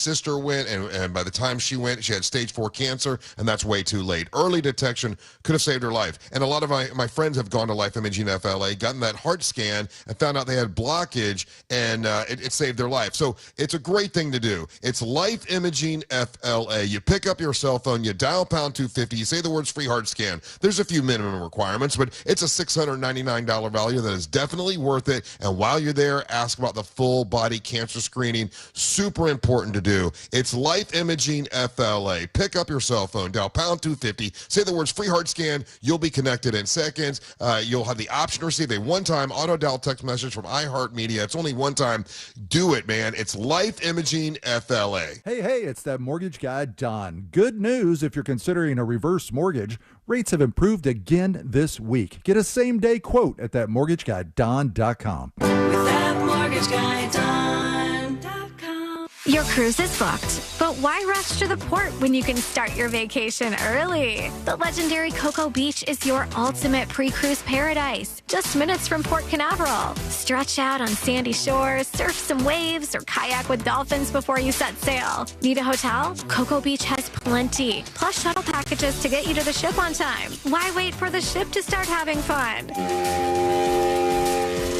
sister went, and by the time she went, she had stage 4 cancer, and that's way too late. Early detection could have saved her life. And a lot of my friends have gone to Life Imaging FLA, gotten that heart scan, and found out they had blockage, and it saved their life. So it's a great thing to do. It's Life Imaging FLA. You pick up your cell phone, you dial pound 250, you say the words free heart scan. There's a few minimum requirements, but it's a $699 value that is definitely worth it. And while you're there, ask about the full body cancer screening. Super important to do. It's Life Imaging FLA. Pick up your cell phone, dial pound 250, say the words free heart scan. You'll be connected in seconds. You'll have the option to receive a one-time auto dial text message from iHeartMedia. It's only one time. Do it, man. It's Life Imaging FLA. Hey, it's that mortgage guy, Don. Good news if you're considering a reverse mortgage. Rates have improved again this week. Get a same-day quote at thatmortgageguyDon.com. With thatmortgageguyDon.com. Your cruise is booked, but why rush to the port when you can start your vacation early? The legendary Cocoa Beach is your ultimate pre-cruise paradise, just minutes from Port Canaveral. Stretch out on sandy shores, surf some waves, or kayak with dolphins before you set sail. Need a hotel? Cocoa Beach has plenty, plus shuttle packages to get you to the ship on time. Why wait for the ship to start having fun?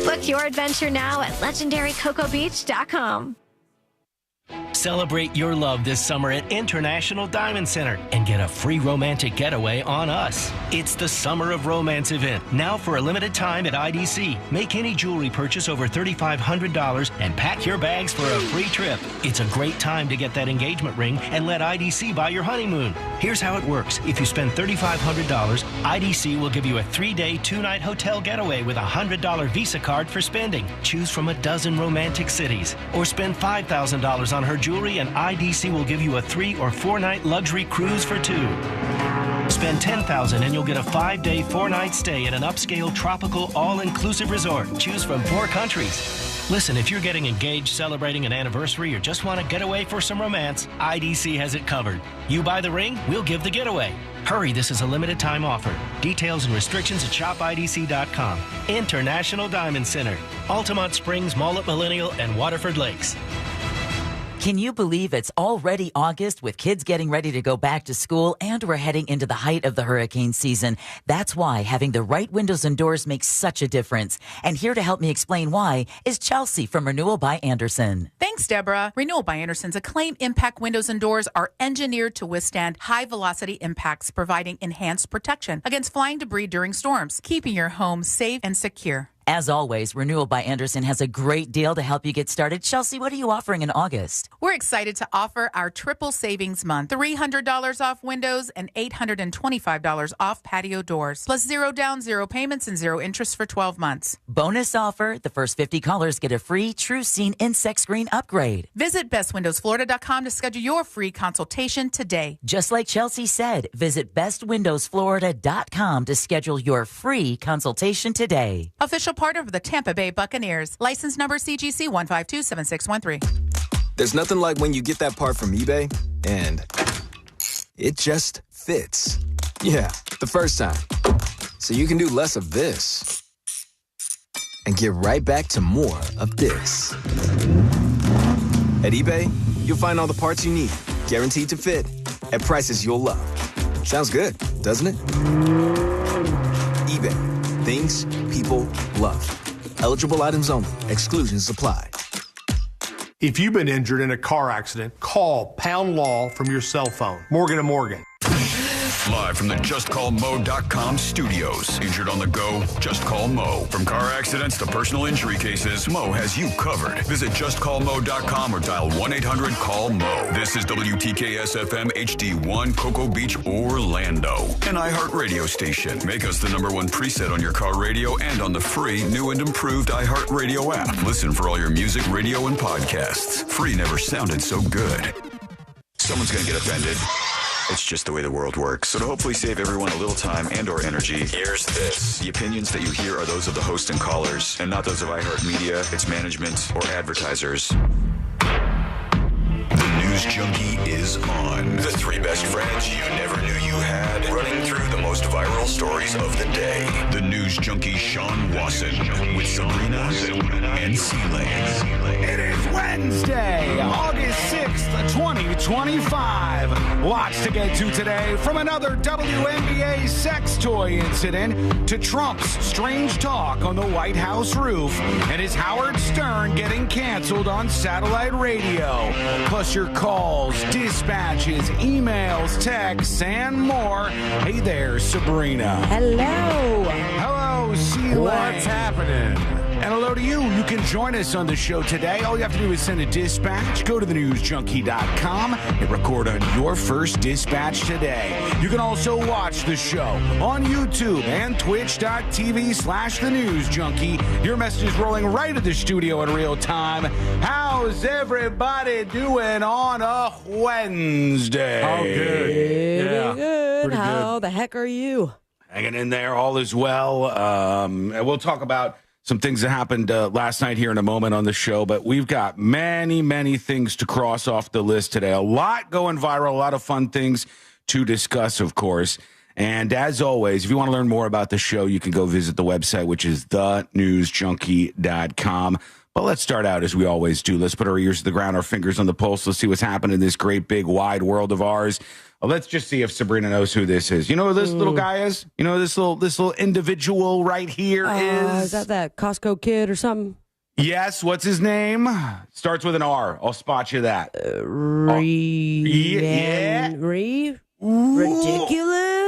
Book your adventure now at legendarycocobeach.com. Celebrate your love this summer at International Diamond Center and get a free romantic getaway on us. It's the Summer of Romance event, now for a limited time at IDC. Make any jewelry purchase over $3,500 and pack your bags for a free trip. It's a great time to get that engagement ring and let IDC buy your honeymoon. Here's how it works. If you spend $3,500, IDC will give you a 3-day, 2-night hotel getaway with a $100 Visa card for spending. Choose from a dozen romantic cities. Or spend $5,000 on her jewelry and IDC will give you a 3- or 4-night luxury cruise for 2. Spend $10,000 and you'll get a 5-day, 4-night stay at an upscale tropical all-inclusive resort. Choose from 4 countries. Listen, if you're getting engaged, celebrating an anniversary, or just want to get away for some romance, IDC has it covered. You buy the ring, we'll give the getaway. Hurry, this is a limited time offer. Details and restrictions at shopidc.com. International Diamond Center, Altamont Springs, Mullet Millennial, and Waterford Lakes. Can you believe it's already August with kids getting ready to go back to school and we're heading into the height of the hurricane season? That's why having the right windows and doors makes such a difference. And here to help me explain why is Chelsea from Renewal by Andersen. Thanks, Deborah. Renewal by Andersen's Acclaim Impact Windows and Doors are engineered to withstand high-velocity impacts, providing enhanced protection against flying debris during storms, keeping your home safe and secure. As always, Renewal by Andersen has a great deal to help you get started. Chelsea, what are you offering in August? We're excited to offer our triple savings month. $300 off windows and $825 off patio doors. Plus 0 down, 0 payments, and 0 interest for 12 months. Bonus offer, the first 50 callers get a free True Scene insect screen upgrade. Visit bestwindowsflorida.com to schedule your free consultation today. Just like Chelsea said, visit bestwindowsflorida.com to schedule your free consultation today. Official part of the Tampa Bay Buccaneers. License number CGC 1527613. There's nothing like when you get that part from eBay and it just fits. Yeah, the first time. So you can do less of this and get right back to more of this. At eBay, you'll find all the parts you need, guaranteed to fit, at prices you'll love. Sounds good, doesn't it? eBay. Things people love. Eligible items only. Exclusions apply. If you've been injured in a car accident, call Pound Law from your cell phone. Morgan & Morgan. Live from the JustCallMo.com studios. Injured on the go? Just call Mo. From car accidents to personal injury cases, Mo has you covered. Visit JustCallMo.com or dial 1-800-CALL-MO. This is WTKS-FM HD1, Cocoa Beach, Orlando. An iHeart radio station. Make us the #1 preset on your car radio and on the free, new and improved iHeart Radio app. Listen for all your music, radio, and podcasts. Free never sounded so good. Someone's going to get offended. It's just the way the world works. So to hopefully save everyone a little time and or energy, here's this. The opinions that you hear are those of the host and callers, and not those of iHeartMedia, its management, or advertisers. The news Junkie is on. The three best friends you never knew you had, running through the most viral stories of the day. The News Junkie Sean Wasson with Sabrina and C-Lane. It is Wednesday, August 6th, 2025. Lots to get to today, from another WNBA sex toy incident to Trump's strange talk on the White House roof and his Howard Stern getting canceled on satellite radio. Plus your calls, dispatches, emails, texts, and more. Hey there, Sabrina. Hello. Hello, C-Lane. What's happening? And hello to you. You can join us on the show today. All you have to do is send a dispatch. Go to thenewsjunkie.com and record on your first dispatch today. You can also watch the show on YouTube and twitch.tv/thenewsjunkie. Your message is rolling right at the studio in real time. How's everybody doing on a Wednesday? Oh, good. Yeah. Good. How the heck are you? Hanging in there. All is well. And we'll talk about some things that happened last night here in a moment on the show, but we've got many, many things to cross off the list today. A lot going viral, a lot of fun things to discuss, of course. And as always, if you want to learn more about the show, you can go visit the website, which is thenewsjunkie.com. But let's start out as we always do. Let's put our ears to the ground, our fingers on the pulse. Let's see what's happening in this great, big, wide world of ours. Let's just see if Sabrina knows who this is. You know who this little guy is? You know who this little individual right here is? Is that Costco kid or something? Yes. What's his name? Starts with an R. I'll spot you that. Ridiculous?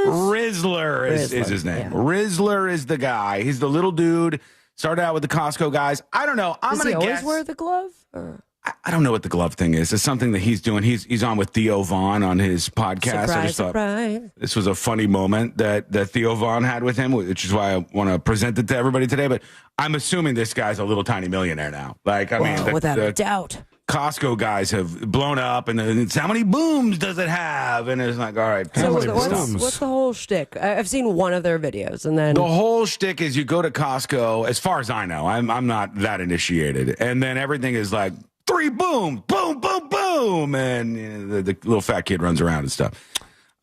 Rizzler is his name. Yeah. Rizzler is the guy. He's the little dude. Started out with the Costco guys. I don't know. I'm going to guess. Does he always wear the glove? Or? I don't know what the glove thing is. It's something that he's doing. He's on with Theo Vaughn on his podcast. Surprise. This was a funny moment that Theo Vaughn had with him, which is why I want to present it to everybody today. But I'm assuming this guy's a little tiny millionaire now. Without a doubt. Costco guys have blown up, and it's how many booms does it have? And it's like, all right. So what's the whole shtick? I've seen one of their videos, and then the whole shtick is you go to Costco. As far as I know, I'm not that initiated, and then everything is like 3 boom, boom, boom, boom, and the little fat kid runs around and stuff.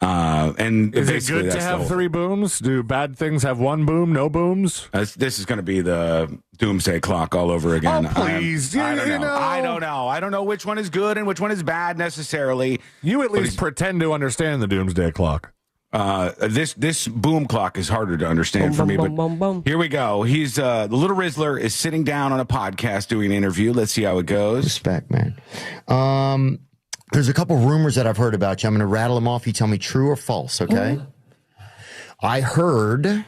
And is it good to have 3 booms? Do bad things have 1 boom, no booms? This is going to be the doomsday clock all over again. Oh, please. I don't know. I don't know which one is good and which one is bad necessarily. You at least pretend to understand the doomsday clock. This boom clock is harder to understand for me, but here we go. He's the little Rizzler is sitting down on a podcast doing an interview. Let's see how it goes. Respect, man. There's a couple rumors that I've heard about you. I'm going to rattle them off. You tell me true or false, okay? I heard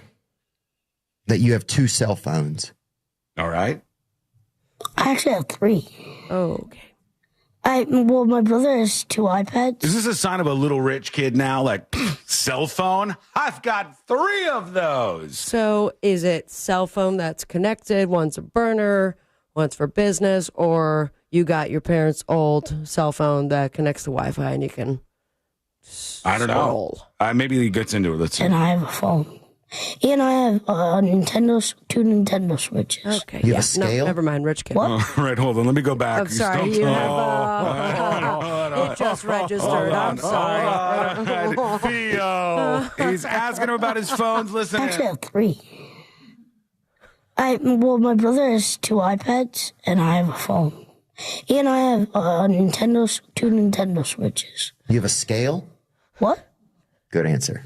that you have 2 cell phones. All right. I actually have 3. Oh, okay. Well, my brother has 2 iPads. Is this a sign of a little rich kid now? Like, cell phone? I've got 3 of those. So is it cell phone that's connected? One's a burner, one's for business, or you got your parents' old cell phone that connects to Wi-Fi and you can I don't know. Maybe he gets into it. Let's see. And I have a phone. And I have 2 Nintendo Switches. Okay. You have a scale? No, never mind, rich kid. What? All right, hold on. Let me go back. I'm sorry. You have, it just registered. I'm sorry. Theo. He's asking him about his phones. Listen. I actually have 3. Well, my brother has 2 iPads, and I have a phone. And I have 2 Nintendo Switches. You have a scale? What? Good answer.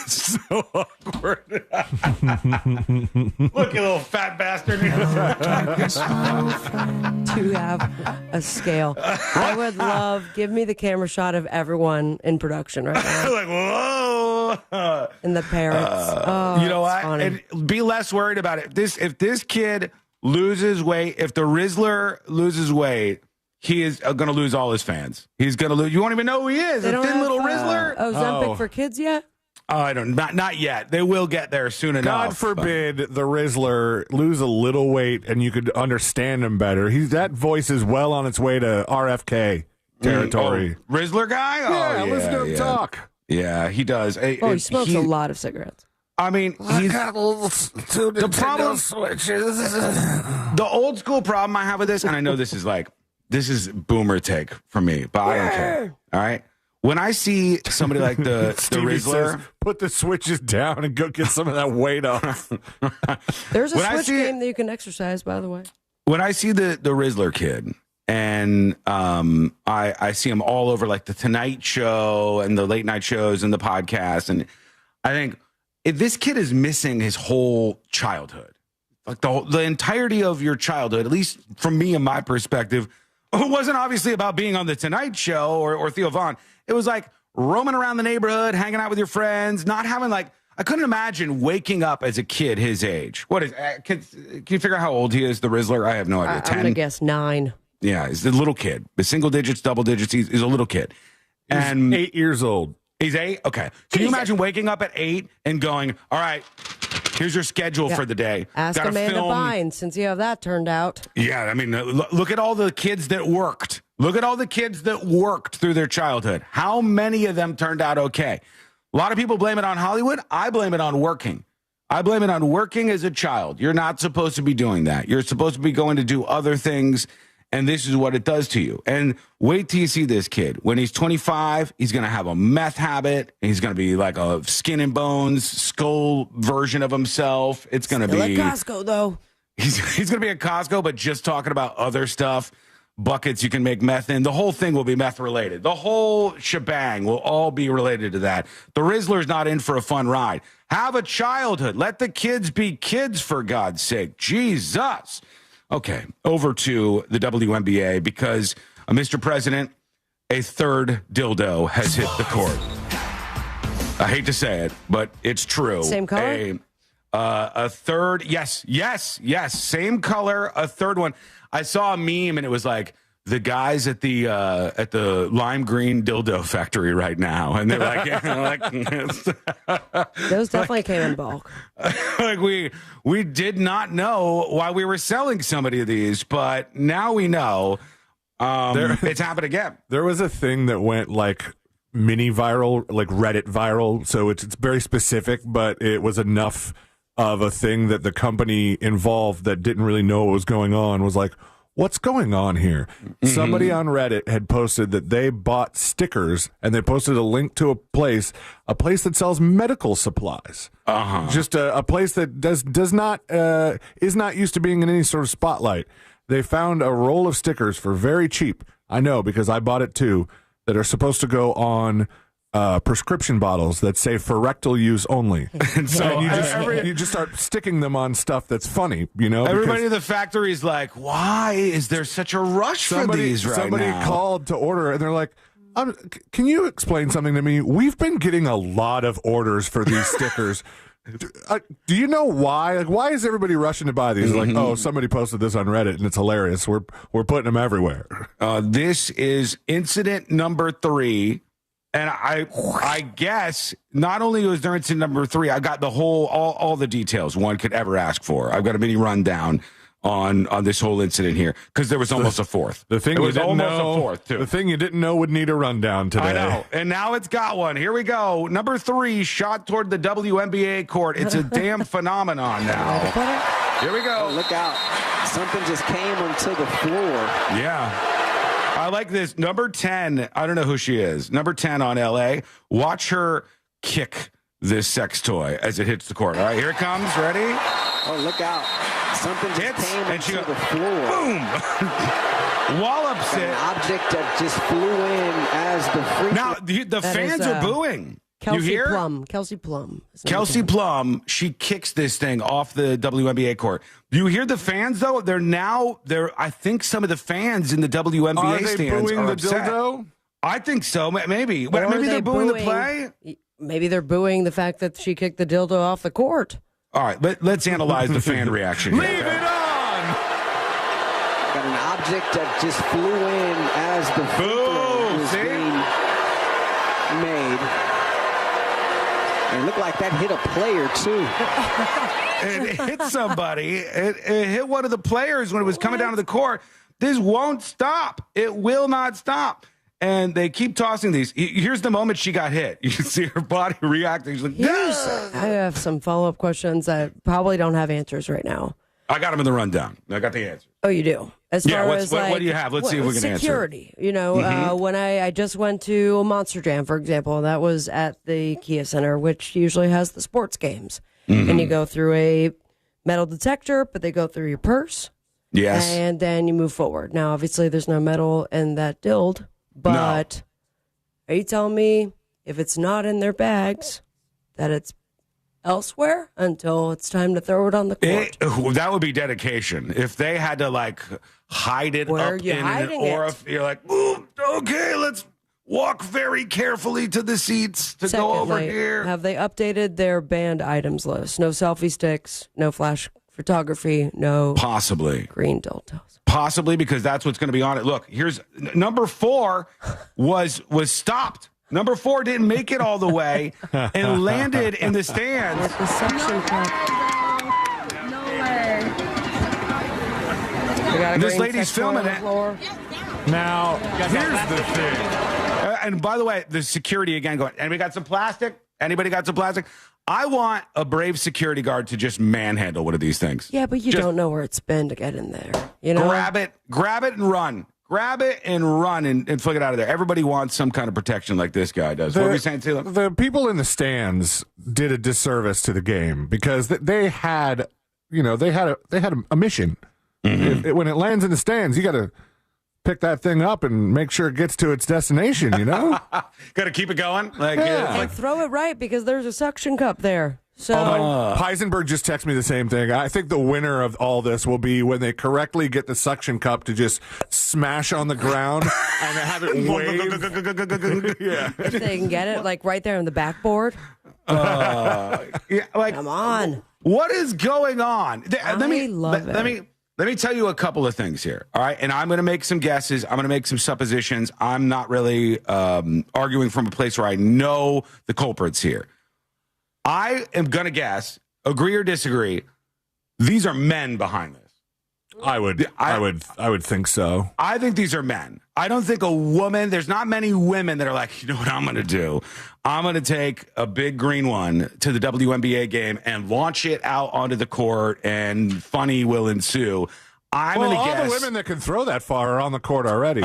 So awkward. Look, you little fat bastard. To have a scale. I would love, give me the camera shot of everyone in production right now. Like, whoa. And the parents. You know what? And be less worried about it. If this kid loses weight, if the Rizzler loses weight, he is going to lose all his fans. He's going to lose. You won't even know who he is. They A thin little Rizzler. Ozempic for kids yet? I don't. Not yet. They will get there soon enough. God forbid the Rizzler lose a little weight and you could understand him better. That voice is well on its way to RFK territory. Rizzler guy? Yeah, listen to him talk. Yeah, he does. He smokes a lot of cigarettes. I mean, he's the problem. Switches. The old school problem I have with this, and I know this is like this is boomer take for me, but I don't care. All right. When I see somebody like the Rizzler, says, put the switches down and go get some of that weight off. There's a switch game that you can exercise, by the way. When I see the Rizzler kid, and I see him all over like the Tonight Show and the late night shows and the podcast, and I think if this kid is missing his whole childhood, like the entirety of your childhood, at least from me and my perspective, it wasn't obviously about being on the Tonight Show or Theo Vaughn. It was like roaming around the neighborhood, hanging out with your friends, not having like, I couldn't imagine waking up as a kid his age. What is, can you figure out how old he is, the Rizzler? I have no idea. 10? I'm going to guess 9. Yeah, he's a little kid. The single digits, double digits, he's a little kid. And 8 years old. He's 8? Okay. Can you imagine waking up at 8 and going, all right, here's your schedule for the day. Ask Gotta Amanda film. Bynes, since you have that turned out. Yeah, I mean, look at all the kids that worked. Look at all the kids that worked through their childhood. How many of them turned out okay? A lot of people blame it on Hollywood. I blame it on working. I blame it on working as a child. You're not supposed to be doing that. You're supposed to be going to do other things, and this is what it does to you. And wait till you see this kid. When he's 25, he's going to have a meth habit. He's going to be like a skin and bones, skull version of himself. It's going to be like Costco, though. He's going to be at Costco, but just talking about other stuff. Buckets you can make meth in. The whole thing will be meth related. The whole shebang will all be related to that. The Rizzler's not in for a fun ride. Have a childhood. Let the kids be kids, for God's sake. Jesus. Okay, over to the WNBA because, Mr. President, a third dildo has hit the court. I hate to say it, but it's true. Same color? A third, yes, same color, a third one. I saw a meme and it was like the guys at the lime green dildo factory right now, and they're like, those definitely came in bulk. Like we did not know why we were selling so many of these, but now we know. It's happened again. There was a thing that went like mini viral, like Reddit viral, so it's very specific, but it was enough of a thing that the company involved that didn't really know what was going on was like, what's going on here? Mm-hmm. Somebody on Reddit had posted that they bought stickers, and they posted a link to a place that sells medical supplies. Just a place that does not is not used to being in any sort of spotlight. They found a roll of stickers for very cheap. I know because I bought it too. That are supposed to go on prescription bottles that say for rectal use only. And so you just start sticking them on stuff that's funny, you know? Everybody in the factory is like, why is there such a rush for these right now? Somebody called to order, and they're like, can you explain something to me? We've been getting a lot of orders for these stickers. Do you know why? Like, why is everybody rushing to buy these? Like, oh, somebody posted this on Reddit, and it's hilarious. We're putting them everywhere. This is incident number 3. And I guess not only was there incident number 3, I got the whole all the details one could ever ask for. I've got a mini rundown on this whole incident here because there was almost a fourth. The thing it you was didn't almost know, a fourth too. The thing you didn't know would need a rundown today. I know, and now it's got one. Here we go. Number 3, shot toward the WNBA court. It's a damn phenomenon now. Here we go. Oh, look out! Something just came onto the floor. Yeah. I like this. Number 10, I don't know who she is. Number 10 on LA. Watch her kick this sex toy as it hits the court. All right, here it comes. Ready? Oh, look out. Something just came onto the floor. Boom. Wallops it. An object that just flew in as the free. Now, the fans are booing. Kelsey you hear? Plum. Kelsey Plum. Kelsey Plum, she kicks this thing off the WNBA court. You hear the fans, though? I think some of the fans in the WNBA stands are upset. Dildo? I think so. Maybe. Maybe they're booing the play? Maybe they're booing the fact that she kicked the dildo off the court. All right, let's analyze the fan reaction here. Leave it on! Got an object that just flew in as the free was being made. And it looked like that hit a player, too. It hit somebody. It hit one of the players when it was coming down to the court. This won't stop. It will not stop. And they keep tossing these. Here's the moment she got hit. You can see her body reacting. She's like, I have some follow-up questions that probably don't have answers right now. I got them in the rundown. I got the answer. Oh, you do? As far as what do you have? Let's see if we can security, answer. When I just went to a Monster Jam, for example, that was at the Kia Center, which usually has the sports games. And you go through a metal detector, but they go through your purse. Yes. And then you move forward. Now, obviously, there's no metal in that dild, but are you telling me if it's not in their bags that it's elsewhere until it's time to throw it on the court? That would be dedication. If they had to hide it Where up you in hiding an orifice, you're like, ooh, okay, let's walk very carefully to the seats to go over here. Have they updated their banned items list? No selfie sticks, no flash photography, no possibly green dildos. Possibly, because that's what's going to be on it. Look, here's number 4 was stopped. Number 4 didn't make it all the way and landed in the stands. With the suction cup. No way. And this lady's filming it. Now, here's the thing. And by the way, the security again going, anybody got some plastic? Anybody got some plastic? I want a brave security guard to just manhandle one of these things. Yeah, but you don't know where it's been to get in there. Grab it and run. Grab it and run and flick it out of there. Everybody wants some kind of protection like this guy does. What were you saying, Taylor? The people in the stands did a disservice to the game because they had a mission. Mm-hmm. When it lands in the stands, you got to pick that thing up and make sure it gets to its destination, Got to keep it going. And throw it right because there's a suction cup there. So Heisenberg just texted me the same thing. I think the winner of all this will be when they correctly get the suction cup to just smash on the ground and have it wave. Yeah. If they can get it right there on the backboard. Come on. What is going on? Let me tell you a couple of things here, all right? And I'm going to make some guesses. I'm going to make some suppositions. I'm not really arguing from a place where I know the culprits here. I am going to guess, agree or disagree, these are men behind this. I would think so. I think these are men. I don't think a woman, there's not many women that are like, you know what I'm going to do? I'm going to take a big green one to the WNBA game and launch it out onto the court and funny will ensue. I'm going to guess. All the women that can throw that far are on the court already.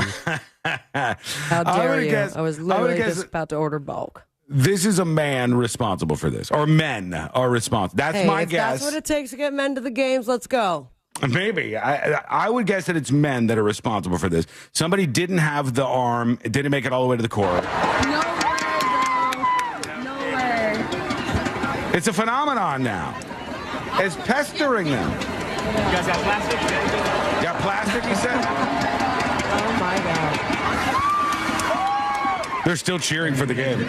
How dare you? I was literally just about to order bulk. This is a man responsible for this, or men are responsible. That's my guess. That's what it takes to get men to the games. Let's go. Maybe. I would guess that it's men that are responsible for this. Somebody didn't have the arm, didn't make it all the way to the court. No way, bro. No way. It's a phenomenon now. It's pestering them. You guys got plastic? Got plastic, you said? Oh, my God. They're still cheering for the game.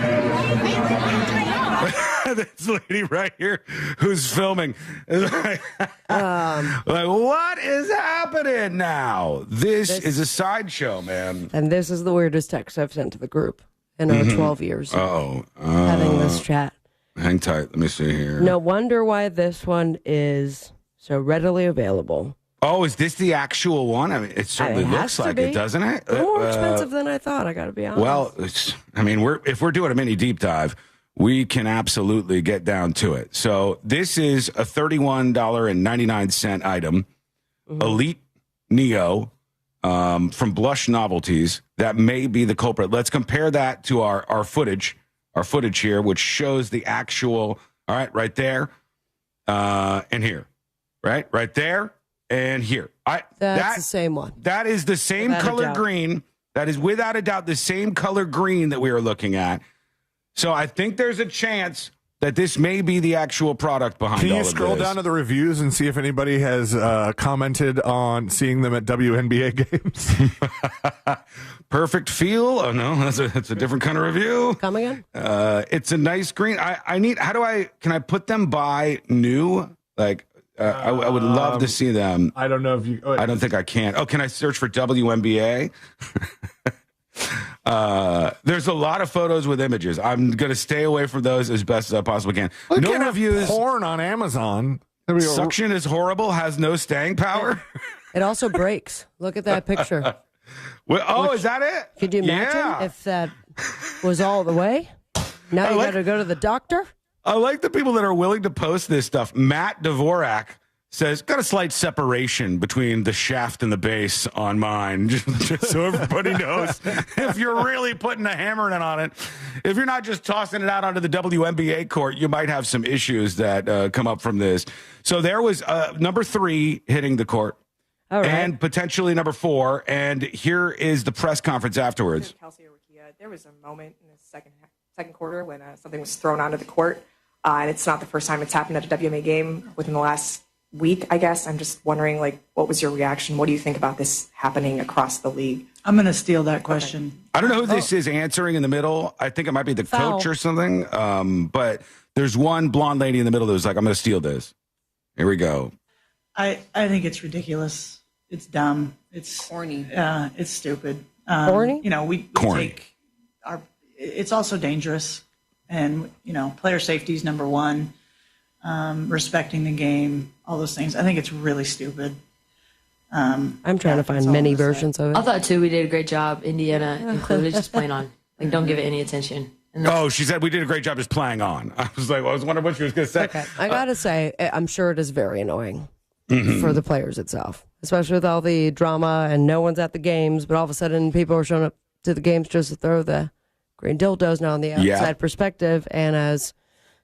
This lady right here who's filming is like, what is happening now? This is a sideshow, man. And this is the weirdest text I've sent to the group in our 12 years having this chat. Hang tight. Let me see here. No wonder why this one is so readily available. Oh, is this the actual one? I mean, it certainly looks like it, doesn't it? More expensive than I thought, I got to be honest. Well, if we're doing a mini deep dive, we can absolutely get down to it. So this is a $31.99 item, Elite Neo from Blush Novelties. That may be the culprit. Let's compare that to our footage here, which shows the actual, all right, right there and here, right there. And here. That's the same one. That is the same color green. That is without a doubt the same color green that we are looking at. So I think there's a chance that this may be the actual product behind all of this. Can you scroll down to the reviews and see if anybody has commented on seeing them at WNBA games? Perfect feel. Oh, no, that's a different kind of review. Come again? It's a nice green. Can I put them by new? I would love to see them. I don't know if you... I don't think I can. Oh, can I search for WNBA? There's a lot of photos with images. I'm going to stay away from those as best as I possibly can. No reviews. Porn on Amazon. Suction is horrible, has no staying power. It also breaks. Look at that picture. Is that it? Could you imagine if that was all the way? Now you got to go to the doctor? I like the people that are willing to post this stuff. Matt Dvorak says, got a slight separation between the shaft and the base on mine, just so everybody knows if you're really putting a hammer in on it. If you're not just tossing it out onto the WNBA court, you might have some issues that come up from this. So there was number 3 hitting the court. All right. And potentially number 4. And here is the press conference afterwards. There was a moment in the second quarter when something was thrown onto the court. And it's not the first time it's happened at a WNBA game within the last week, I guess. I'm just wondering, what was your reaction? What do you think about this happening across the league? I'm going to steal that question. I don't know who this is answering in the middle. I think it might be the coach or something. But there's one blonde lady in the middle that was like, I'm going to steal this. Here we go. I think it's ridiculous. It's dumb. It's corny. It's stupid. Corny? We take our. It's also dangerous, and player safety is number one. Respecting the game, all those things. I think it's really stupid. I'm trying to find many versions of it. I thought too we did a great job. Indiana included, just playing on. Don't give it any attention. She said we did a great job just playing on. I was wondering what she was going to say. Okay. I gotta say, I'm sure it is very annoying for the players itself, especially with all the drama and no one's at the games, but all of a sudden people are showing up to the games just to throw the green dildos now on the outside perspective. And as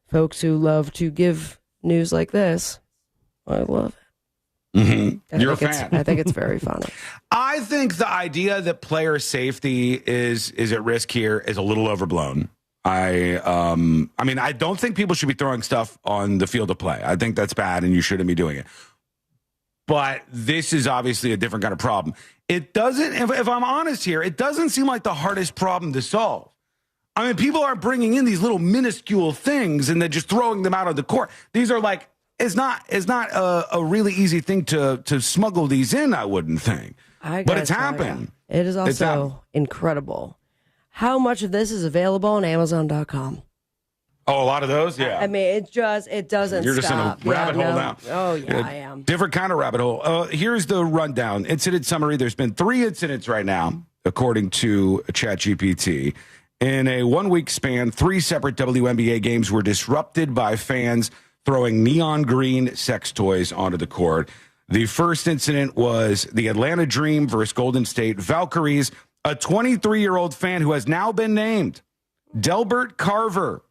folks who love to give news like this, I love it. Mm-hmm. You're a fan. I think it's very funny. I think the idea that player safety is at risk here is a little overblown. I mean, I don't think people should be throwing stuff on the field of play. I think that's bad and you shouldn't be doing it. But this is obviously a different kind of problem. It doesn't, if I'm honest here, it doesn't seem like the hardest problem to solve. I mean, people are bringing in these little minuscule things and then just throwing them out of the court. These are it's not a really easy thing to smuggle these in, I wouldn't think. But it's happened. It is also incredible how much of this is available on Amazon.com. Oh, a lot of those? Yeah. I mean, it doesn't You're just stop. in a rabbit hole now. Oh, yeah, I am. Different kind of rabbit hole. Here's the rundown. Incident summary. There's been 3 incidents right now, according to ChatGPT. In a 1-week span, 3 separate WNBA games were disrupted by fans throwing neon green sex toys onto the court. The first incident was the Atlanta Dream versus Golden State Valkyries. A 23-year-old fan who has now been named, Delbert Carver.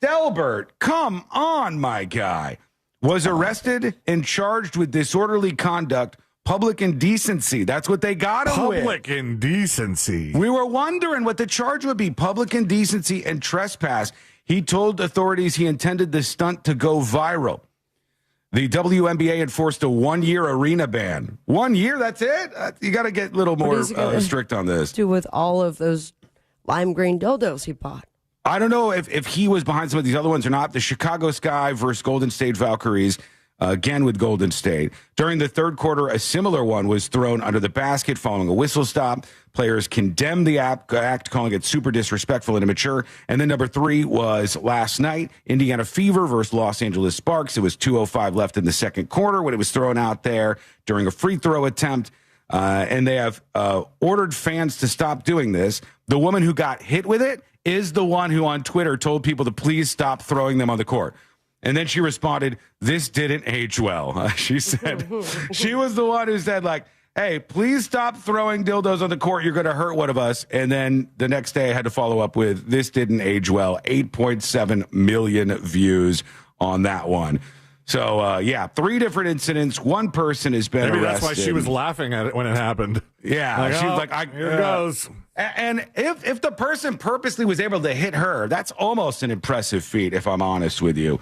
Delbert, come on, my guy, was arrested and charged with disorderly conduct, public indecency. That's what they got him with. Public indecency. We were wondering what the charge would be, public indecency and trespass. He told authorities he intended the stunt to go viral. The WNBA enforced a 1-year arena ban. 1 year, that's it? You got to get a little more strict on this. Do with all of those lime green dildos he bought. I don't know if he was behind some of these other ones or not. The Chicago Sky versus Golden State Valkyries, again with Golden State. During the third quarter, a similar one was thrown under the basket following a whistle stop. Players condemned the act, calling it super disrespectful and immature. And then number 3 was last night, Indiana Fever versus Los Angeles Sparks. It was 2:05 left in the second quarter when it was thrown out there during a free throw attempt. And they have ordered fans to stop doing this. The woman who got hit with it is the one who on Twitter told people to please stop throwing them on the court. And then she responded, this didn't age well. She said, she was the one who said, hey, please stop throwing dildos on the court. You're going to hurt one of us. And then the next day I had to follow up with, this didn't age well. 8.7 million views on that one. So, 3 different incidents. One person has been arrested. That's why she was laughing at it when it happened. Yeah. She was like, here it goes. And if the person purposely was able to hit her, that's almost an impressive feat, if I'm honest with you.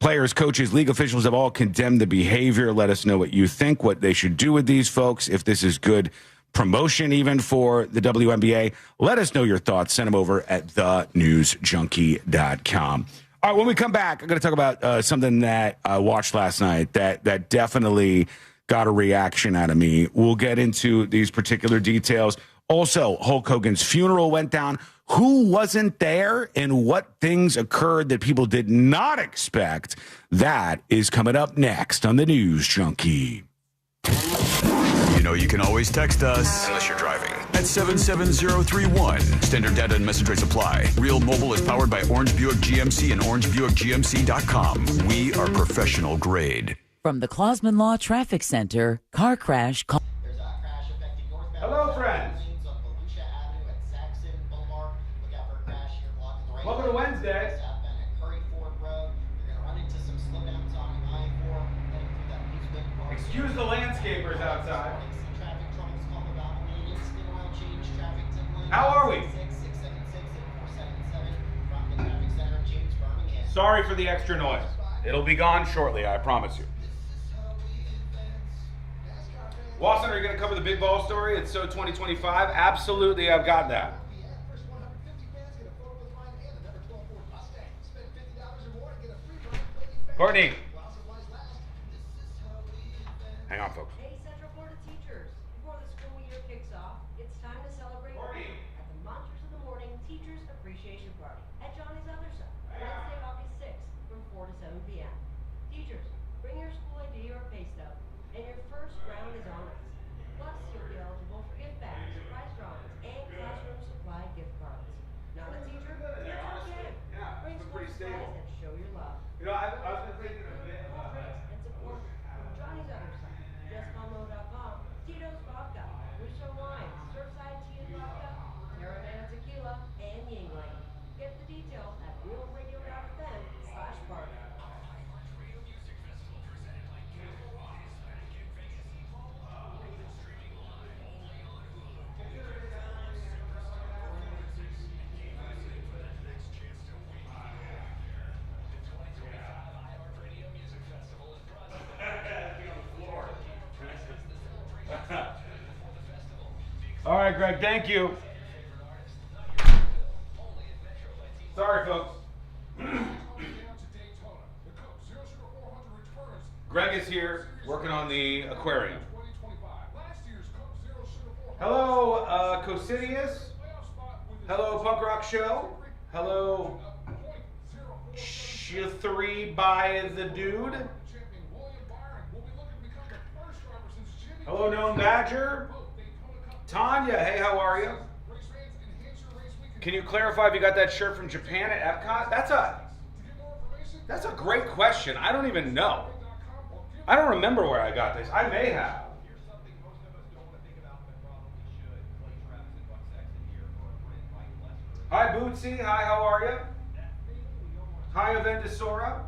Players, coaches, league officials have all condemned the behavior. Let us know what you think, what they should do with these folks, if this is good promotion even for the WNBA. Let us know your thoughts. Send them over at thenewsjunkie.com. All right, when we come back, I'm going to talk about something that I watched last night that definitely got a reaction out of me. We'll get into these particular details. Also, Hulk Hogan's funeral went down. Who wasn't there and what things occurred that people did not expect? That is coming up next on the News Junkie. You know you can always text us, unless you're driving, at 77031. Standard data and message rates apply. Real Mobile is powered by Orange Buick GMC and OrangeBuickGMC.com. We are professional grade. From the Clausman Law Traffic Center, car crash. Hello, friends. Welcome to Wednesday. Excuse the landscapers outside. How are we? Sorry for the extra noise. It'll be gone shortly, I promise you. Watson, are you going to cover the big ball story? It's so 2025. Absolutely, I've got that. Courtney. Hang on, folks. Hey, Central Florida teachers. Before the school year kicks off, it's time to celebrate at the Monsters of the Morning Teachers Appreciation Party at Johnny's Other Side, Wednesday, August 6th from 4 to 7 p.m. Teachers, bring your school ID or pay stub, and your first round is on us. Plus, you'll be eligible for gift bags, prize drawings, and classroom supply gift cards. Not a teacher? It's okay. Bring school supplies and show your love. You know, I was thinking a bit about that. And support from Johnny's Other Side, JustCallMo.com, Tito's Vodka, Russo Wine, Surfside Tea and Vodka, Terramana Tequila, and Yingling. Get the details at realradio.fm/party. All right, Greg, thank you. Sorry, folks. Greg is here working on the aquarium. Hello, Cosidius. Hello, Punk Rock Show. Hello, Three by the Dude. Hello, Gnome Badger. Tanya, hey, how are you? Can you clarify if you got that shirt from Japan at Epcot? That's a great question. I don't even know. I don't remember where I got this. I may have. Hi, Bootsy. Hi, how are you? Hi, Avendisora.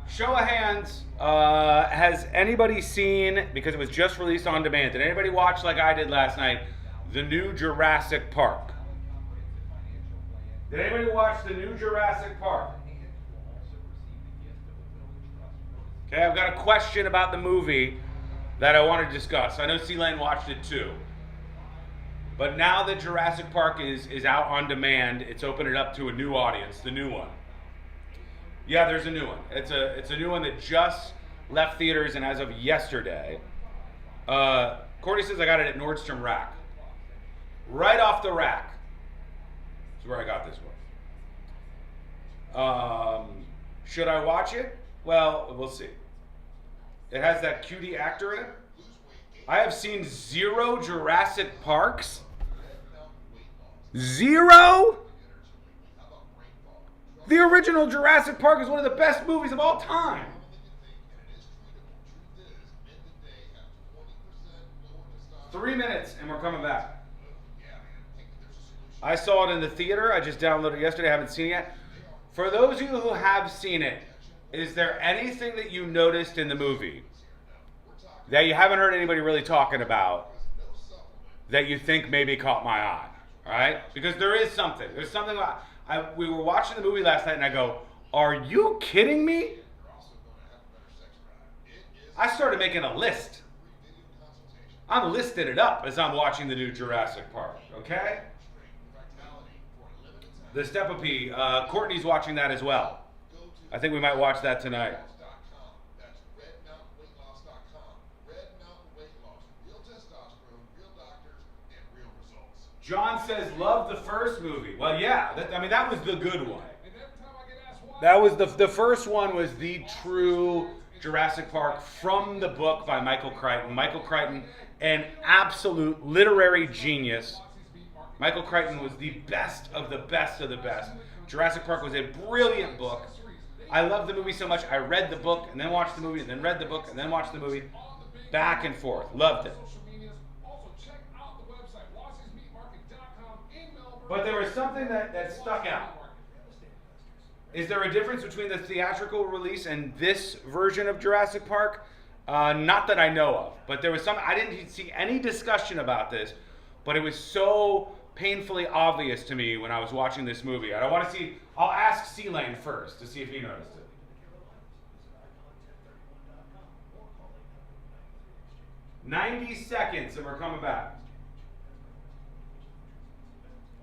Show of hands, has anybody seen, because it was just released on demand, did anybody watch, like I did last night, the new Jurassic Park? Did anybody watch the new Jurassic Park? Okay, I've got a question about the movie that I want to discuss. I know C-Lane watched it too. But now that Jurassic Park is out on demand, it's opened it up to a new audience, the new one. Yeah, there's a new one. It's a new one that just left theaters, and as of yesterday, Cordy says I got it at Nordstrom Rack. Right off the rack is where I got this one. Should I watch it? Well, we'll see. It has that cutie actor in it. I have seen 0 Jurassic Parks. 0? The original Jurassic Park is one of the best movies of all time. Three minutes and we're coming back. I saw it in the theater. I just downloaded it yesterday. I haven't seen it yet. For those of you who have seen it, is there anything that you noticed in the movie that you haven't heard anybody really talking about that you think maybe caught my eye? All right? Because there is something. There's something about... we were watching the movie last night and I go, are you kidding me? I started making a list. I'm listing it up as I'm watching the new Jurassic Park, okay? The Step-A-Pee, Courtney's watching that as well. I think we might watch that tonight. John says, love the first movie. Well, yeah, that was the good one. That was the first one was the true Jurassic Park from the book by Michael Crichton. Michael Crichton, an absolute literary genius. Michael Crichton was the best of the best of the best. Jurassic Park was a brilliant book. I love the movie so much. I read the book and then watched the movie and then read the book and then watched the movie. Back and forth. Loved it. But there was something that stuck out. Is there a difference between the theatrical release and this version of Jurassic Park? Not that I know of, but there was some. I didn't see any discussion about this, but it was so painfully obvious to me when I was watching this movie. I don't want to see. I'll ask C-Lane first to see if he noticed it. "90 seconds and we're coming back."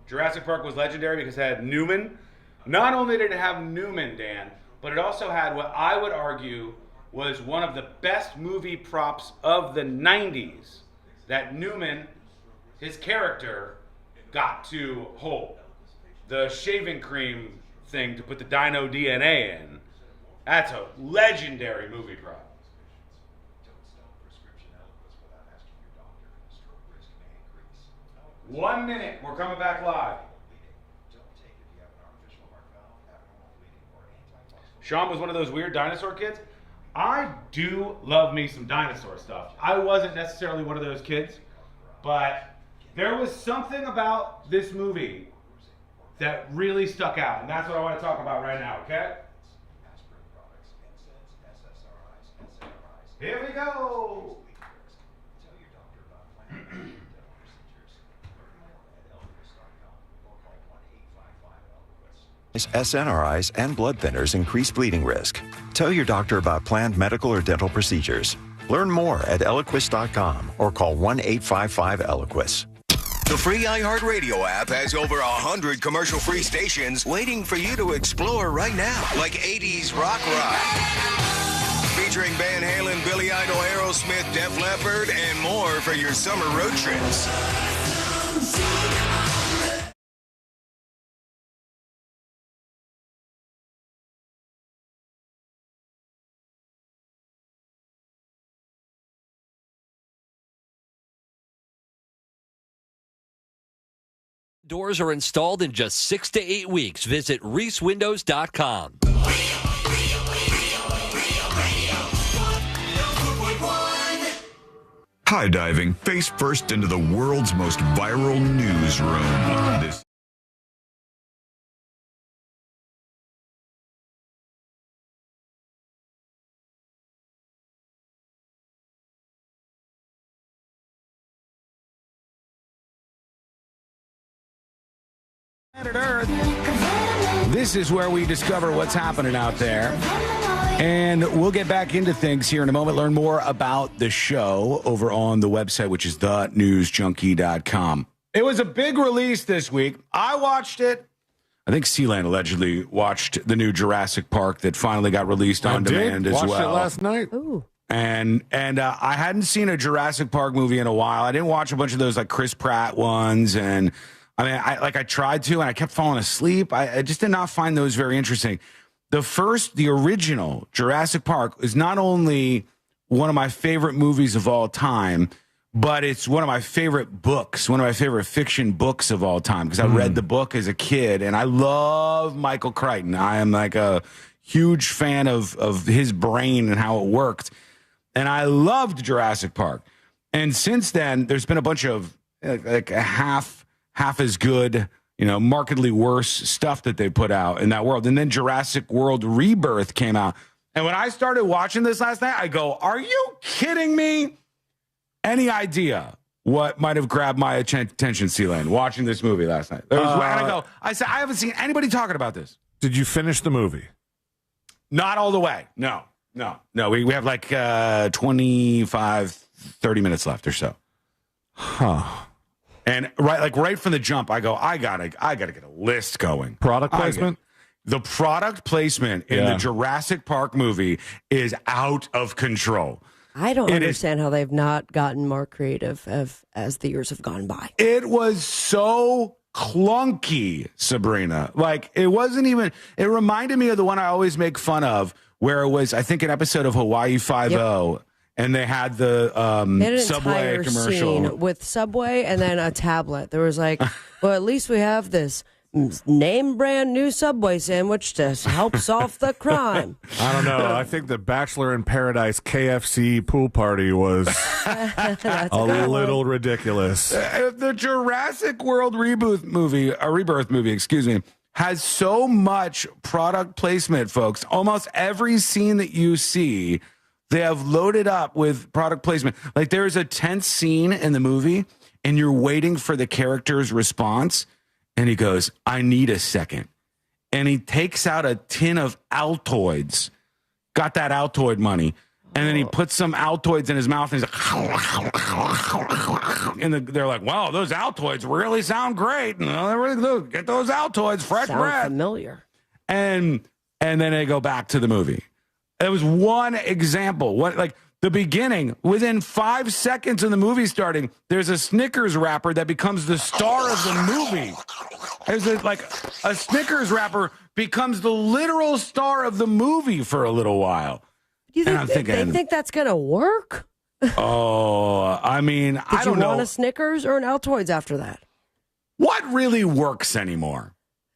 Jurassic Park was legendary because it had Newman. Not only did it have Newman, Dan, but it also had what I would argue was one of the best movie props of the 90s that Newman, his character, got to hold. The shaving cream thing to put the dino DNA in. That's a legendary movie prop. "1 minute, we're coming back live." Sean was one of those weird dinosaur kids. I do love me some dinosaur stuff. I wasn't necessarily one of those kids, but there was something about this movie that really stuck out, and that's what I want to talk about right now, okay? Here we go. SNRIs and blood thinners increase bleeding risk. Tell your doctor about planned medical or dental procedures. Learn more at Eliquis.com or call 1-855-ELIQUIS. The free iHeartRadio app has over 100 commercial-free stations waiting for you to explore right now, like 80s Rock Rock, featuring Van Halen, Billy Idol, Aerosmith, Def Leppard, and more for your summer road trips. Doors are installed in just 6 to 8 weeks. Visit reeswindows.com. High diving, face first into the world's most viral newsroom. This Planet Earth. This is where we discover what's happening out there. And we'll get back into things here in a moment. Learn more about the show over on the website, which is thenewsjunkie.com. It was a big release this week. I watched it. I think Sealand allegedly watched the new Jurassic Park that finally got released on demand as well. Watched it last night. Ooh. And I hadn't seen a Jurassic Park movie in a while. I didn't watch a bunch of those like Chris Pratt ones, and I mean, I tried to, and I kept falling asleep. I just did not find those very interesting. The original Jurassic Park is not only one of my favorite movies of all time, but it's one of my favorite books, one of my favorite fiction books of all time, because I read the book as a kid, and I love Michael Crichton. I am like a huge fan of his brain and how it worked, and I loved Jurassic Park. And since then, there's been a bunch of like a half as good, markedly worse stuff that they put out in that world. And then Jurassic World Rebirth came out. And when I started watching this last night, I go, are you kidding me? Any idea what might have grabbed my attention, C-Lane, watching this movie last night? And I said, I haven't seen anybody talking about this. Did you finish the movie? Not all the way. No. We have like 25, 30 minutes left or so. Huh. And right from the jump, I go, I gotta get a list going. Product placement? The product placement in the Jurassic Park movie is out of control. I don't understand how they've not gotten more creative as the years have gone by. It was so clunky, Sabrina. Like, it wasn't even, it reminded me of the one I always make fun of, where it was, I think, an episode of Hawaii Five-0. And they had the Subway commercial scene with Subway and then a tablet. There was like, well, at least we have this name brand new Subway sandwich to help solve the crime. I don't know. I think the Bachelor in Paradise KFC pool party was a little ridiculous. The Jurassic World rebirth movie, has so much product placement, folks. Almost every scene that you see, they have loaded up with product placement. Like there is a tense scene in the movie, and you're waiting for the character's response. And he goes, I need a second. And he takes out a tin of Altoids. Got that Altoid money. And then he puts some Altoids in his mouth. And he's like, and they're like, wow, those Altoids really sound great. No, they really do. Get those Altoids, fresh breath. Familiar. And then they go back to the movie. It was one example. The beginning, within 5 seconds of the movie starting, there's a Snickers wrapper that becomes the star of the movie. A Snickers wrapper becomes the literal star of the movie for a little while. Do you think they think that's going to work? Oh, I mean, I don't know. Did you want a Snickers or an Altoids after that? What really works anymore?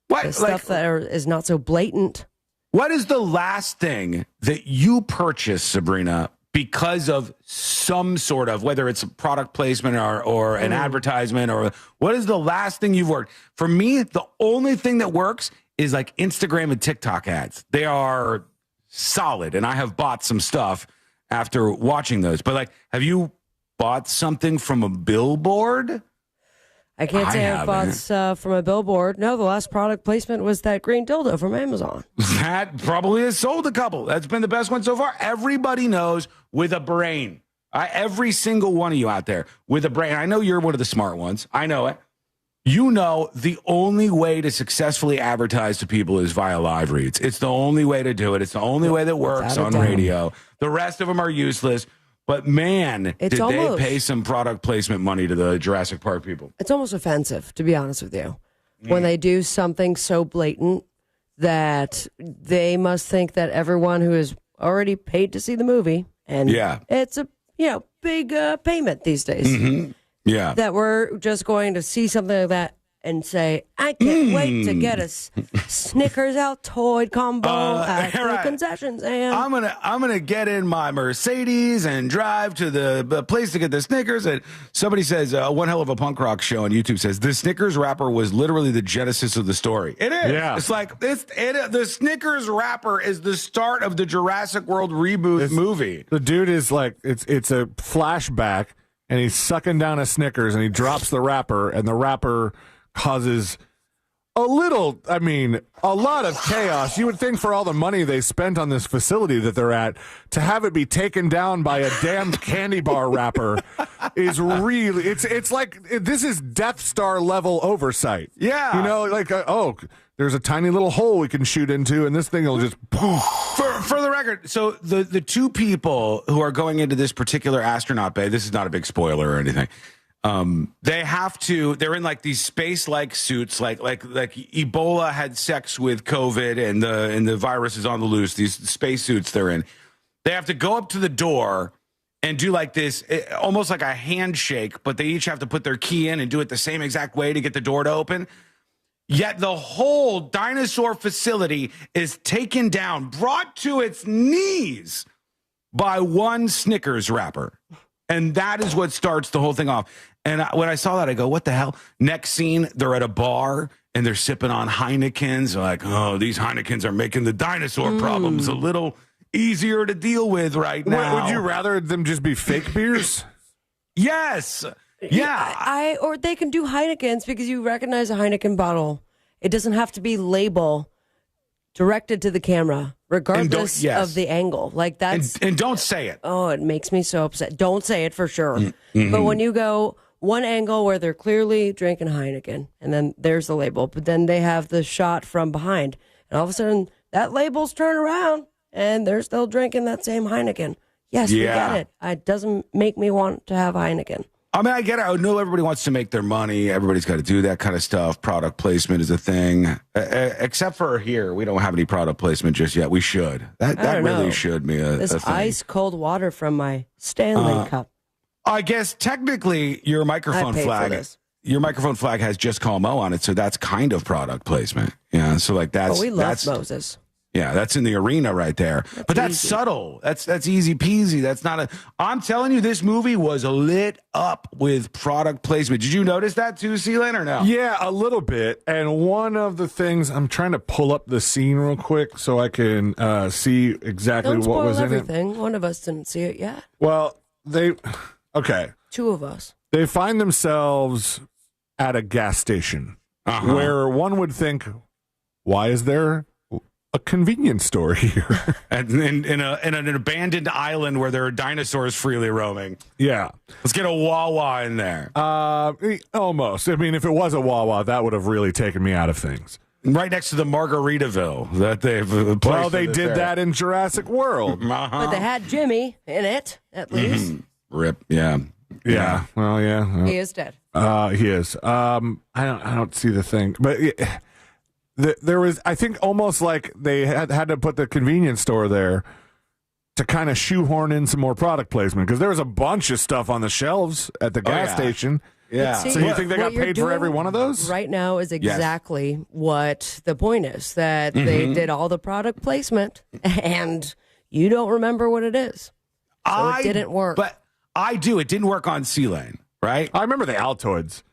The stuff that is not so blatant. What is the last thing that you purchased, Sabrina, because of some sort of, whether it's a product placement or an advertisement, or what is the last thing you've worked? For me, the only thing that works is like Instagram and TikTok ads. They are solid, and I have bought some stuff after watching those. But have you bought something from a billboard? I can't say I've bought stuff from a billboard. No, the last product placement was that green dildo from Amazon. That probably has sold a couple. That's been the best one so far. Everybody knows with a brain. Every single one of you out there with a brain. I know you're one of the smart ones. I know it. You know the only way to successfully advertise to people is via live reads. It's the only way to do it. It's the only way that works on radio. The rest of them are useless. But man, did they pay some product placement money to the Jurassic Park people. It's almost offensive, to be honest with you, when they do something so blatant that they must think that everyone who is already paid to see the movie, and it's a big payment these days. Mm-hmm. Yeah, that we're just going to see something like that and say, I can't wait to get a Snickers Altoid combo at the concessions. And I'm gonna get in my Mercedes and drive to the place to get the Snickers. And somebody says, one hell of a punk rock show on YouTube says, the Snickers wrapper was literally the genesis of the story. It is. Yeah. It's like the Snickers wrapper is the start of the Jurassic World reboot movie. The dude is like, it's a flashback, and he's sucking down a Snickers, and he drops the wrapper, and the wrapper causes a lot of chaos. You would think for all the money they spent on this facility that they're at, to have it be taken down by a damned candy bar wrapper is really, it's like, this is Death Star level oversight. Yeah. There's a tiny little hole we can shoot into, and this thing will just poof. For the record, so the two people who are going into this particular astronaut bay, this is not a big spoiler or anything. They're in like these space-like suits, like Ebola had sex with COVID and the virus is on the loose. These space suits they're in. They have to go up to the door and do like this, almost like a handshake, but they each have to put their key in and do it the same exact way to get the door to open. Yet the whole dinosaur facility is taken down, brought to its knees by one Snickers wrapper. And that is what starts the whole thing off. And when I saw that, I go, what the hell? Next scene, they're at a bar and they're sipping on Heinekens. They're like, oh, these Heinekens are making the dinosaur problems a little easier to deal with right now. Would you rather them just be fake beers? Yes. Yeah. Or they can do Heinekens because you recognize a Heineken bottle. It doesn't have to be label directed to the camera, regardless of the angle. Like that's and don't say it. Oh, it makes me so upset. Don't say it for sure. Mm-hmm. But when you go one angle where they're clearly drinking Heineken, and then there's the label, but then they have the shot from behind, and all of a sudden that label's turned around, and they're still drinking that same Heineken. Yes, we get it. It doesn't make me want to have Heineken. I mean, I get it. I know everybody wants to make their money. Everybody's got to do that kind of stuff. Product placement is a thing. Except for here, we don't have any product placement just yet. We should. That really should be a thing. Ice cold water from my Stanley cup. I guess technically your microphone flag your microphone flag has Just Call Mo on it, so that's kind of product placement. Yeah, so like that's we love Moses. Yeah, that's in the arena right there. But that's subtle. That's easy peasy. That's not a. I'm telling you, this movie was lit up with product placement. Did you notice that too, Sealand, or no? Yeah, a little bit. And one of the things, I'm trying to pull up the scene real quick so I can see exactly Don't what was spoil in it. everything. One of us didn't see it yet. Well, okay. Two of us. They find themselves at a gas station where one would think, why is there a convenience store here? And in an abandoned island where there are dinosaurs freely roaming. Yeah. Let's get a Wawa in there. Almost. I mean, if it was a Wawa, that would have really taken me out of things. Right next to the Margaritaville that they've placed. Well, they did that in Jurassic World. But they had Jimmy in it, at least. Rip, yeah. Yeah. Well, yeah. He is dead. He is. I don't see the thing, but there was, I think, almost like they had to put the convenience store there to kind of shoehorn in some more product placement, because there was a bunch of stuff on the shelves at the gas station. Yeah. See, so you think they got paid for every one of those? Right now is exactly what the point is, that they did all the product placement and you don't remember what it is. So it didn't work. But I do. It didn't work on C-Lane, right? I remember the Altoids.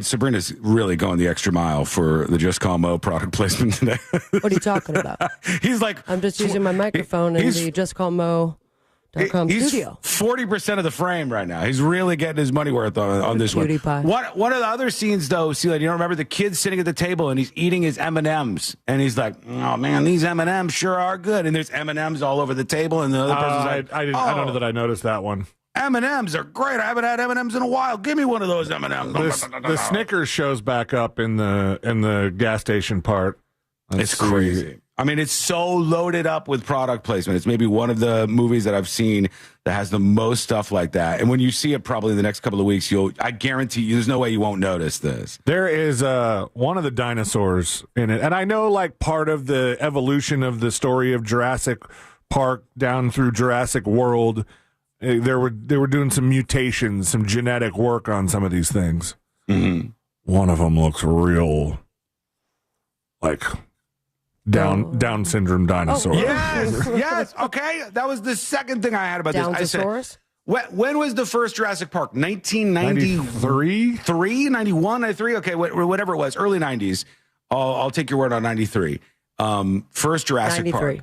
Sabrina's really going the extra mile for the Just Call Mo product placement today. What are you talking about? He's like, I'm just using my microphone in the JustCallMo.com studio. 40% of the frame right now. He's really getting his money worth on this cutie one. pie. One of the other scenes, though, C-Lane, you don't remember the kid sitting at the table and he's eating his M&Ms. And he's like, oh, man, these M&Ms sure are good. And there's M&Ms all over the table. And the other person's like, I don't know that I noticed that one. M&Ms are great. I haven't had M&Ms in a while. Give me one of those M&Ms. The Snickers shows back up in the gas station part. It's crazy. I mean, it's so loaded up with product placement. It's maybe one of the movies that I've seen that has the most stuff like that. And when you see it probably in the next couple of weeks, I guarantee you there's no way you won't notice this. There is one of the dinosaurs in it. And I know, like, part of the evolution of the story of Jurassic Park down through Jurassic World, they were doing some mutations, some genetic work on some of these things. Mm-hmm. One of them looks real, like Down syndrome dinosaur. Yes. Okay, that was the second thing I had about this. I said, when was the first Jurassic Park? 1993, 91, 93. Okay, whatever it was, early 90s. I'll take your word on 93. First Jurassic 93. Park.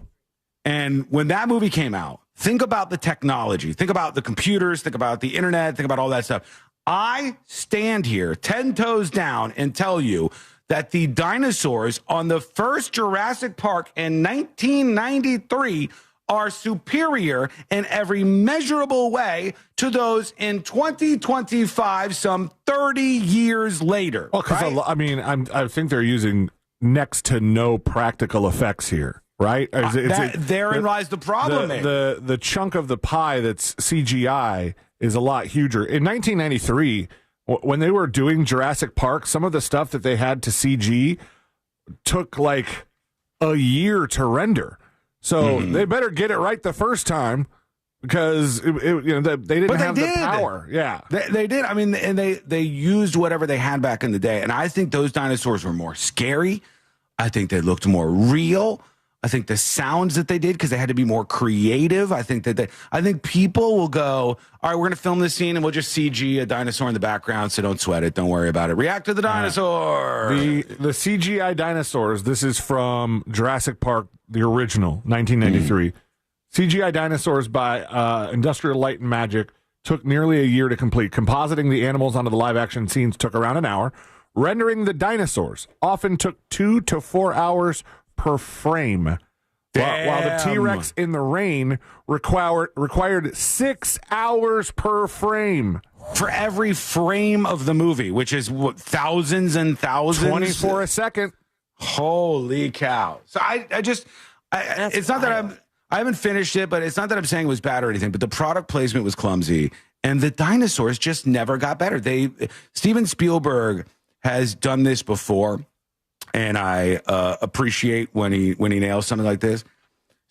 And when that movie came out, think about the technology. Think about the computers. Think about the internet. Think about all that stuff. I stand here 10 toes down and tell you that the dinosaurs on the first Jurassic Park in 1993 are superior in every measurable way to those in 2025, some 30 years later. Well, because I think they're using next to no practical effects here. Right? Therein lies the problem. The chunk of the pie that's CGI is a lot huger. In 1993, when they were doing Jurassic Park, some of the stuff that they had to CG took like a year to render. So they better get it right the first time, because they didn't have the power. Yeah, they did. I mean, and they used whatever they had back in the day. And I think those dinosaurs were more scary. I think they looked more real. I think the sounds that they did, because they had to be more creative. I think people will go, all right, we're going to film this scene and we'll just CG a dinosaur in the background, so don't sweat it. Don't worry about it. React to the dinosaur. The CGI dinosaurs, this is from Jurassic Park, the original, 1993. CGI dinosaurs by Industrial Light and Magic took nearly a year to complete. Compositing the animals onto the live-action scenes took around an hour. Rendering the dinosaurs often took 2 to 4 hours per frame, while the T-Rex in the rain required 6 hours per frame. For every frame of the movie, which is thousands and thousands. 24 a second. Holy cow. So it's not that I haven't finished it, but it's not that I'm saying it was bad or anything, but the product placement was clumsy, and the dinosaurs just never got better. Steven Spielberg has done this before, and I appreciate when he nails something like this.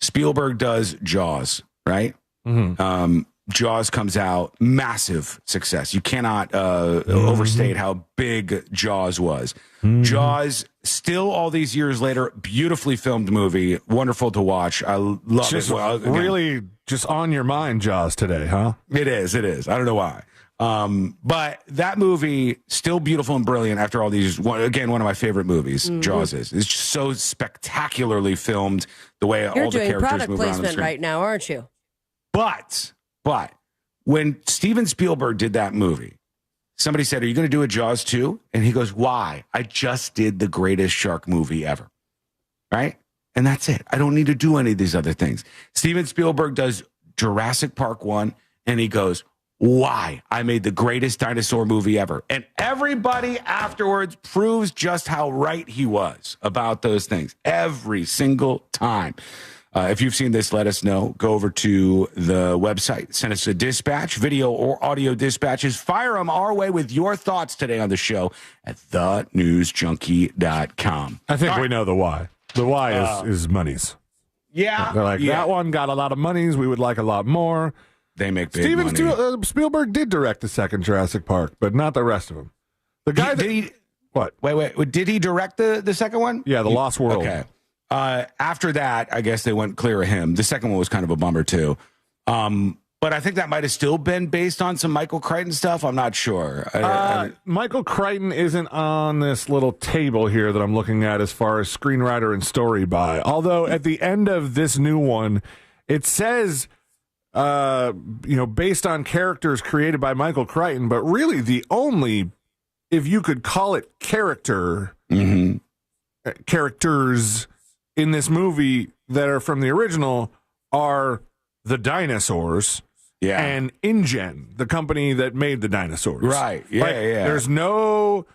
Spielberg does Jaws, right? Mm-hmm. Jaws comes out, massive success. You cannot overstate how big Jaws was. Jaws, still all these years later, beautifully filmed movie, wonderful to watch. I love Just it. Well, again, really just on your mind, Jaws today, huh? It is. I don't know why. But that movie, still beautiful and brilliant after all these, again, one of my favorite movies, Jaws is. It's just so spectacularly filmed, the way all the You're doing characters product move around on the placement screen. right now, aren't you? But when Steven Spielberg did that movie, somebody said, "Are you going to do a Jaws 2?" And he goes, "Why? I just did the greatest shark movie ever." Right? And that's it. I don't need to do any of these other things. Steven Spielberg does Jurassic Park 1, and he goes, "Why? I made the greatest dinosaur movie ever." And everybody afterwards proves just how right he was about those things every single time. If you've seen this, let us know. Go over to the website. Send us a dispatch, video or audio dispatches. Fire them our way with your thoughts today on the show at thenewsjunkie.com. I think we know the why. The why is monies. Yeah. They're like, that one got a lot of monies. We would like a lot more. They make big money. Spielberg did direct the second Jurassic Park, but not the rest of them. The guy what? Wait. Did he direct the second one? Yeah, The Lost World. Okay. After that, I guess they went clear of him. The second one was kind of a bummer too. But I think that might have still been based on some Michael Crichton stuff. I'm not sure. Michael Crichton isn't on this little table here that I'm looking at as far as screenwriter and story by. Although at the end of this new one, it says, based on characters created by Michael Crichton, but really the only, if you could call it characters in this movie that are from the original are the dinosaurs and InGen, the company that made the dinosaurs. Right. Yeah, There's nobody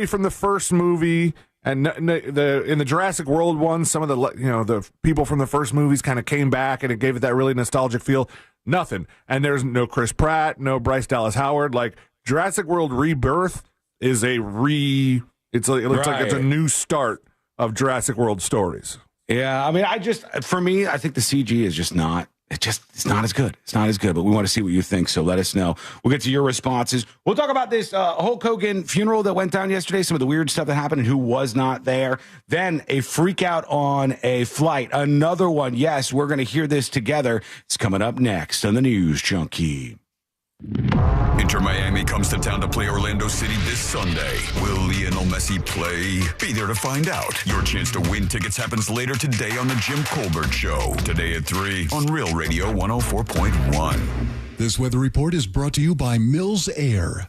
from the first movie, and in the Jurassic World one, some of the people from the first movies kind of came back, and it gave it that really nostalgic feel. Nothing. And there's no Chris Pratt, no Bryce Dallas Howard. Like Jurassic World Rebirth is it looks like it's a new start of Jurassic World stories. Yeah, I mean, for me, I think the CG is just not. It's not as good. It's not as good, but we want to see what you think, so let us know. We'll get to your responses. We'll talk about this Hulk Hogan funeral that went down yesterday, some of the weird stuff that happened and who was not there. Then a freak out on a flight. Another one. Yes, we're going to hear this together. It's coming up next on the News Junkie. Inter Miami comes to town to play Orlando City this Sunday. Will Lionel Messi play? Be there to find out. Your chance to win tickets happens later today on the Jim Colbert Show. Today at 3 on Real Radio 104.1. This weather report is brought to you by Mills Air.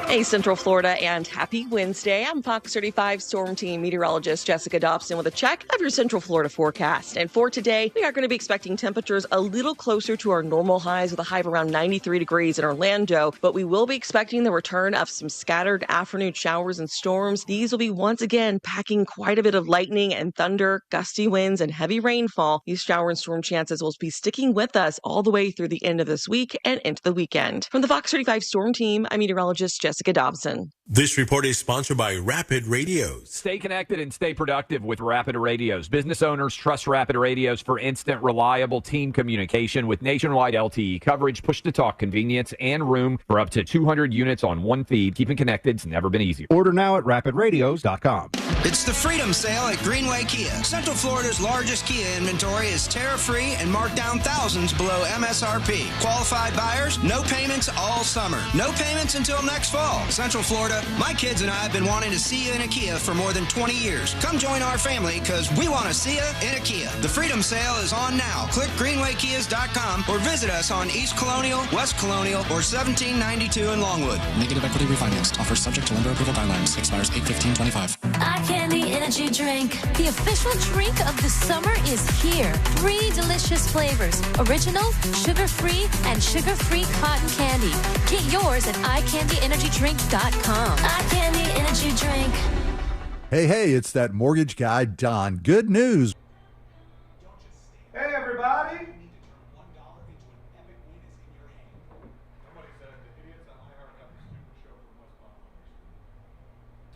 Hey, Central Florida, and happy Wednesday. I'm Fox 35 Storm Team meteorologist Jessica Dobson with a check of your Central Florida forecast. And for today, we are going to be expecting temperatures a little closer to our normal highs with a high of around 93 degrees in Orlando. But we will be expecting the return of some scattered afternoon showers and storms. These will be once again packing quite a bit of lightning and thunder, gusty winds, and heavy rainfall. These shower and storm chances will be sticking with us all the way through the end of this week and into the weekend. From the Fox 35 Storm Team, I'm meteorologist Jessica Dobson. This report is sponsored by Rapid Radios. Stay connected and stay productive with Rapid Radios. Business owners trust Rapid Radios for instant, reliable team communication with nationwide LTE coverage, push-to-talk convenience, and room for up to 200 units on one feed. Keeping connected's never been easier. Order now at rapidradios.com. It's the Freedom Sale at Greenway Kia. Central Florida's largest Kia inventory is tariff-free and marked down thousands below MSRP. Qualified buyers, no payments all summer. No payments until next fall. Central Florida, my kids and I have been wanting to see you in a Kia for more than 20 years. Come join our family because we want to see you in a Kia. The Freedom Sale is on now. Click greenwaykias.com or visit us on East Colonial, West Colonial, or 1792 in Longwood. Negative equity refinanced. Offers subject to lender approval guidelines. Expires 8/15/25. Eye Candy Energy Drink. The official drink of the summer is here. 3 delicious flavors. Original, sugar-free, and sugar-free cotton candy. Get yours at eyeCandyEnergyDrink.com. Eye Candy Energy Drink. Hey, it's that mortgage guy, Don. Good news. Hey, everybody.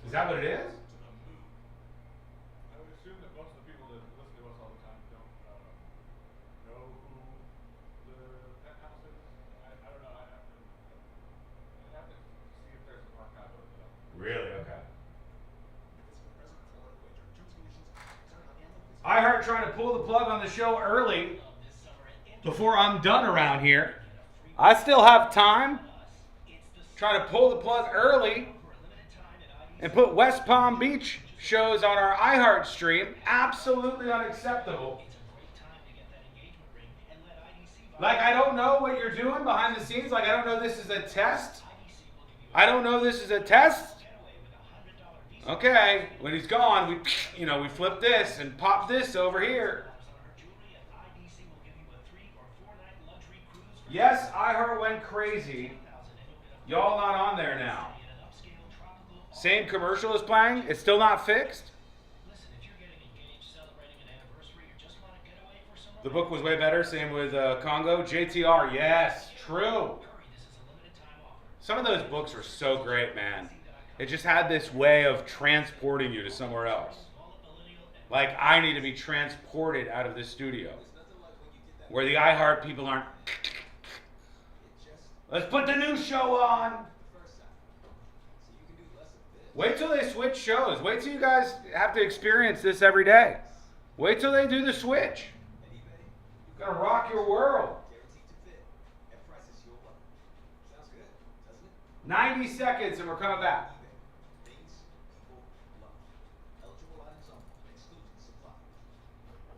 Is that what it is? pull the plug on the show early before I'm done around here. I still have time. Trying to pull the plug early and put West Palm Beach shows on our iHeart stream. Absolutely unacceptable. Like, I don't know what you're doing behind the scenes. Like, I don't know this is a test. I don't know this is a test. Okay, when he's gone, we flip this and pop this over here. Yes, iHeart went crazy. Y'all not on there now. Same commercial is playing. It's still not fixed. The book was way better. Same with Congo. JTR, yes, true. Some of those books were so great, man. It just had this way of transporting you to somewhere else. Like, I need to be transported out of this studio. Where the iHeart people aren't. Let's put the new show on. Wait till they switch shows. Wait till you guys have to experience this every day. Wait till they do the switch. Gonna rock your world. 90 seconds and we're coming back.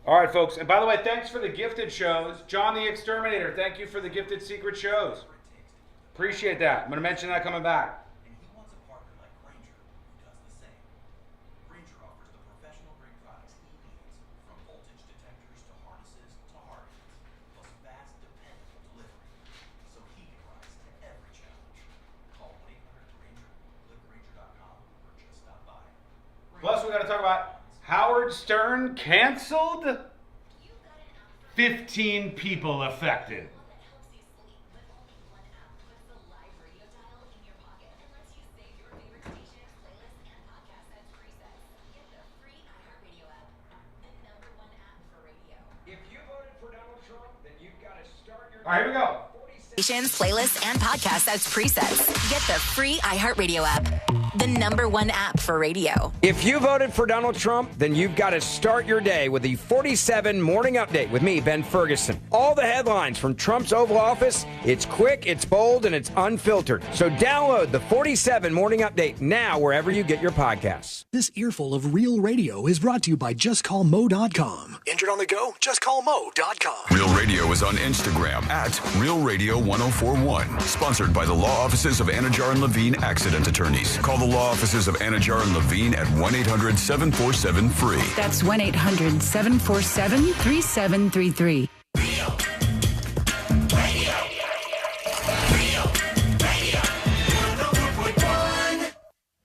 All right, folks. And by the way, thanks for the gifted shows. John the Exterminator, thank you for the gifted secret shows. Appreciate that. I'm going to mention that coming back. Plus, we got to talk about Howard Stern canceled. 15 people affected. All right, here we go. Stations, playlists, and podcasts as presets. Get the free iHeartRadio app, the #1 app for radio. If you voted for Donald Trump, then you've got to start your day with the 47 Morning Update with me, Ben Ferguson. All the headlines from Trump's Oval Office, it's quick, it's bold, and it's unfiltered. So download the 47 Morning Update now wherever you get your podcasts. This earful of real radio is brought to you by JustCallMo.com. Injured on the go? JustCallMo.com. Real Radio is on Instagram at RealRadio1041. Sponsored by the law offices of Anajar and Levine Accident Attorneys. Call the law offices of Anajar and Levine at 1-800-747-FREE. That's 1-800-747-3733.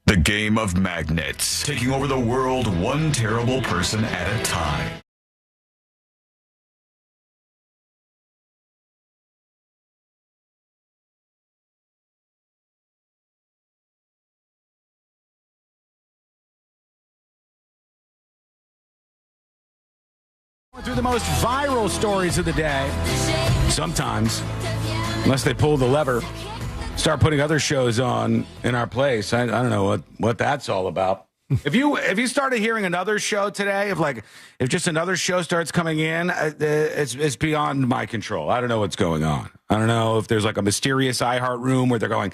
The game of magnets. Taking over the world one terrible person at a time. Through the most viral stories of the day. Sometimes, unless they pull the lever, start putting other shows on in our place. I don't know what that's all about. If you started hearing another show today, if just another show starts coming in, it's beyond my control. I don't know what's going on. I don't know if there's like a mysterious iHeart room where they're going,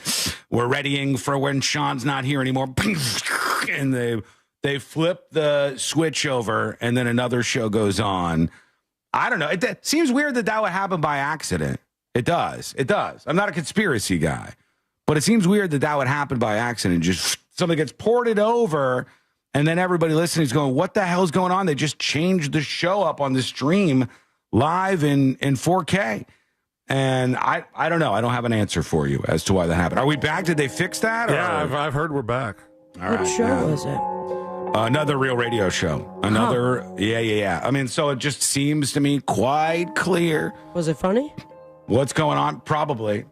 we're readying for when Sean's not here anymore, and they flip the switch over, and then another show goes on. I don't know. It seems weird that would happen by accident. It does. It does. I'm not a conspiracy guy, but it seems weird that would happen by accident. Just something gets ported over, and then everybody listening is going, what the hell's going on? They just changed the show up on the stream live in 4K. And I don't know. I don't have an answer for you as to why that happened. Are we back? Did they fix that? Yeah, I've heard we're back. All right. What show was it? Another Real Radio show. Another, yeah. I mean, so it just seems to me quite clear. Was it funny? What's going on? Probably.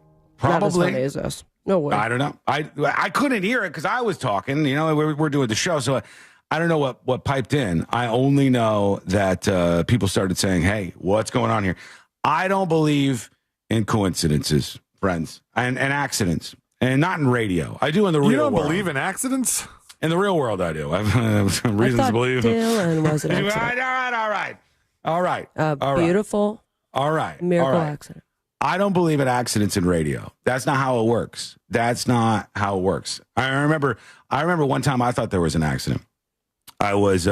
Not as funny as us. No way. I don't know. I couldn't hear it because I was talking. You know, we're doing the show, so I don't know what piped in. I only know that people started saying, "Hey, what's going on here?" I don't believe in coincidences, friends, and accidents, and not in radio. I do in the real world. You don't believe in accidents? In the real world, I do. I have reasons to believe. Dylan was an accident. All right. All right. All right. Beautiful. All right. Miracle All right. accident. I don't believe in accidents in radio. That's not how it works. That's not how it works. I remember one time I thought there was an accident. I was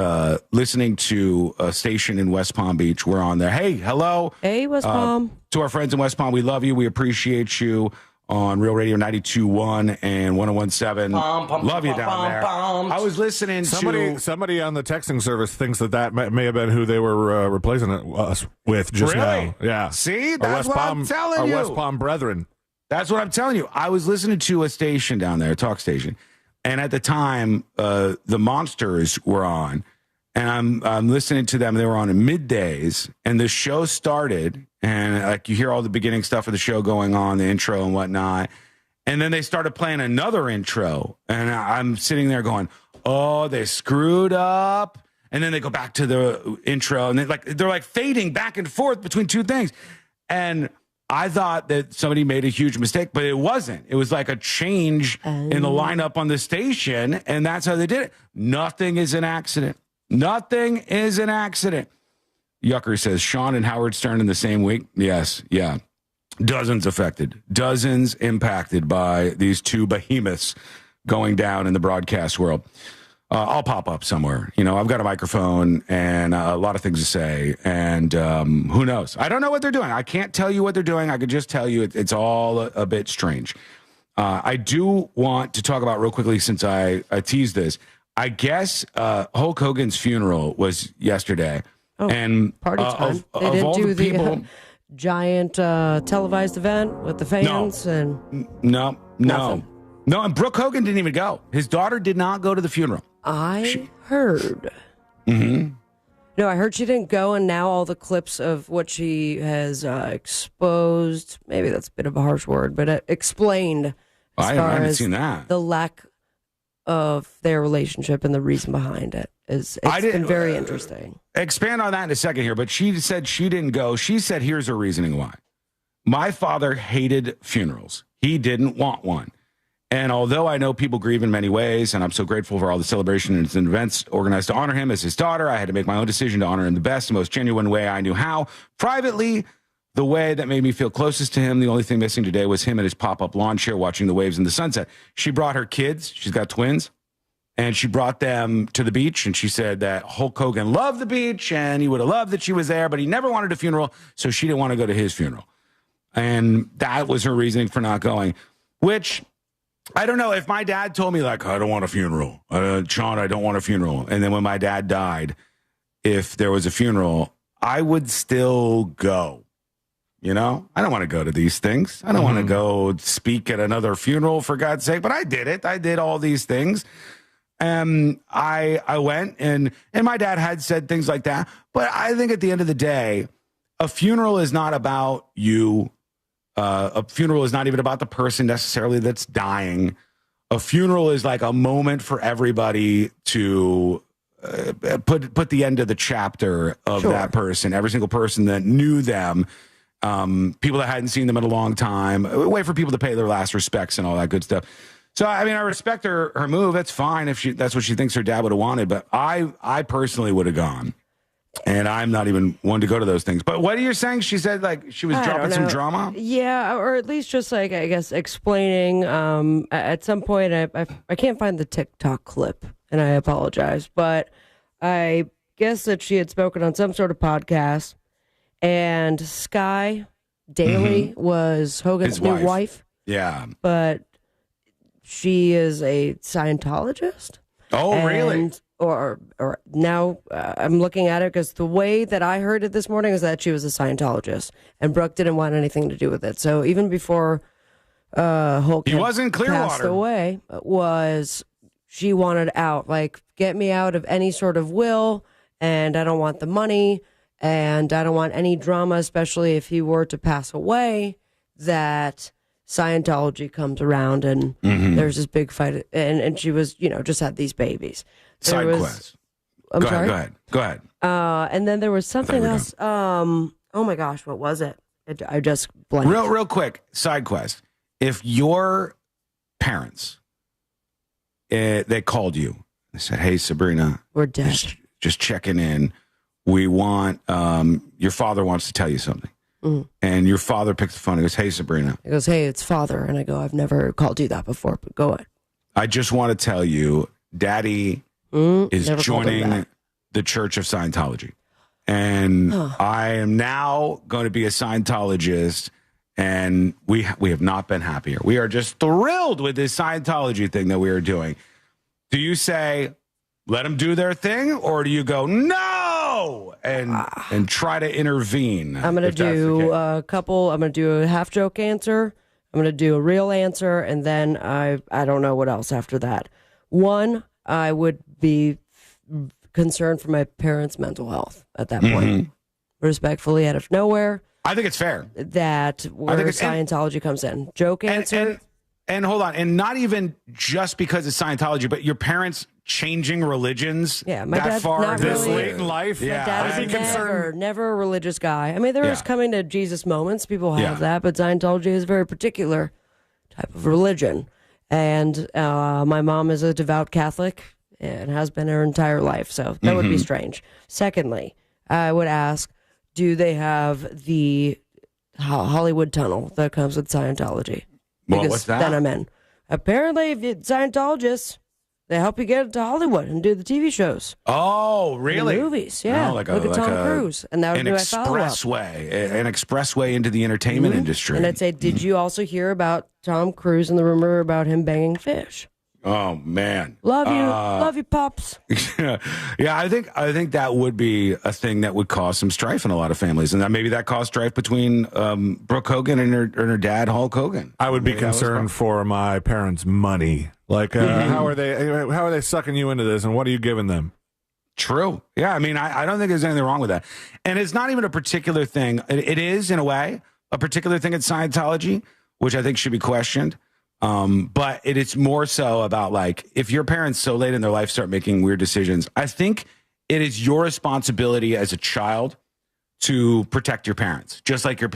listening to a station in West Palm Beach. We're on there. Hey, hello. Hey, West Palm. To our friends in West Palm, we love you. We appreciate you on Real Radio 92.1 and 101.7. Love you down there. I was listening to... Somebody on the texting service thinks that may have been who they were replacing us with just now. Yeah. See? That's what I'm telling you. Our West Palm brethren. That's what I'm telling you. I was listening to a station down there, a talk station, and at the time, the Monsters were on, and I'm listening to them. They were on in middays, and the show started, and like you hear all the beginning stuff of the show going on, the intro and whatnot, and then they started playing another intro, and I'm sitting there going, "Oh, they screwed up." And then they go back to the intro, and they're like fading back and forth between two things, and I thought that somebody made a huge mistake, but it wasn't. It was like a change in the lineup on the station, and that's how they did it. Nothing is an accident. Nothing is an accident. Yucker says, Sean and Howard Stern in the same week? Yes, yeah. Dozens affected. Dozens impacted by these two behemoths going down in the broadcast world. I'll pop up somewhere. You know, I've got a microphone and a lot of things to say. And who knows? I don't know what they're doing. I can't tell you what they're doing. I could just tell you it's all a bit strange. I do want to talk about real quickly, since I teased this. I guess Hulk Hogan's funeral was yesterday. Oh, and party time. They didn't do the giant televised event with the fans. No. And Brooke Hogan didn't even go. His daughter did not go to the funeral. I heard. Mm-hmm. No, I heard she didn't go, and now all the clips of what she has exposed, maybe that's a bit of a harsh word, but explained I haven't seen that. The lack of their relationship and the reason behind it. It's been very interesting. Expand on that in a second here, but she said she didn't go. She said, here's her reasoning why. My father hated funerals. He didn't want one. And although I know people grieve in many ways, and I'm so grateful for all the celebrations and events organized to honor him as his daughter, I had to make my own decision to honor him the best and most genuine way I knew how. Privately, the way that made me feel closest to him, the only thing missing today was him in his pop-up lawn chair watching the waves in the sunset. She brought her kids. She's got twins. And she brought them to the beach, and she said that Hulk Hogan loved the beach, and he would have loved that she was there, but he never wanted a funeral, so she didn't want to go to his funeral. And that was her reasoning for not going, which... I don't know. If my dad told me, like, I don't want a funeral. Sean, I don't want a funeral. And then when my dad died, if there was a funeral, I would still go. You know? I don't want to go to these things. I don't want to go speak at another funeral, for God's sake. But I did it. I did all these things. I went, and my dad had said things like that. But I think at the end of the day, a funeral is not about you. A funeral is not even about the person necessarily that's dying. A funeral is like a moment for everybody to put the end of the chapter of that person. Every single person that knew them, people that hadn't seen them in a long time, a way for people to pay their last respects and all that good stuff. So, I mean, I respect her move. That's fine if that's what she thinks her dad would have wanted. But I personally would have gone. And I'm not even one to go to those things. But what are you saying? She said, like, she was dropping some drama? Yeah, or at least just, like, I guess, explaining. At some point, I can't find the TikTok clip, and I apologize. But I guess that she had spoken on some sort of podcast, and Sky Daily was Hogan's new wife. Yeah. But she is a Scientologist. Oh, really? Or now I'm looking at it because the way that I heard it this morning is that she was a Scientologist, and Brooke didn't want anything to do with it. So even before Hulk wasn't Clearwater. Passed away, she wanted out, like, get me out of any sort of will, and I don't want the money, and I don't want any drama, especially if he were to pass away, that Scientology comes around and there's this big fight, and she was, just had these babies. Side quest. I'm sorry? Go ahead. And then there was something else. Oh my gosh, what was it? I just blanked. Real quick, side quest. If your parents, they called you and said, "Hey, Sabrina, we're dead. Just checking in. we want, your father wants to tell you something. Mm. And your father picks the phone and goes, hey, Sabrina. He goes, hey, it's father. And I go, I've never called you that before, but go ahead. I just want to tell you, Daddy is joining the Church of Scientology. And I am now going to be a Scientologist, and we have not been happier. We are just thrilled with this Scientology thing that we are doing. Do you say, let them do their thing, or do you go, no, and try to intervene? I'm going to do a couple. I'm going to do a half joke answer. I'm going to do a real answer, and then I don't know what else after that. One, I would be concerned for my parents' mental health at that point. Respectfully, out of nowhere. I think it's fair. That where Scientology comes in. Joke answer. And hold on, and not even just because it's Scientology, but your parents changing religions my that dad's far not this really, late in life. My dad is never a religious guy. I mean, there is coming to Jesus moments. People have that, but Scientology is a very particular type of religion. And my mom is a devout Catholic and has been her entire life, so that would be strange. Secondly, I would ask, do they have the Hollywood tunnel that comes with Scientology? Because what's that? Then I'm in. Apparently, if you're Scientologists, they help you get to Hollywood and do the TV shows. Oh, really? The movies, yeah. Oh, Look at Tom Cruise. And that would an be my follow-up. an expressway into the entertainment industry. And I'd say, did you also hear about Tom Cruise and the rumor about him banging fish? Oh man, love you, pops. Yeah, I think that would be a thing that would cause some strife in a lot of families, and that maybe that caused strife between Brooke Hogan and her dad, Hulk Hogan. I would be concerned for my parents' money. Like, how are they sucking you into this, and what are you giving them? True. Yeah, I mean, I don't think there's anything wrong with that, and it's not even a particular thing. It is, in a way, a particular thing at Scientology, which I think should be questioned. But it's more so about, like, if your parents so late in their life start making weird decisions, I think it is your responsibility as a child to protect your parents, just like your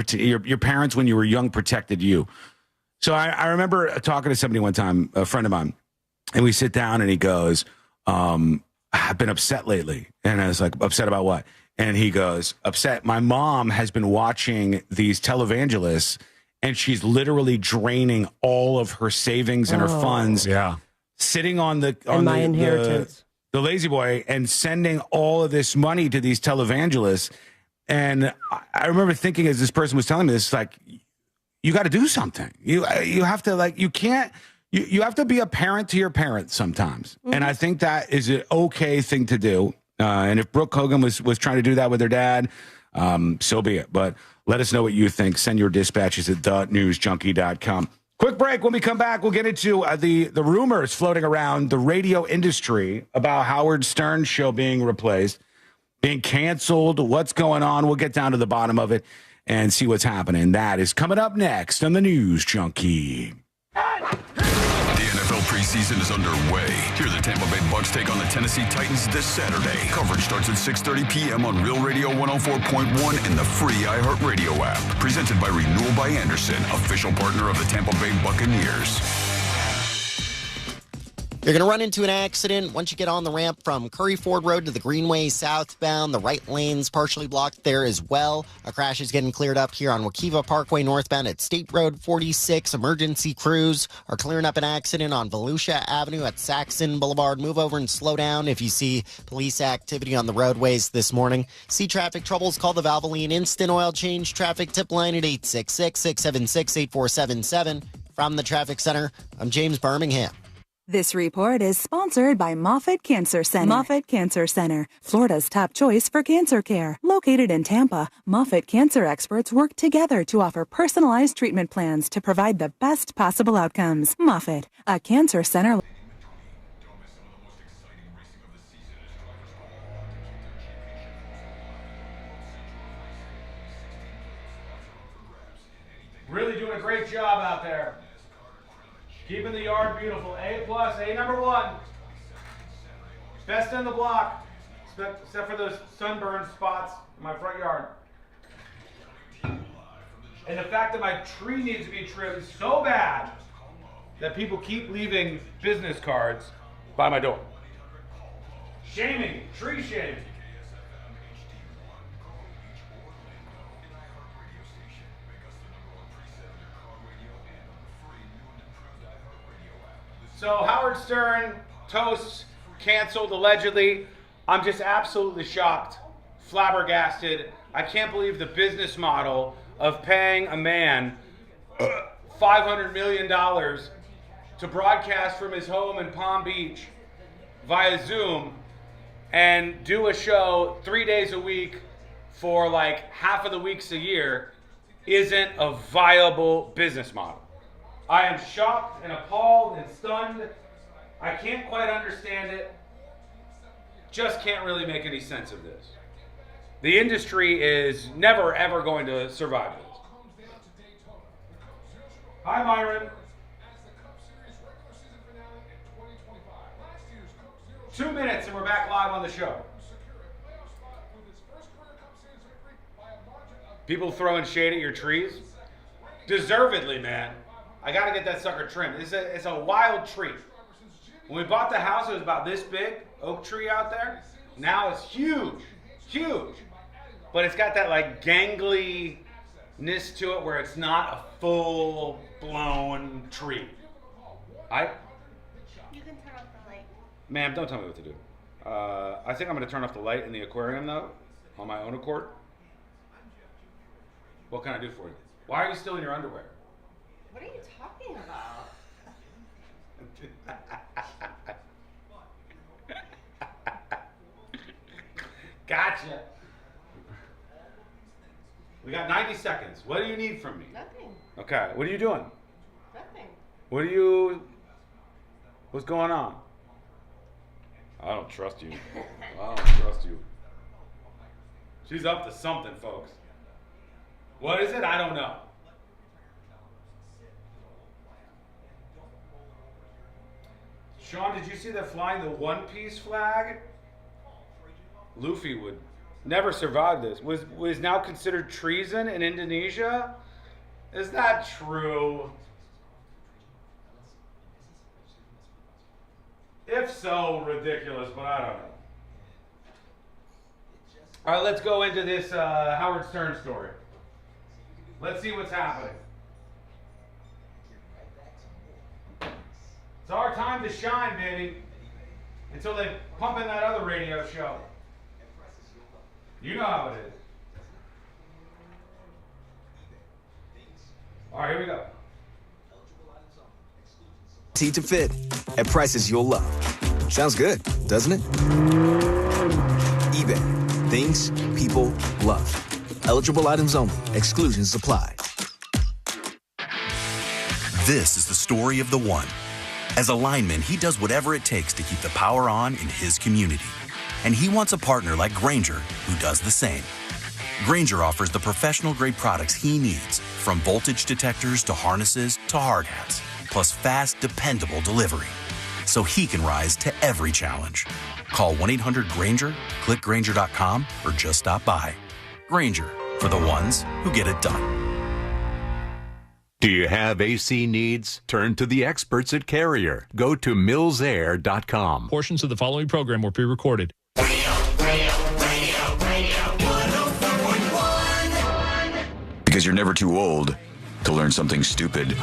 parents when you were young protected you. So I remember talking to somebody one time, a friend of mine, and we sit down and he goes, I've been upset lately. And I was like, upset about what? And he goes, upset. My mom has been watching these televangelists, and she's literally draining all of her savings and her funds. Yeah. Sitting on the inheritance. The lazy boy and sending all of this money to these televangelists. And I remember thinking, as this person was telling me this, like, you got to do something. You have to, like, you can't. You have to be a parent to your parents sometimes. And I think that is an okay thing to do. And if Brooke Hogan was trying to do that with her dad, so be it. But let us know what you think. Send your dispatches at thenewsjunkie.com. Quick break. When we come back, we'll get into the rumors floating around the radio industry about Howard Stern's show being replaced, being canceled, what's going on. We'll get down to the bottom of it and see what's happening. That is coming up next on the News Junkie. The NFL preseason is underway. Hear the Tampa Bay Bucks take on the Tennessee Titans this Saturday. Coverage starts at 6:30 p.m. on Real Radio 104.1 and the free iHeartRadio app. Presented by Renewal by Anderson, official partner of the Tampa Bay Buccaneers. You're going to run into an accident once you get on the ramp from Curry Ford Road to the Greenway southbound. The right lane's partially blocked there as well. A crash is getting cleared up here on Wakiva Parkway northbound at State Road 46. Emergency crews are clearing up an accident on Volusia Avenue at Saxon Boulevard. Move over and slow down if you see police activity on the roadways this morning. See traffic troubles, call the Valvoline Instant Oil Change traffic tip line at 866-676-8477. From the Traffic Center, I'm James Birmingham. This report is sponsored by Moffitt Cancer Center. Moffitt Cancer Center, Florida's top choice for cancer care. Located in Tampa, Moffitt cancer experts work together to offer personalized treatment plans to provide the best possible outcomes. Moffitt, a cancer center. Really doing a great job out there. Keeping the yard beautiful. A+, A number 1. Best in the block, except for those sunburn spots in my front yard. And the fact that my tree needs to be trimmed so bad that people keep leaving business cards by my door. Shaming, tree shaming. So Howard Stern, toast, canceled allegedly. I'm just absolutely shocked, flabbergasted. I can't believe the business model of paying a man $500 million to broadcast from his home in Palm Beach via Zoom and do a show 3 days a week for like half of the weeks a year isn't a viable business model. I am shocked and appalled and stunned. I can't quite understand it. Just can't really make any sense of this. The industry is never ever going to survive this. Hi, Myron. 2 minutes and we're back live on the show. People throwing shade at your trees? Deservedly, man. I gotta get that sucker trimmed. It's a wild tree. When we bought the house, it was about this big, oak tree out there. Now it's huge, huge. But it's got that like gangliness to it where it's not a full-blown tree. You can turn off the light. Ma'am, don't tell me what to do. I think I'm gonna turn off the light in the aquarium though, on my own accord. What can I do for you? Why are you still in your underwear? What are you talking about? Gotcha. We got 90 seconds. What do you need from me? Nothing. Okay, what are you doing? Nothing. What's going on? I don't trust you. I don't trust you. She's up to something, folks. What is it? I don't know. Sean, did you see that flying the One Piece flag? Luffy would never survive this. Was now considered treason in Indonesia? Is that true? If so, ridiculous, but I don't know. All right, let's go into this Howard Stern story. Let's see what's happening. It's our time to shine, baby. Until they pump in that other radio show. You know how it is. All right, here we go. Easy to fit at prices you'll love. Sounds good, doesn't it? eBay. Things people love. Eligible items only. Exclusions apply. This is the story of the one. As a lineman, he does whatever it takes to keep the power on in his community. And he wants a partner like Grainger who does the same. Grainger offers the professional-grade products he needs, from voltage detectors to harnesses to hard hats, plus fast, dependable delivery, so he can rise to every challenge. Call 1-800-GRAINGER, click Grainger.com, or just stop by. Grainger, for the ones who get it done. Do you have AC needs? Turn to the experts at Carrier. Go to millsair.com. Portions of the following program were pre-recorded. Because you're never too old to learn something stupid.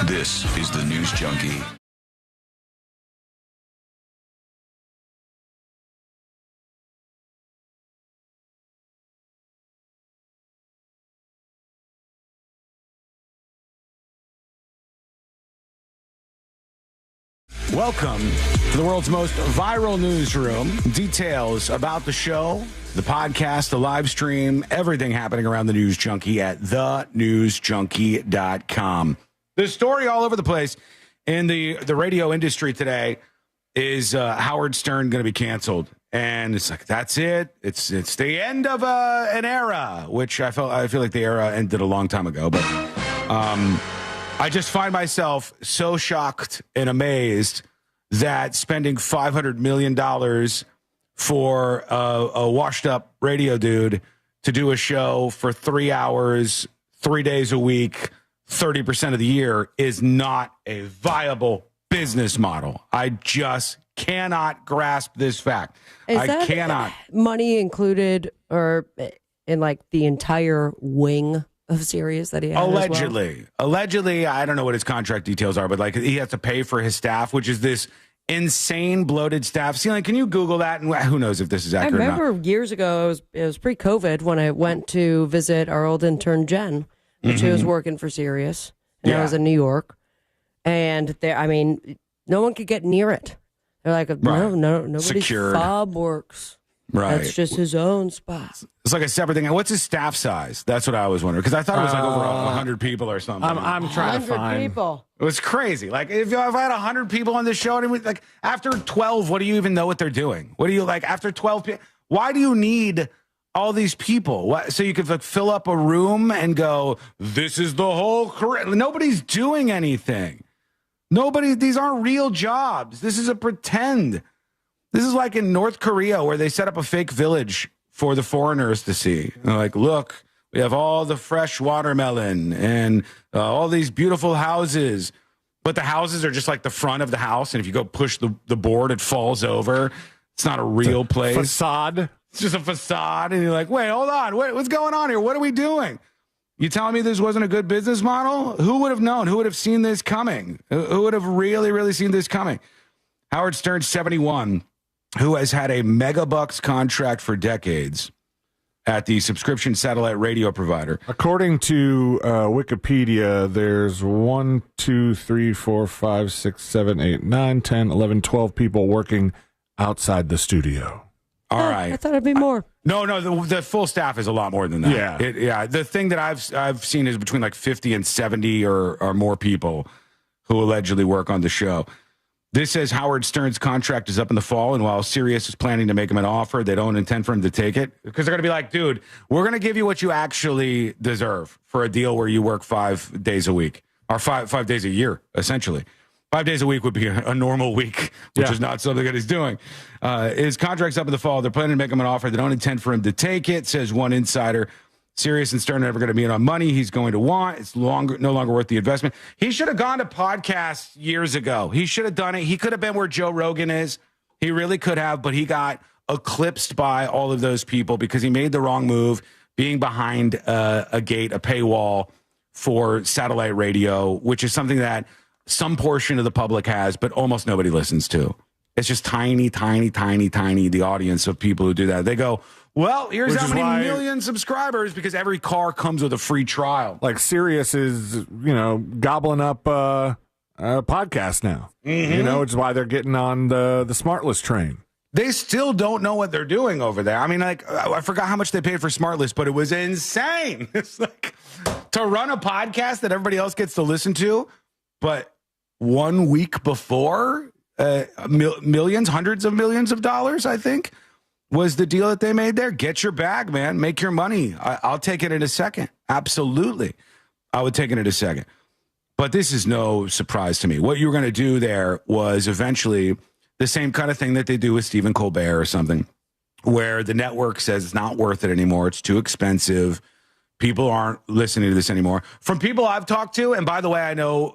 This is the News Junkie. Welcome to the world's most viral newsroom. Details about the show, the podcast, the live stream, everything happening around the News Junkie at thenewsjunkie.com. The story all over the place in the radio industry today is Howard Stern going to be canceled. And it's like, that's it. It's the end of an era, which I feel like the era ended a long time ago. But I just find myself so shocked and amazed that spending $500 million for a washed-up radio dude to do a show for 3 hours, 3 days a week, 30% of the year is not a viable business model. I just cannot grasp this fact. I cannot. Money included or in like the entire wing of Sirius that he had. Allegedly, I don't know what his contract details are, but like he has to pay for his staff, which is this insane bloated staff. Celine, can you Google that? And who knows if this is accurate I remember or not? years ago, it was pre-COVID when I went to visit our old intern Jen, when she was working for Sirius, and I was in New York, and there, I mean, no one could get near it. They're like, no, nobody's Secured. fob works. Right. That's just his own spot. It's like a separate thing. And what's his staff size? That's what I was wondering. Because I thought it was like over 100 people or something. I'm trying to 100 find. people. It was crazy. Like, if I had 100 people on this show, and like, after 12, what do you even know what they're doing? What do you, like, after 12 people, why do you need all these people? What, so you could like, fill up a room and go, this is the whole career. Nobody's doing anything. These aren't real jobs. This is a pretend. This is like in North Korea where they set up a fake village for the foreigners to see. And they're like, look, we have all the fresh watermelon and all these beautiful houses. But the houses are just like the front of the house. And if you go push the board, it falls over. It's not a real place. Facade. It's just a facade. And you're like, wait, hold on. What's going on here? What are we doing? You telling me this wasn't a good business model? Who would have known? Who would have seen this coming? Who would have really, really seen this coming? Howard Stern, 71, who has had a megabucks contract for decades at the subscription satellite radio provider. According to Wikipedia, there's 1, 2, 3, 4, 5, 6, 7, 8, 9, 10, 11, 12 people working outside the studio. All right. I thought it'd be more. No, the full staff is a lot more than that. Yeah. The thing that I've seen is between like 50 and 70 or more people who allegedly work on the show. This says Howard Stern's contract is up in the fall, and while Sirius is planning to make him an offer, they don't intend for him to take it because they're going to be like, dude, we're going to give you what you actually deserve for a deal where you work 5 days a week or five days a year, essentially. 5 days a week would be a normal week, which is not something that he's doing. His contract's up in the fall. They're planning to make him an offer. They don't intend for him to take it, says one insider. Sirius and Stern are never going to be in on money he's going to want. It's no longer worth the investment. He should have gone to podcasts years ago. He should have done it. He could have been where Joe Rogan is. He really could have, but he got eclipsed by all of those people because he made the wrong move, being behind a gate, a paywall for satellite radio, which is something that some portion of the public has, but almost nobody listens to. It's just tiny, the audience of people who do that. They go, well, here's how many million subscribers because every car comes with a free trial. Like Sirius is, gobbling up podcasts now. Mm-hmm. Which is why they're getting on the SmartList train. They still don't know what they're doing over there. I mean, like, I forgot how much they paid for SmartList, but it was insane. It's like to run a podcast that everybody else gets to listen to, but 1 week before, millions, hundreds of millions of dollars, I think, was the deal that they made there. Get your bag, man. Make your money. I'll take it in a second. Absolutely. I would take it in a second. But this is no surprise to me. What you were going to do there was eventually the same kind of thing that they do with Stephen Colbert or something, where the network says it's not worth it anymore. It's too expensive. People aren't listening to this anymore. From people I've talked to, and by the way, I know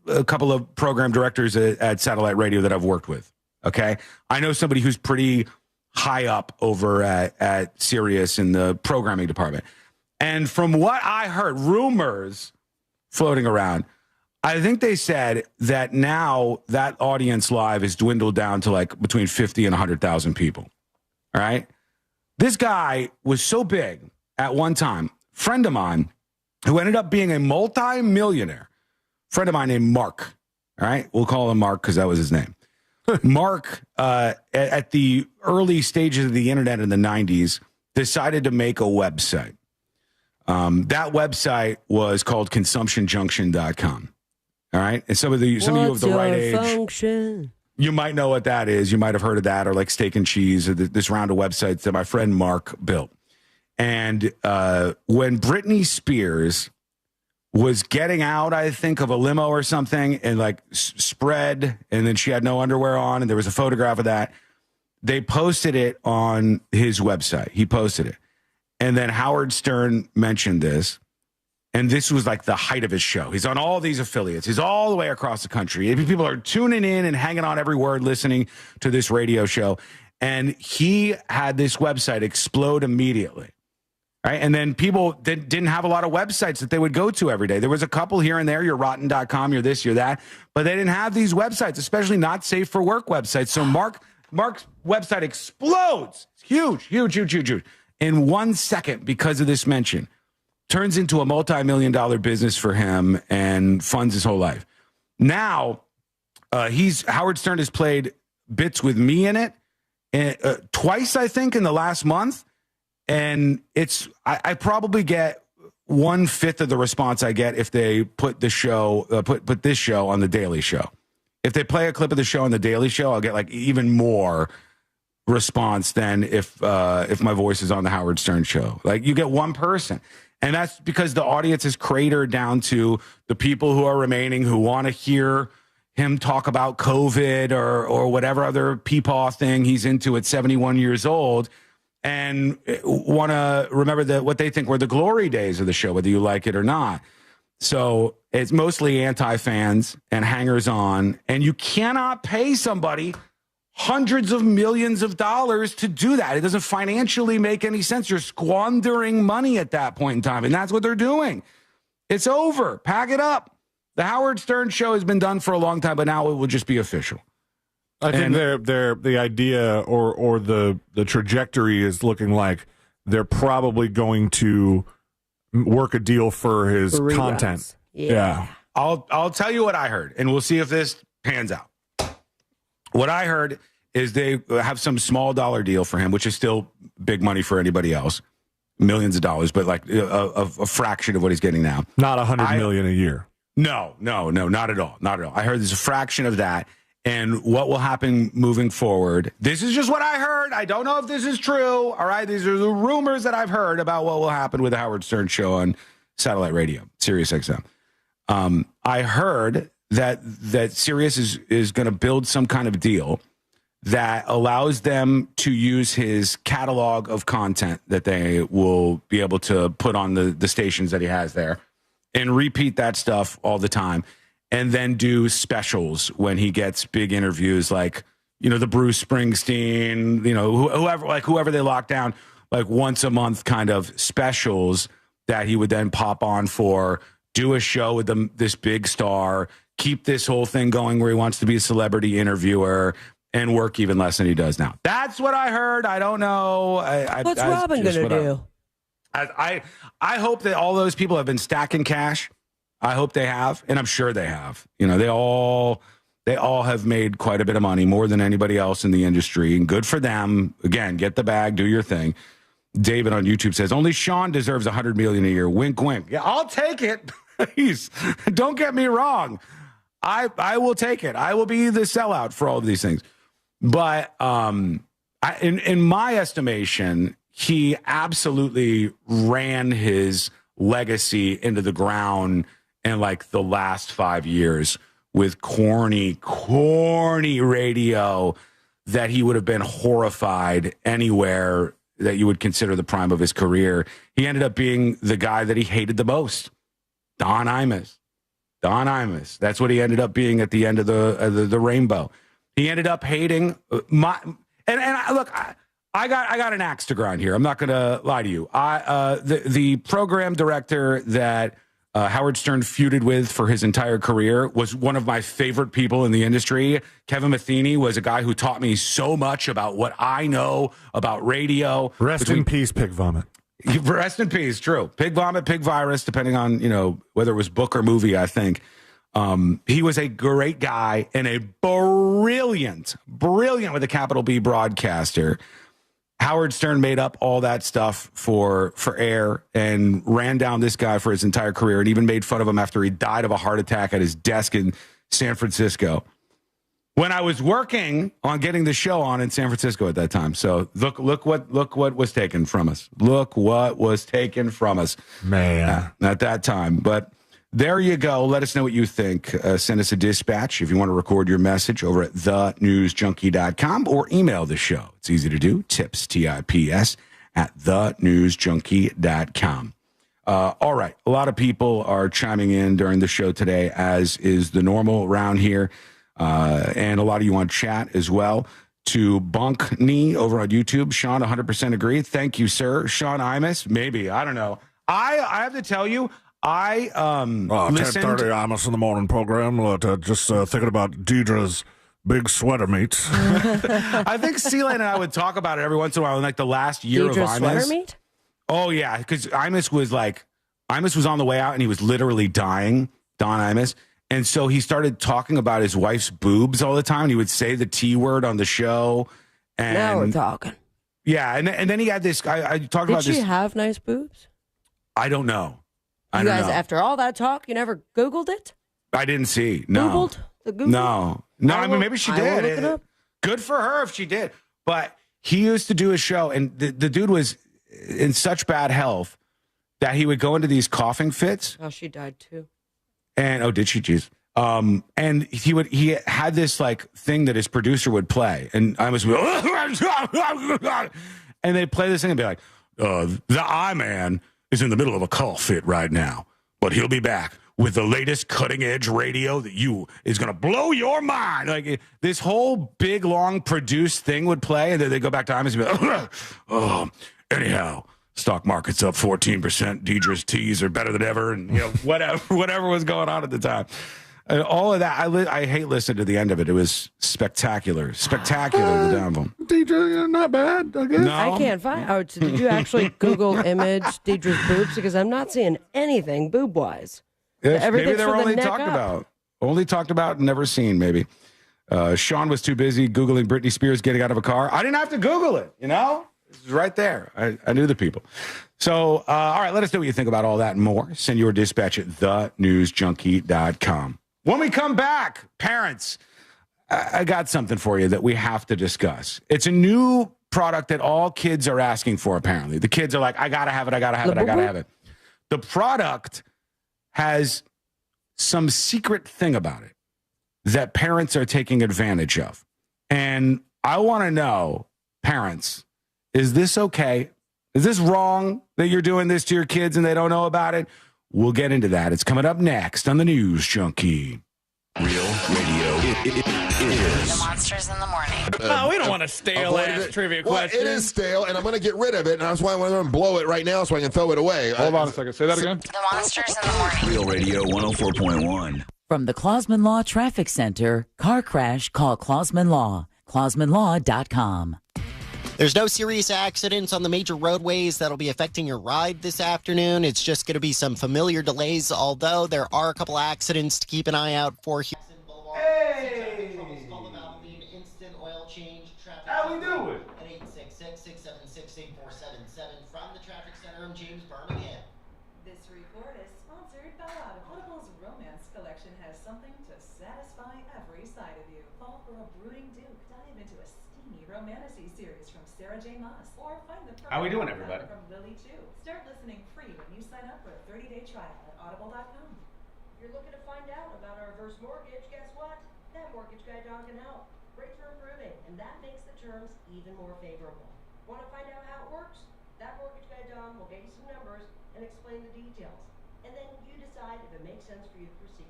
a couple of program directors at satellite radio that I've worked with. Okay. I know somebody who's pretty high up over at Sirius in the programming department. And from what I heard, rumors floating around, I think they said that now that audience live is dwindled down to like between 50 and 100,000 people. All right. This guy was so big at one time, friend of mine who ended up being a multi-millionaire, friend of mine named Mark. All right. We'll call him Mark because that was his name. Mark, at the early stages of the internet in the 90s, decided to make a website. That website was called consumptionjunction.com. All right. And some of you of the right age, function? You might know what that is. You might have heard of that, or like Steak and Cheese, or this round of websites that my friend Mark built. And when Britney Spears was getting out, I think, of a limo or something and like spread, and then she had no underwear on, and there was a photograph of that. They posted it on his website. He posted it. And then Howard Stern mentioned this, and this was like the height of his show. He's on all these affiliates. He's all the way across the country. People are tuning in and hanging on every word, listening to this radio show. And he had this website explode immediately. right? And then people didn't have a lot of websites that they would go to every day. There was a couple here and there, your rotten.com, your this, your that, but they didn't have these websites, especially not safe for work websites. So Mark's website explodes. It's huge. In 1 second, because of this mention, turns into a multi-million-dollar business for him and funds his whole life. Now, Howard Stern has played bits with me in it twice, I think, in the last month. And I probably get 1/5 of the response I get if they put the show, put this show on the Daily Show. If they play a clip of the show on the Daily Show, I'll get like even more response than if my voice is on the Howard Stern Show. Like you get one person. And that's because the audience is cratered down to the people who are remaining who want to hear him talk about COVID or whatever other peepaw thing he's into at 71 years old and want to remember what they think were the glory days of the show, whether you like it or not. So it's mostly anti-fans and hangers-on, and you cannot pay somebody hundreds of millions of dollars to do that. It doesn't financially make any sense. You're squandering money at that point in time, and that's what they're doing. It's over. Pack it up. The Howard Stern Show has been done for a long time, but now it will just be official. I think the idea or the trajectory is looking like they're probably going to work a deal for his content. Yeah. I'll tell you what I heard, and we'll see if this pans out. What I heard is they have some small dollar deal for him, which is still big money for anybody else, millions of dollars, but like a fraction of what he's getting now. Not $100 million a year. No, not at all. Not at all. I heard there's a fraction of that. And what will happen moving forward? This is just what I heard. I don't know if this is true. All right. These are the rumors that I've heard about what will happen with the Howard Stern Show on satellite radio, Sirius XM. I heard that Sirius is going to build some kind of deal that allows them to use his catalog of content that they will be able to put on the stations that he has there and repeat that stuff all the time. And then do specials when he gets big interviews like, the Bruce Springsteen, whoever they lock down, like once a month kind of specials that he would then pop on for, do a show with this big star, keep this whole thing going where he wants to be a celebrity interviewer and work even less than he does now. That's what I heard. I don't know. What's Robin going to do? I hope that all those people have been stacking cash. I hope they have, and I'm sure they have. They all have made quite a bit of money, more than anybody else in the industry, and good for them. Again, get the bag, do your thing. David on YouTube says, only Sean deserves $100 million a year. Wink, wink. Yeah, I'll take it. Please, don't get me wrong. I will take it. I will be the sellout for all of these things. But in my estimation, he absolutely ran his legacy into the ground in like the last 5 years with corny radio that he would have been horrified anywhere that you would consider the prime of his career. He ended up being the guy that he hated the most. Don Imus. That's what he ended up being at the end of the rainbow. He ended up hating I got an axe to grind here. I'm not going to lie to you. The program director that Howard Stern feuded with for his entire career was one of my favorite people in the industry. Kevin Matheny was a guy who taught me so much about what I know about radio. Rest in peace, Pig Vomit. Rest in peace, true. Pig Vomit, Pig Virus, depending on, whether it was book or movie, I think. He was a great guy and a brilliant with a capital B broadcaster. Howard Stern made up all that stuff for air and ran down this guy for his entire career and even made fun of him after he died of a heart attack at his desk in San Francisco. When I was working on getting the show on in San Francisco at that time. So look what was taken from us. Look what was taken from us. Man. At that time. But there you go. Let us know what you think. Send us a dispatch if you want to record your message over at thenewsjunkie.com or email the show. It's easy to do. Tips, TIPS, at thenewsjunkie.com. All right. A lot of people are chiming in during the show today, as is the normal around here. And a lot of you on chat as well. to Bunk Knee over on YouTube. Sean, 100% agree. Thank you, sir. Sean Imus, maybe. I don't know. I have to tell you, I listened. 10:30 Imus in the morning program. Just thinking about Deidre's big sweater meat. I think C-Lane and I would talk about it every once in a while in like the last year Deidre's of Imus. sweater meat? Oh, yeah, because Imus was on the way out and he was literally dying, Don Imus. And so he started talking about his wife's boobs all the time. And he would say the T word on the show. And Now we're talking. Yeah, and then he had this. I talked about Did this. she have nice boobs? I don't know. I You don't guys, know. after all that talk, you never Googled it? I didn't see. No. Googled? The Google? No. I mean, maybe she I will did. look it up. Good for her if she did. But he used to do a show, and the dude was in such bad health that he would go into these coughing fits. Oh, she died too. And did she? Jeez. And he had this like thing that his producer would play, and I was, and they'd play this thing and be like, the I Man is in the middle of a cough fit right now, but he'll be back with the latest cutting edge radio that is going to blow your mind. Like this whole big, long produced thing would play, and then they go back to Imus and be like, anyhow, stock market's up 14%. Deidre's teas are better than ever. And, whatever was going on at the time. And all of that, I hate listening to the end of it. It was spectacular, the downfall. Deidre, not bad, I guess. No. I can't find. Oh, so did you actually Google image Deidre's boobs? Because I'm not seeing anything boob wise. Maybe they were only talked about and never seen, maybe. Sean was too busy Googling Britney Spears getting out of a car. I didn't have to Google it, It's right there. I knew the people. So, all right, let us know what you think about all that and more. Send your dispatch at thenewsjunkie.com. When we come back, parents, I got something for you that we have to discuss. It's a new product that all kids are asking for, apparently. The kids are like, I got to have it, I got to have it, I got to have it. The product has some secret thing about it that parents are taking advantage of. And I want to know, parents, is this okay? Is this wrong that you're doing this to your kids and they don't know about it? We'll get into that. It's coming up next on the News Junkie. Real radio. It is. The Monsters in the Morning. We don't want a stale ass trivia question. It is stale, and I'm going to get rid of it, and that's why I'm going to blow it right now so I can throw it away. Hold on a second. Say that again. The Monsters in the Morning. Real radio 104.1. From the Clausman Law Traffic Center, car crash, call Clausman Law. ClausmanLaw.com. There's no serious accidents on the major roadways that'll be affecting your ride this afternoon. It's just going to be some familiar delays, although there are a couple accidents to keep an eye out for. Hey! How we doing? At 866-676-8477 from the traffic center in James, Birmingham. This report is sponsored by Audible's Romance Collection has something to satisfy every side of you. Fall for a brooding duke. Dive into a steamy romantasy series from Sarah J. Maas. Or find the How we doing, everybody? from Lily Chu. Start listening free when you sign up for a 30-day trial at audible.com. If you're looking to find out about our reverse mortgage, guess what? That mortgage guy Don can help. Rates are improving, and that makes the terms even more favorable. Want to find out how it works? That mortgage guy Don will get you some numbers and explain the details. And then you decide if it makes sense for you to proceed.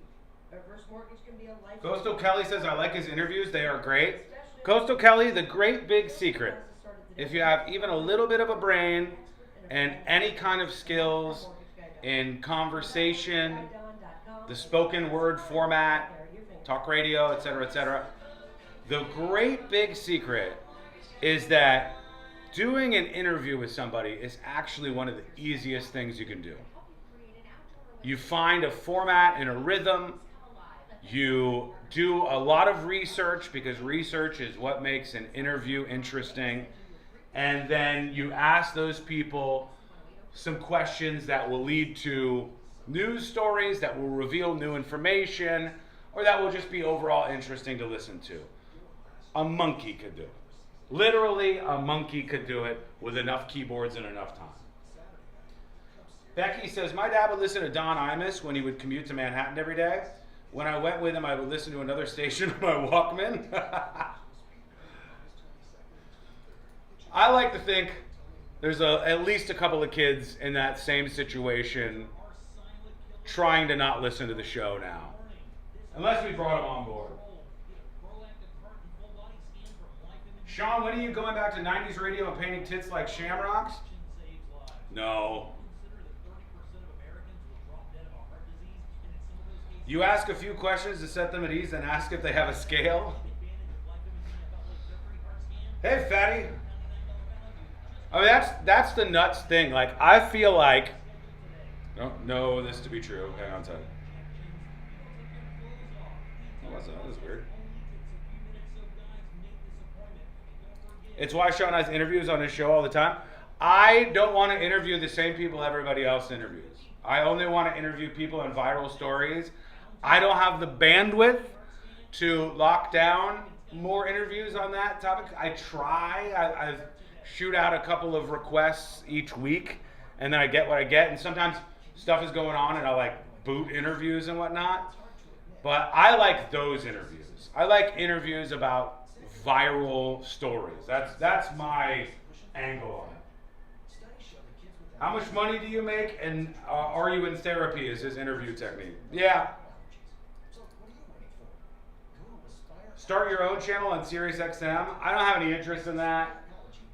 A reverse mortgage can be a life. Coastal Kelly says, I like his interviews. They are great. Coastal Kelly, the great big secret. If you have even a little bit of a brain and any kind of skills in conversation, the spoken word format, talk radio, etc., the great big secret is that doing an interview with somebody is actually one of the easiest things you can do. You find a format and a rhythm. You do a lot of research, because research is what makes an interview interesting. And then you ask those people some questions that will lead to news stories, that will reveal new information, or that will just be overall interesting to listen to. A monkey could do it. Literally, a monkey could do it with enough keyboards and enough time. Becky says, my dad would listen to Don Imus when he would commute to Manhattan every day. When I went with him, I would listen to another station on my Walkman. I like to think there's at least a couple of kids in that same situation trying to not listen to the show now. Unless we brought them on board. Sean, when are you going back to 90s radio and painting tits like shamrocks? No. You ask a few questions to set them at ease and ask if they have a scale. Hey, fatty. I mean, that's the nuts thing. Like, I feel like, don't know this to be true. Hang on a second. Oh, that was weird. It's why Sean has interviews on his show all the time. I don't want to interview the same people everybody else interviews. I only want to interview people in viral stories. I don't have the bandwidth to lock down more interviews on that topic. I try. I shoot out a couple of requests each week, and then I get what I get. And sometimes stuff is going on, and I like boot interviews and whatnot. But I like those interviews. I like interviews about viral stories. That's my angle on it. How much money do you make, and are you in therapy? Is his interview technique? Yeah. Start your own channel on SiriusXM. I don't have any interest in that.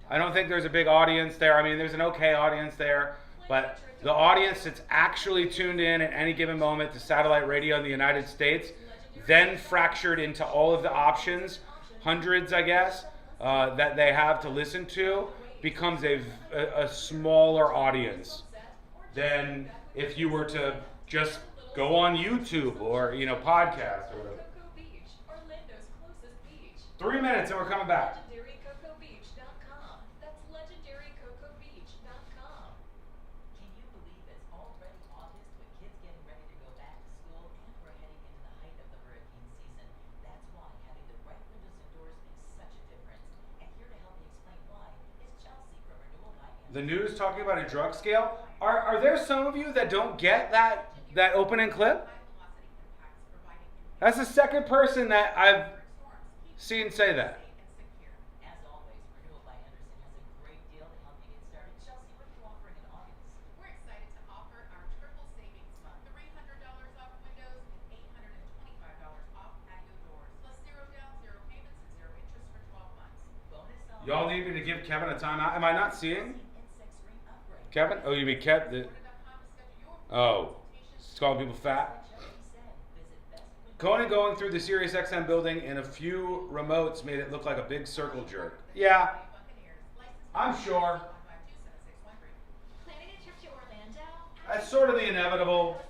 I don't think there's a big audience there. I mean, there's an okay audience there, but the audience that's actually tuned in at any given moment to satellite radio in the United States, then fractured into all of the options, hundreds, I guess, that they have to listen to, becomes a smaller audience than if you were to just go on YouTube or, podcast or whatever. 3 minutes and we're coming back. The news talking about a drug scale. Are there some of you that don't get that opening clip? That's the second person that I've seen say that. Y'all need me to give Kevin a timeout. Am I not seeing? Kevin? Oh, you mean Kevin? Oh, it's calling people fat. Conan going through the SiriusXM building in a few remotes made it look like a big circle jerk. Yeah, I'm sure. That's sort of the inevitable.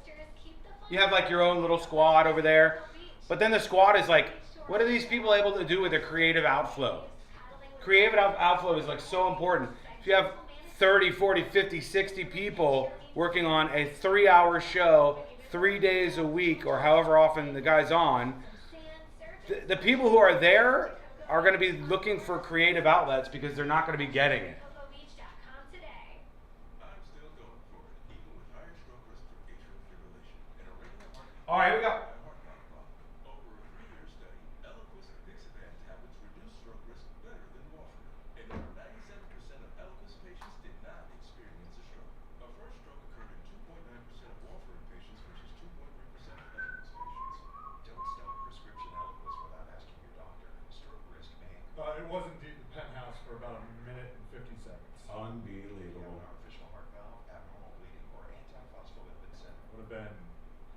You have like your own little squad over there. But then the squad is like, what are these people able to do with their creative outflow? Creative outflow is like so important. If you have 30, 40, 50, 60 people working on a 3-hour show 3 days a week or however often the guy's on, the people who are there are going to be looking for creative outlets because they're not going to be getting it. All right, here we go. It wasn't the penthouse for about 1 minute and 50 seconds. Unbelievable. Would have been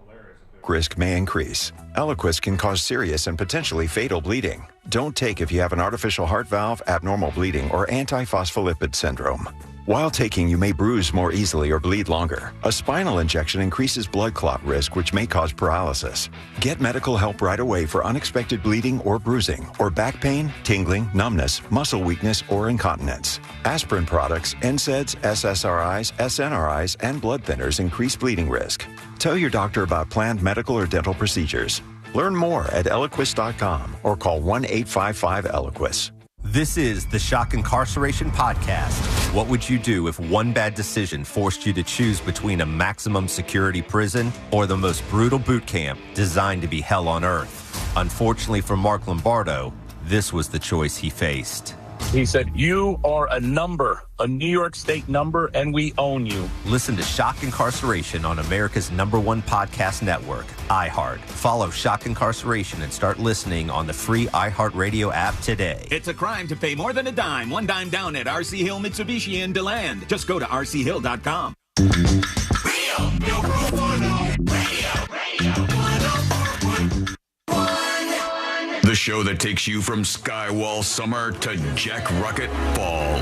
hilarious if Risk may increase. Eliquis can cause serious and potentially fatal bleeding. Don't take if you have an artificial heart valve, abnormal bleeding, or antiphospholipid syndrome. While taking, you may bruise more easily or bleed longer. A spinal injection increases blood clot risk, which may cause paralysis. Get medical help right away for unexpected bleeding or bruising, or back pain, tingling, numbness, muscle weakness, or incontinence. Aspirin products, NSAIDs, SSRIs, SNRIs, and blood thinners increase bleeding risk. Tell your doctor about planned medical or dental procedures. Learn more at Eliquis.com or call 1-855-ELIQUIS. This is the Shock Incarceration Podcast. What would you do if one bad decision forced you to choose between a maximum security prison or the most brutal boot camp designed to be hell on earth? Unfortunately for Mark Lombardo, this was the choice he faced. He said, "You are a number, a New York State number, and we own you." Listen to Shock Incarceration on America's #1 podcast network, iHeart. Follow Shock Incarceration and start listening on the free iHeartRadio app today. It's a crime to pay more than a dime. One dime down at RC Hill Mitsubishi in DeLand. Just go to rchill.com. The show that takes you from Skywall summer to Jack Rocket fall.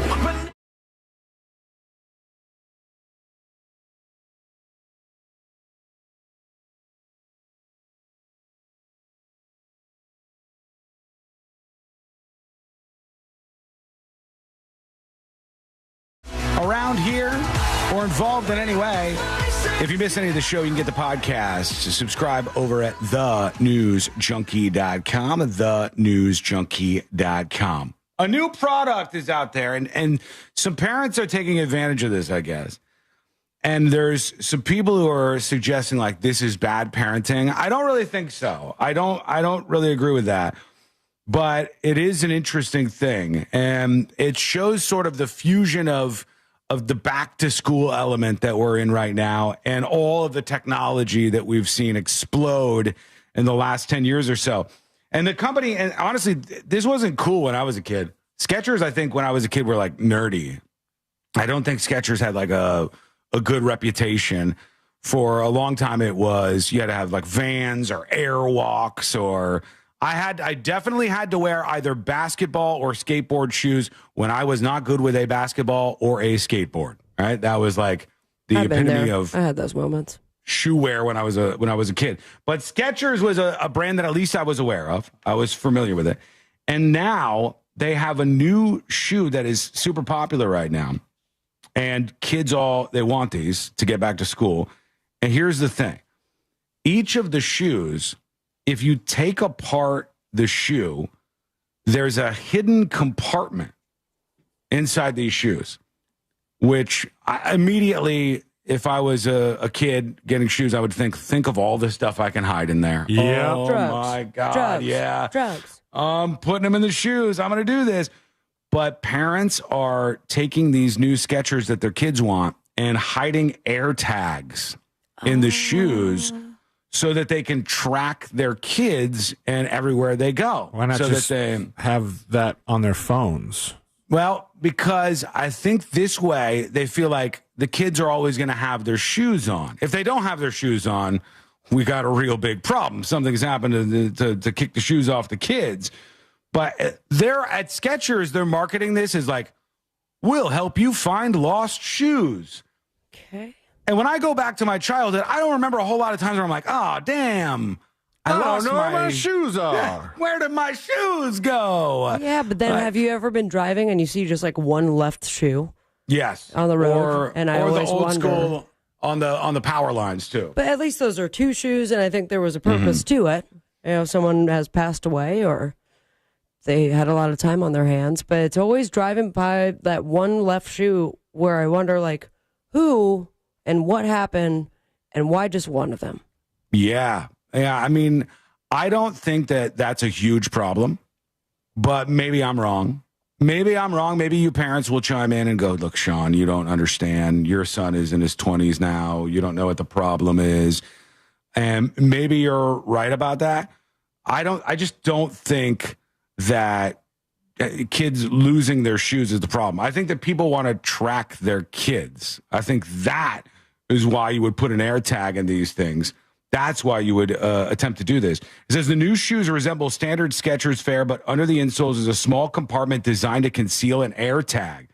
Around here or involved in any way, if you miss any of the show, you can get the podcast. Subscribe over at thenewsjunkie.com, thenewsjunkie.com. A new product is out there, and some parents are taking advantage of this, I guess. And there's some people who are suggesting, like, this is bad parenting. I don't really think so. I don't really agree with that. But it is an interesting thing, and it shows sort of the fusion of the back-to-school element that we're in right now and all of the technology that we've seen explode in the last 10 years or so. And the company, and honestly, this wasn't cool when I was a kid. Skechers, I think, when I was a kid, were, like, nerdy. I don't think Skechers had, like, a good reputation. For a long time, it was you had to have, like, Vans or Airwalks or... I definitely had to wear either basketball or skateboard shoes when I was not good with a basketball or a skateboard. Right, that was like the epitome of. I had those moments. Shoe wear when I was a kid. But Skechers was a brand that at least I was aware of. I was familiar with it, and now they have a new shoe that is super popular right now, and kids they want these to get back to school. And here's the thing: each of the shoes, if you take apart the shoe, there's a hidden compartment inside these shoes, which I immediately, if I was a kid getting shoes, I would think of all the stuff I can hide in there. Yeah. Oh, Drugs. my God. Drugs. Yeah. Drugs. I'm putting them in the shoes. I'm going to do this. But parents are taking these new Skechers that their kids want and hiding air tags in the shoes so that they can track their kids and everywhere they go. Why not so just that they have that on their phones? Well, because I think this way they feel like the kids are always going to have their shoes on. If they don't have their shoes on, we got a real big problem. Something's happened to kick the shoes off the kids. But they're at Skechers, they're marketing this as like, we'll help you find lost shoes. Okay. And when I go back to my childhood, I don't remember a whole lot of times where I'm like, oh, damn. I lost know where my shoes are. Yeah, where did my shoes go? Yeah, but then have you ever been driving and you see just like one left shoe? Yes. On the road. Or and I the always old wonder. school on the power lines, too. But at least those are two shoes, and I think there was a purpose to it. You know, someone has passed away or they had a lot of time on their hands. But it's always driving by that one left shoe where I wonder, like, who and what happened and why just one of them? Yeah. Yeah. I mean, I don't think that that's a huge problem, but maybe I'm wrong. Maybe I'm wrong. Maybe you parents will chime in and go, look, Sean, you don't understand. Your son is in his 20s now. You don't know what the problem is. And maybe you're right about that. I just don't think that kids losing their shoes is the problem. I think that people want to track their kids. I think that is why you would put an air tag in these things. That's why you would attempt to do this. It says the new shoes resemble standard Skechers fare, but under the insoles is a small compartment designed to conceal an air tag.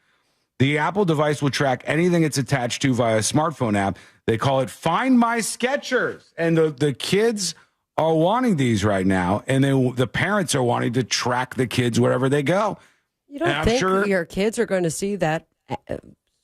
The Apple device will track anything it's attached to via a smartphone app. They call it Find My Skechers. And the kids are wanting these right now, and the parents are wanting to track the kids wherever they go. You don't think your kids are going to see that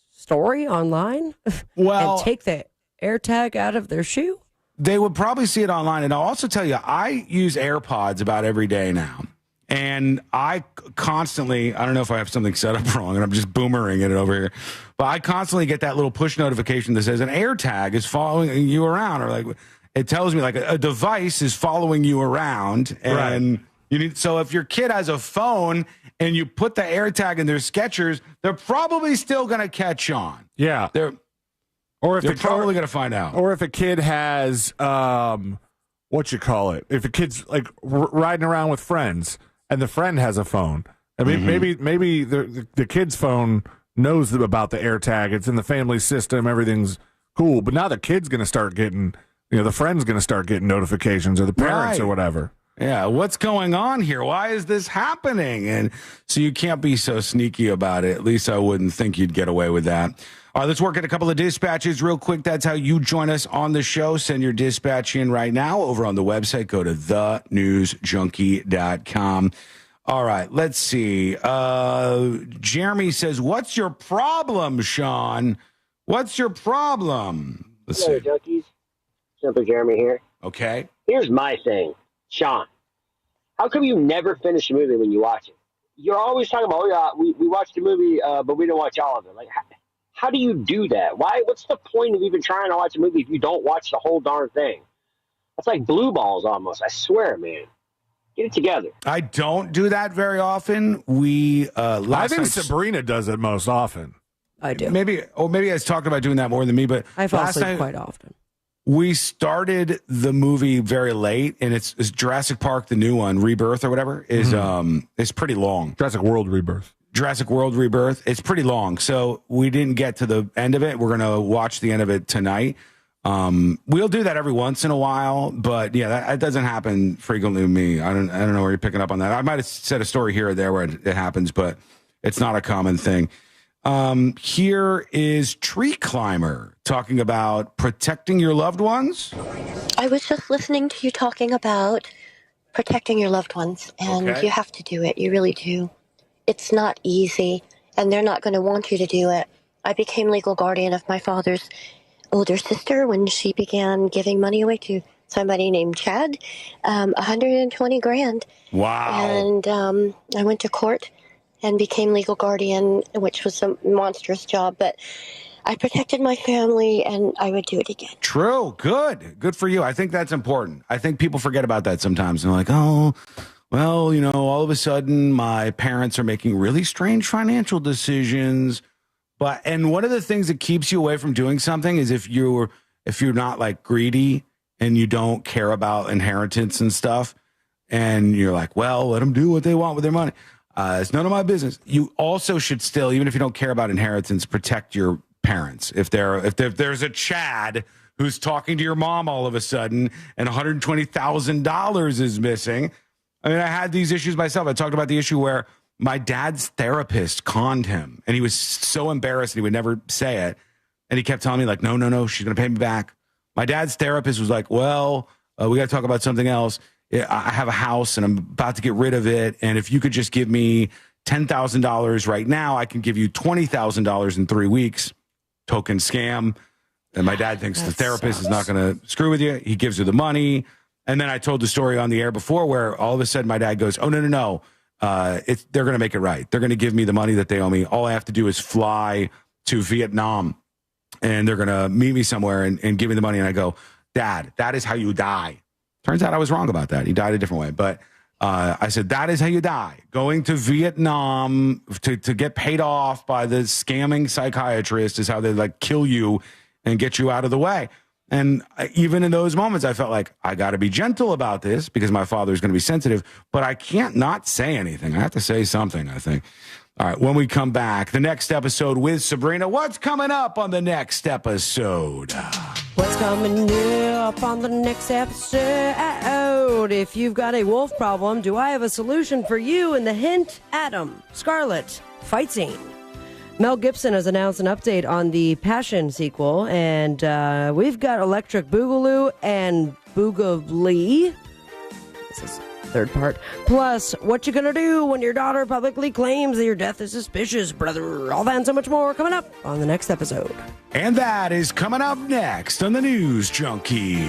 story online and take the air tag out of their shoe? They would probably see it online. And I'll also tell you, I use AirPods about every day now. And I constantly, I don't know if I have something set up wrong and I'm just boomeranging it over here, but I constantly get that little push notification that says an air tag is following you around, or like it tells me like a device is following you around. And you need, so if your kid has a phone and you put the AirTag in their Skechers, they're probably still going to catch on. Yeah. They're probably going to find out. Or if a kid has, what you call it? If a kid's like riding around with friends and the friend has a phone, I mean, maybe the kid's phone knows about the AirTag. It's in the family system. Everything's cool. But now the kid's going to start getting, the friend's going to start getting notifications, or the parents or whatever. Yeah, what's going on here? Why is this happening? And so you can't be so sneaky about it. At least I wouldn't think you'd get away with that. All right, let's work at a couple of dispatches real quick. That's how you join us on the show. Send your dispatch in right now over on the website. Go to thenewsjunkie.com. All right, let's see. Jeremy says, what's your problem, Sean? What's your problem? Let's Hello, see. junkies. Simple Jeremy here. Okay. Here's my thing. Sean, how come you never finish a movie when you watch it? You're always talking about, we watched the movie, but we didn't watch all of it. Like, how do you do that? Why? What's the point of even trying to watch a movie if you don't watch the whole darn thing? That's like blue balls almost. I swear, man. Get it together. I don't do that very often. I think Sabrina does it most often. I do. Maybe I was talking about doing that more than me, but I fall last asleep night quite often. we started the movie very late, and it's Jurassic Park, the new one, Rebirth or whatever, is it's pretty long. Jurassic World Rebirth. It's pretty long, so we didn't get to the end of it. We're gonna watch the end of it tonight. We'll do that every once in a while, but yeah, that doesn't happen frequently with me. I don't know where you're picking up on that. I might have said a story here or there where it happens, but it's not a common thing. Here is Tree Climber talking about protecting your loved ones. I was just listening to you talking about protecting your loved ones, and Okay. you have to do it. You really do. It's not easy, and they're not going to want you to do it. I became legal guardian of my father's older sister when she began giving money away to somebody named Chad, $120,000. Wow. And I went to court and became legal guardian, which was a monstrous job, but I protected my family, and I would do it again. True. Good for you. I think that's important. I think people forget about that sometimes. And they're like, oh, well, all of a sudden my parents are making really strange financial decisions. And one of the things that keeps you away from doing something is if you're not like greedy and you don't care about inheritance and stuff, and you're like, well, let them do what they want with their money. It's none of my business. You also should still, even if you don't care about inheritance, protect your parents. If there's a Chad who's talking to your mom all of a sudden and $120,000 is missing. I mean, I had these issues myself. I talked about the issue where my dad's therapist conned him, and he was so embarrassed and he would never say it. And he kept telling me like, no, she's going to pay me back. My dad's therapist was like, well, we got to talk about something else. I have a house and I'm about to get rid of it. And if you could just give me $10,000 right now, I can give you $20,000 in 3 weeks. Token scam. And my dad thinks the therapist is not going to screw with you. He gives her the money. And then I told the story on the air before where all of a sudden my dad goes, oh, no. They're going to make it right. They're going to give me the money that they owe me. All I have to do is fly to Vietnam, and they're going to meet me somewhere and give me the money. And I go, Dad, that is how you die. Turns out I was wrong about that. He died a different way. But I said, that is how you die. Going to Vietnam to get paid off by the scamming psychiatrist is how they like kill you and get you out of the way. And even in those moments, I felt like I got to be gentle about this because my father is going to be sensitive, but I can't not say anything. I have to say something, I think. All right, when we come back, the next episode with Sabrina. What's coming up on the next episode? What's coming up on the next episode? If you've got a wolf problem, do I have a solution for you? And the hint, Adam, Scarlet, fight scene. Mel Gibson has announced an update on the Passion sequel, and we've got Electric Boogaloo and Boogaloo. This is the third part. Plus, what you gonna do when your daughter publicly claims that your death is suspicious, brother? All that and so much more coming up on the next episode. And that is coming up next on the News Junkie.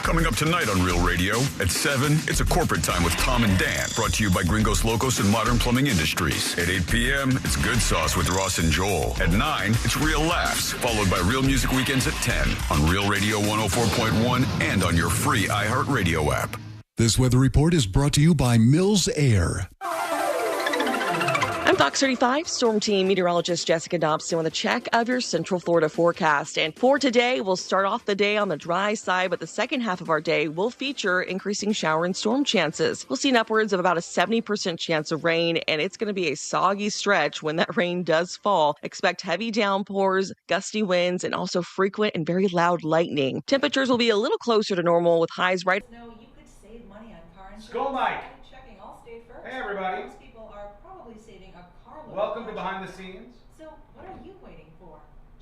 Coming up tonight on Real Radio at 7, it's a corporate time with Tom and Dan, brought to you by Gringos Locos and Modern Plumbing Industries. At 8 p.m., it's Good Sauce with Ross and Joel. At 9, it's Real Laughs, followed by Real Music Weekends at 10 on Real Radio 104.1 and on your free iHeartRadio app. This weather report is brought to you by Mills Air. I'm Fox 35 Storm Team meteorologist Jessica Dobson with a check of your Central Florida forecast. And for today, we'll start off the day on the dry side, but the second half of our day will feature increasing shower and storm chances. We'll see an upwards of about a 70% chance of rain, and it's going to be a soggy stretch when that rain does fall. Expect heavy downpours, gusty winds, and also frequent and very loud lightning. Temperatures will be a little closer to normal with highs right. No, you could save money on car insurance. Skull Mike. Checking Allstate first. Hey, everybody. Most people are probably saving a carload. Welcome to Behind the Scenes. So, what are you waiting for?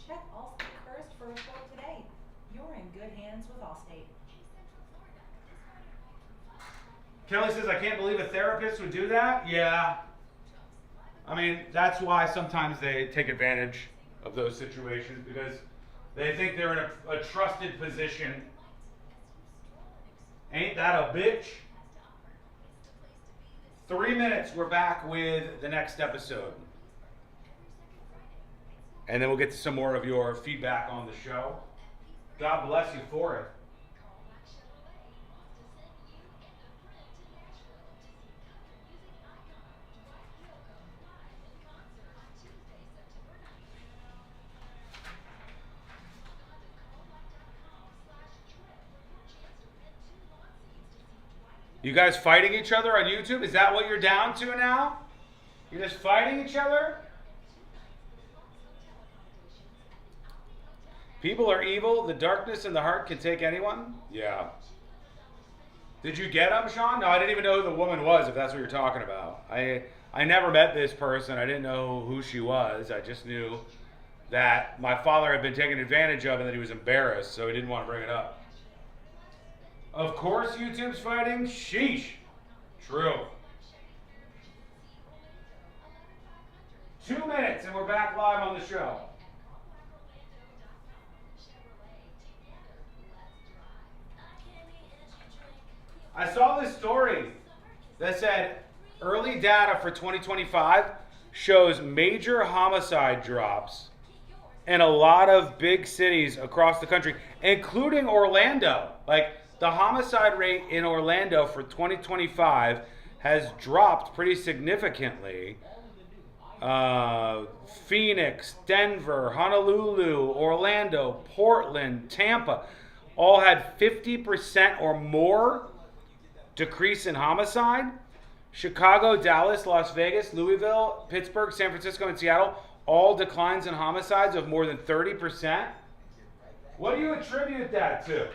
Check Allstate first for a quote today. You're in good hands with Allstate. Kelly says, I can't believe a therapist would do that. Yeah. I mean, that's why sometimes they take advantage of those situations, because they think they're in a trusted position. Ain't that a bitch? 3 minutes, we're back with the next episode. And then we'll get to some more of your feedback on the show. God bless you for it. You guys fighting each other on YouTube? Is that what you're down to now? You're just fighting each other? People are evil. The darkness in the heart can take anyone? Yeah. Did you get him, Sean? No, I didn't even know who the woman was, if that's what you're talking about. I never met this person. I didn't know who she was. I just knew that my father had been taken advantage of and that he was embarrassed, so he didn't want to bring it up. Of course YouTube's fighting? Sheesh. True. 2 minutes and we're back live on the show. I saw this story that said early data for 2025 shows major homicide drops in a lot of big cities across the country, including Orlando. Like, the homicide rate in Orlando for 2025 has dropped pretty significantly. Phoenix, Denver, Honolulu, Orlando, Portland, Tampa all had 50% or more decrease in homicide. Chicago, Dallas, Las Vegas, Louisville, Pittsburgh, San Francisco, and Seattle all declines in homicides of more than 30%. What do you attribute that to?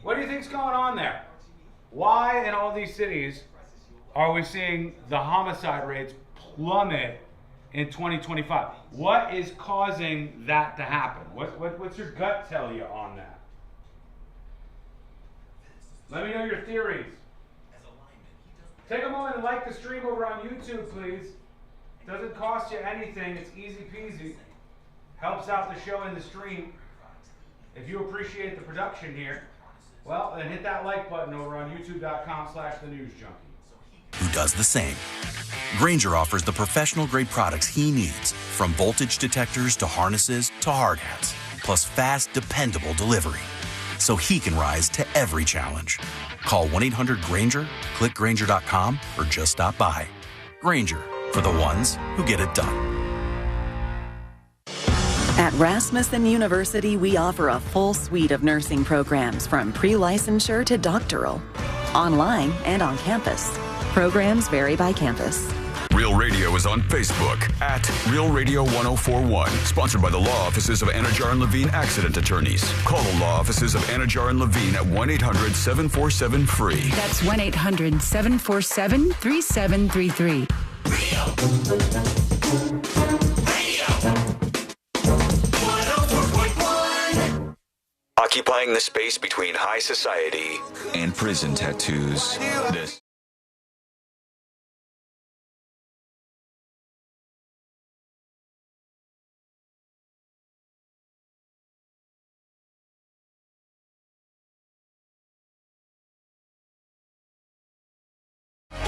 What do you think's going on there? Why in all these cities are we seeing the homicide rates plummet in 2025? What is causing that to happen? What's your gut tell you on that? Let me know your theories. Take a moment and like the stream over on YouTube, please. Doesn't cost you anything. It's easy peasy. Helps out the show and the stream. If you appreciate the production here, well, then hit that like button over on youtube.com/thenewsjunkie. Who does the same. Grainger offers the professional-grade products he needs, from voltage detectors to harnesses to hard hats, plus fast, dependable delivery, so he can rise to every challenge. Call 1-800-GRAINGER, click Grainger.com, or just stop by. Grainger, for the ones who get it done. At Rasmussen University, we offer a full suite of nursing programs from pre-licensure to doctoral, online and on campus. Programs vary by campus. Real Radio is on Facebook at Real Radio 1041. Sponsored by the law offices of Anajar and Levine Accident Attorneys. Call the law offices of Anajar and Levine at 1-800-747-FREE. That's 1-800-747-3733. Occupying the space between high society and prison tattoos. This.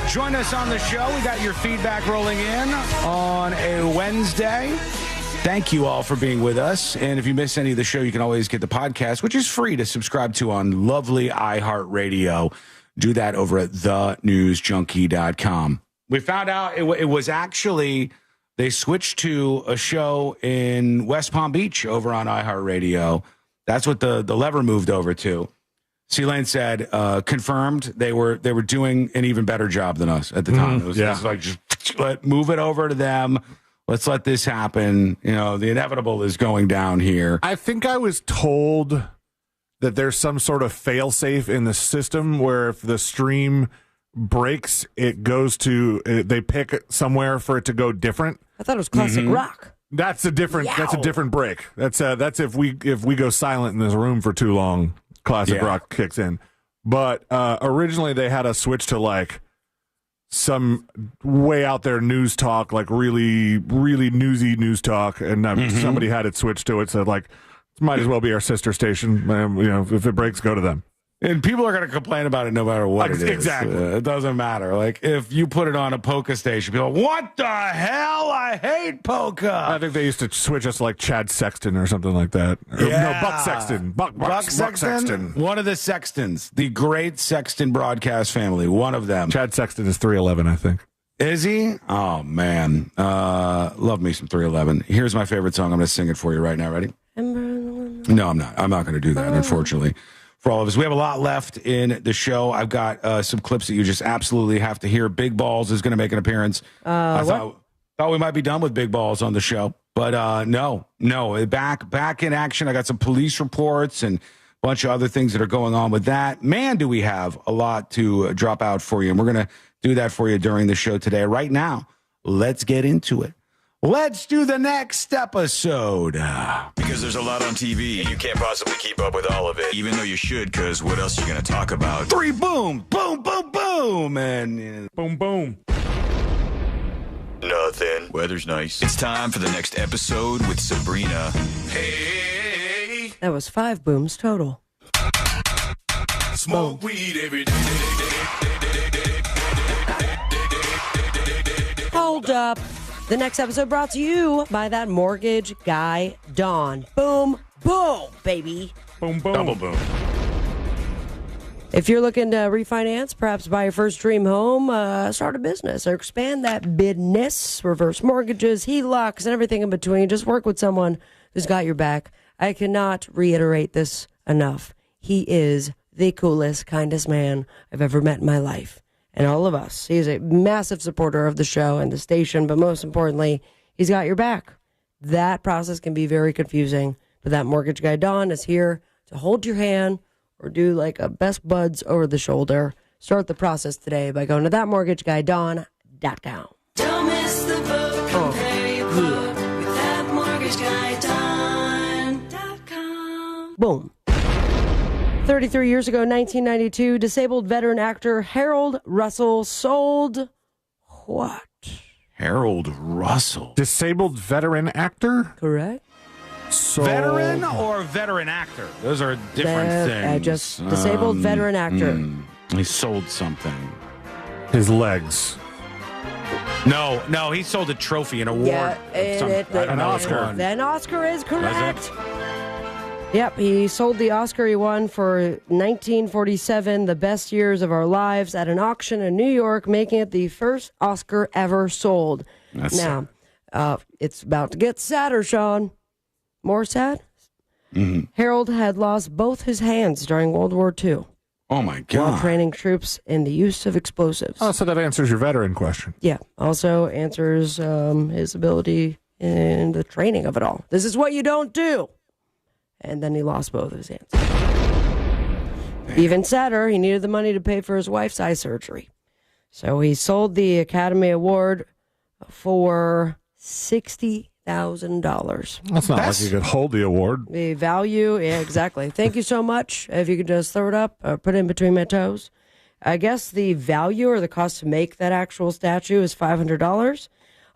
Join us on the show. We got your feedback rolling in on a Wednesday. Thank you all for being with us. And if you miss any of the show, you can always get the podcast, which is free to subscribe to on lovely iHeartRadio. Do that over at thenewsjunkie.com. We found out it was actually, they switched to a show in West Palm Beach over on iHeartRadio. That's what the lever moved over to. C-Lane said, confirmed they were doing an even better job than us at the time. It was like, just move it over to them. Let's let this happen. You know, the inevitable is going down here. I think I was told that there's some sort of fail-safe in the system where if the stream breaks, it goes to, they pick somewhere for it to go different. I thought it was classic rock. That's a different break. That's if we go silent in this room for too long, classic rock kicks in. But originally they had us switch to like some way out there news talk, like really, really newsy news talk, and somebody had it switched to it, so like it might as well be our sister station. You know, if it breaks, go to them. And people are going to complain about it no matter what it is. Exactly. It doesn't matter. Like, if you put it on a polka station, people are like, what the hell? I hate polka. I think they used to switch us to like Chad Sexton or something like that. No, Buck Sexton. Buck Sexton. One of the Sextons. The great Sexton broadcast family. One of them. Chad Sexton is 311, I think. Is he? Oh, man. Love me some 311. Here's my favorite song. I'm going to sing it for you right now. Ready? No, I'm not. I'm not going to do that, unfortunately. For all of us. We have a lot left in the show. I've got some clips that you just absolutely have to hear. Big Balls is going to make an appearance. I thought we might be done with Big Balls on the show, but no. Back in action. I got some police reports and a bunch of other things that are going on with that. Man, do we have a lot to drop out for you, and we're going to do that for you during the show today. Right now, let's get into it. Let's do the next episode. Because there's a lot on TV, and you can't possibly keep up with all of it, even though you should, because what else are you going to talk about? 3 boom, boom, boom, boom, and boom, boom. Nothing. Weather's nice. It's time for the next episode with Sabrina. Hey. That was 5 booms total. Smoke weed every day. Hold up. The next episode brought to you by that mortgage guy, Don. Boom, boom, baby. Boom, boom. Double boom. If you're looking to refinance, perhaps buy your first dream home, start a business, or expand that business, reverse mortgages, HELOCs, and everything in between, just work with someone who's got your back. I cannot reiterate this enough. He is the coolest, kindest man I've ever met in my life. And all of us. He's a massive supporter of the show and the station, but most importantly, he's got your back. That process can be very confusing, but that mortgage guy, Don, is here to hold your hand or do like a best buds over the shoulder. Start the process today by going to thatmortgageguydon.com. Don't miss the boat. Compare your quote with thatmortgageguydon.com. Boom. 33 years ago, 1992, disabled veteran actor Harold Russell sold what? Harold Russell. Disabled veteran actor? Correct. Veteran or veteran actor? Those are different things. Just disabled veteran actor. He sold something. His legs. No, he sold a trophy, an award. Yeah, an Oscar. An Oscar is correct. Yep, he sold the Oscar he won for 1947, The Best Years of Our Lives, at an auction in New York, making it the first Oscar ever sold. Now, it's about to get sadder, Sean. More sad? Mm-hmm. Harold had lost both his hands during World War II. Oh, my God. While training troops in the use of explosives. Oh, so that answers your veteran question. Yeah, also answers his ability in the training of it all. This is what you don't do. And then he lost both of his hands. Even sadder, he needed the money to pay for his wife's eye surgery. So he sold the Academy Award for $60,000. That's not like you could hold the award. The value, yeah, exactly. Thank you so much. If you could just throw it up or put it in between my toes. I guess the value or the cost to make that actual statue is $500.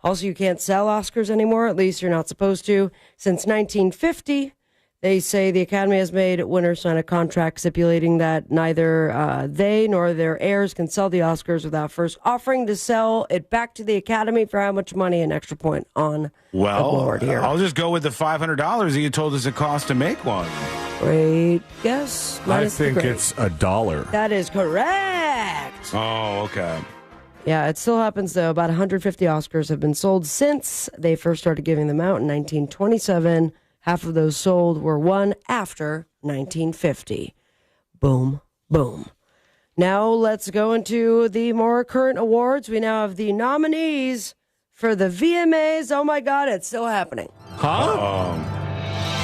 Also, you can't sell Oscars anymore. At least you're not supposed to. Since 1950... They say the Academy has made winners sign a contract stipulating that neither they nor their heirs can sell the Oscars without first offering to sell it back to the Academy for how much money, an extra point on the board here. I'll just go with the $500 that you told us it cost to make one. Great guess. I think it's $1. That is correct. Oh, okay. Yeah, it still happens, though. About 150 Oscars have been sold since they first started giving them out in 1927. Half of those sold were won after 1950. Boom, boom. Now let's go into the more current awards. We now have the nominees for the VMAs. Oh, my God, it's still happening. Huh?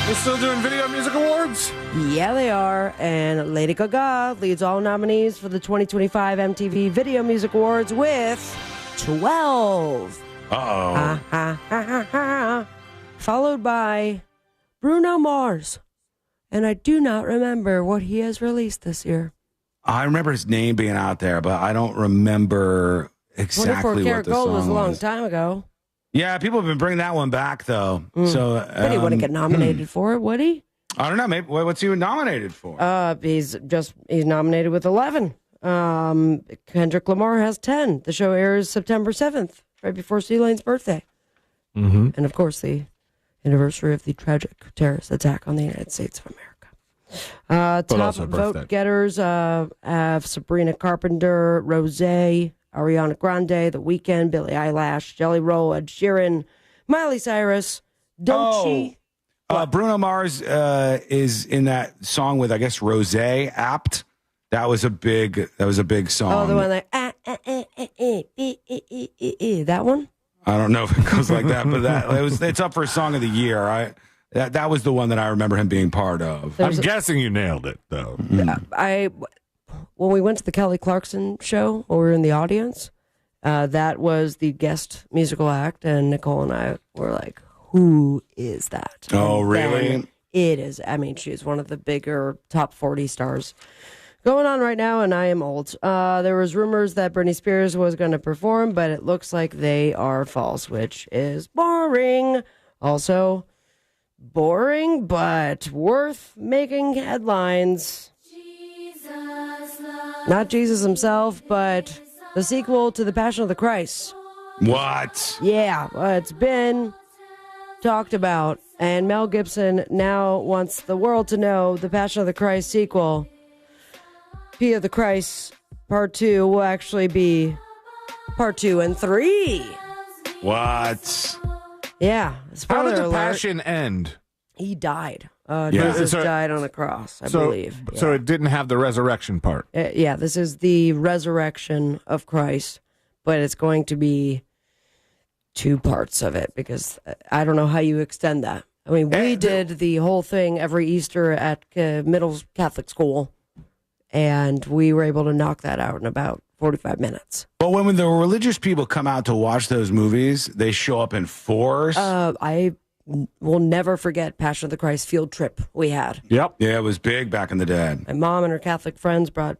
They're still doing Video Music Awards? Yeah, they are. And Lady Gaga leads all nominees for the 2025 MTV Video Music Awards with 12. Followed by Bruno Mars. And I do not remember what he has released this year. I remember his name being out there, but I don't remember exactly 24 what Karat the Gold song was a long was. time ago. Yeah, people have been bringing that one back, though. So, But he wouldn't get nominated for it, would he? I don't know. Maybe what's he nominated for? He's nominated with 11. Kendrick Lamar has 10. The show airs September 7th, right before C. Lane's birthday. Mm-hmm. And of course, the anniversary of the tragic terrorist attack on the United States of America. Top also birthday. vote getters have Sabrina Carpenter, Rosé, Ariana Grande, The Weeknd, Billie Eilish, Jelly Roll, Ed Sheeran, Miley Cyrus, Doechii. Bruno Mars is in that song with, I guess, Rosé, Apt. That was a big song. Oh, the one like that one. I don't know if it goes like that, but it's up for Song of the Year. That was the one that I remember him being part of. I'm guessing you nailed it, though. When we went to the Kelly Clarkson show, or we were in the audience, that was the guest musical act, and Nicole and I were like, "Who is that?" Oh, And really? then it is. I mean, she's one of the bigger top 40 stars going on right now, and I am old. There was rumors that Britney Spears was going to perform, but it looks like they are false, which is boring. Also, boring, but worth making headlines. Not Jesus himself, but the sequel to The Passion of the Christ. What? Yeah, it's been talked about, and Mel Gibson now wants the world to know the Passion of the Christ sequel, P of the Christ Part 2, will actually be Part 2 and 3. What? Yeah. How Spoiler did the alert. Passion end? He died. Yeah. Jesus So- died on a cross, I believe. So it didn't have the resurrection part. Yeah, this is the resurrection of Christ, but it's going to be 2 parts of it, because I don't know how you extend that. I mean, we did the whole thing every Easter at middle Catholic school, and we were able to knock that out in about 45 minutes. But when the religious people come out to watch those movies, they show up in force. I will never forget Passion of the Christ field trip we had. Yep. Yeah, it was big back in the day. My mom and her Catholic friends brought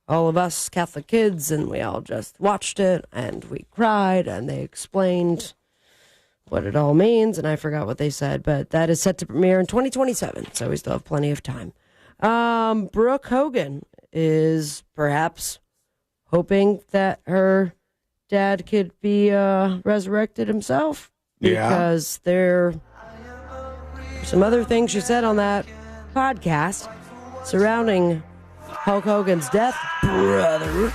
all of us Catholic kids, and we all just watched it, and we cried, and they explained what it all means, and I forgot what they said, but that is set to premiere in 2027, so we still have plenty of time. Brooke Hogan is perhaps hoping that her dad could be resurrected himself, because there are some other things she said on that podcast surrounding Hulk Hogan's death, brother,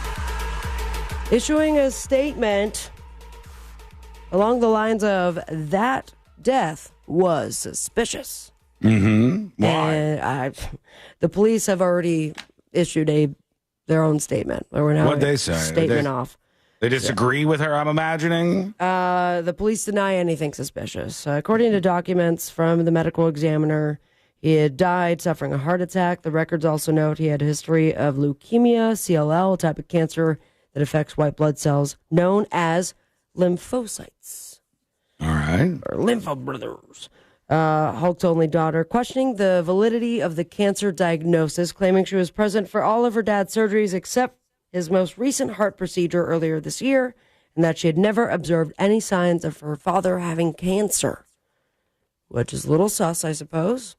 issuing a statement along the lines of that death was suspicious. Mm-hmm. Why? And the police have already issued their own statement. We're now What'd they say? Statement off. They disagree with her, I'm imagining? The police deny anything suspicious. According to documents from the medical examiner, he had died suffering a heart attack. The records also note he had a history of leukemia, CLL, a type of cancer that affects white blood cells known as lymphocytes. All right. Or lymphobrothers. Hulk's only daughter, questioning the validity of the cancer diagnosis, claiming she was present for all of her dad's surgeries except his most recent heart procedure earlier this year, and that she had never observed any signs of her father having cancer, which is a little sus, I suppose.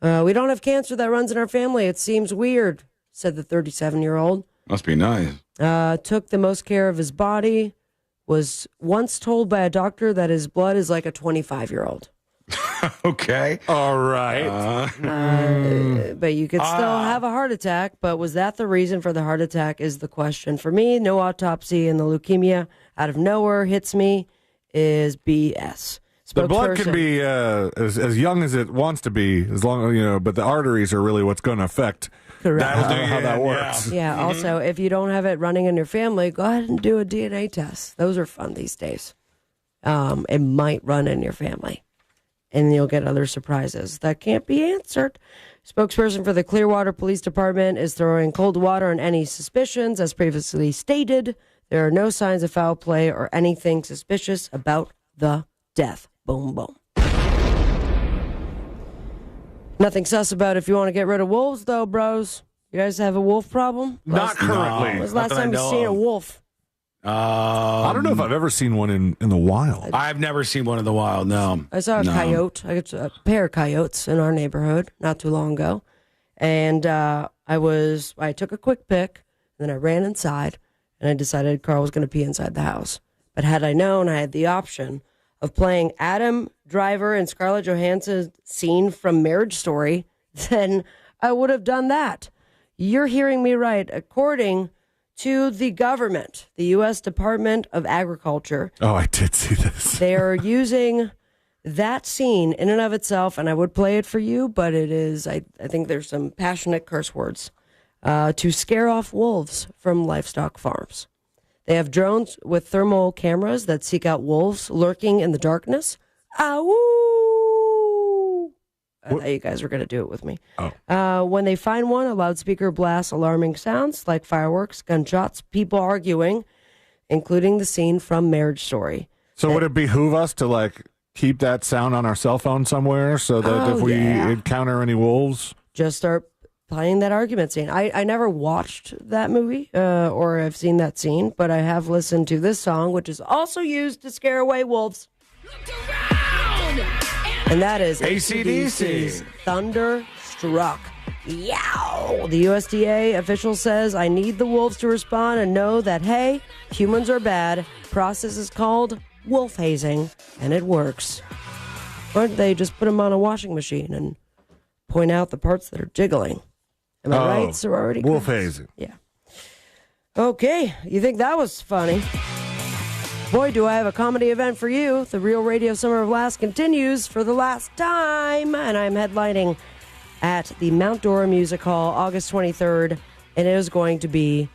We don't have cancer that runs in our family. It seems weird, said the 37-year-old. Must be nice. Took the most care of his body, was once told by a doctor that his blood is like a 25-year-old. Okay. All right. But you could still have a heart attack. But was that the reason for the heart attack is the question. For me, no autopsy and the leukemia out of nowhere hits me is BS. The blood can be as young as it wants to be, as long but the arteries are really what's going to affect how that works. Yeah. Also, if you don't have it running in your family, go ahead and do a DNA test. Those are fun these days. It might run in your family, and you'll get other surprises that can't be answered. Spokesperson for the Clearwater Police Department is throwing cold water on any suspicions. As previously stated, there are no signs of foul play or anything suspicious about the death. Boom, boom. Nothing sus about if you want to get rid of wolves, though, bros. You guys have a wolf problem? Not currently. When was the last time you've seen a wolf? I don't know if I've ever seen one in the wild. I've never seen one in the wild, no. I saw a coyote. I got a pair of coyotes in our neighborhood not too long ago. And I took a quick pic, and then I ran inside, and I decided Carl was going to pee inside the house. But had I known, I had the option of playing Adam Driver and Scarlett Johansson's scene from Marriage Story, then I would have done that. You're hearing me right. According to the government, the U.S. Department of Agriculture. Oh, I did see this. They are using that scene in and of itself, and I would play it for you, but it is, I think there's some passionate curse words, to scare off wolves from livestock farms. They have drones with thermal cameras that seek out wolves lurking in the darkness. Ow! I thought you guys were going to do it with me. Oh. When they find one, a loudspeaker blasts alarming sounds like fireworks, gunshots, people arguing, including the scene from Marriage Story. So would it behoove us to keep that sound on our cell phone somewhere so that if we encounter any wolves? Just start playing that argument scene. I never watched that movie or have seen that scene, but I have listened to this song, which is also used to scare away wolves. And that is AC/DC's Thunderstruck. Yow! The USDA official says, I need the wolves to respond and know that, hey, humans are bad. Process is called wolf hazing, and it works. Or they just put them on a washing machine and point out the parts that are jiggling. Am I right, sorority? Wolf hazing. Yeah. Okay, you think that was funny? Boy, do I have a comedy event for you. The Real Radio Summer of Laughs continues for the last time, and I'm headlining at the Mount Dora Music Hall August 23rd, and it is going to be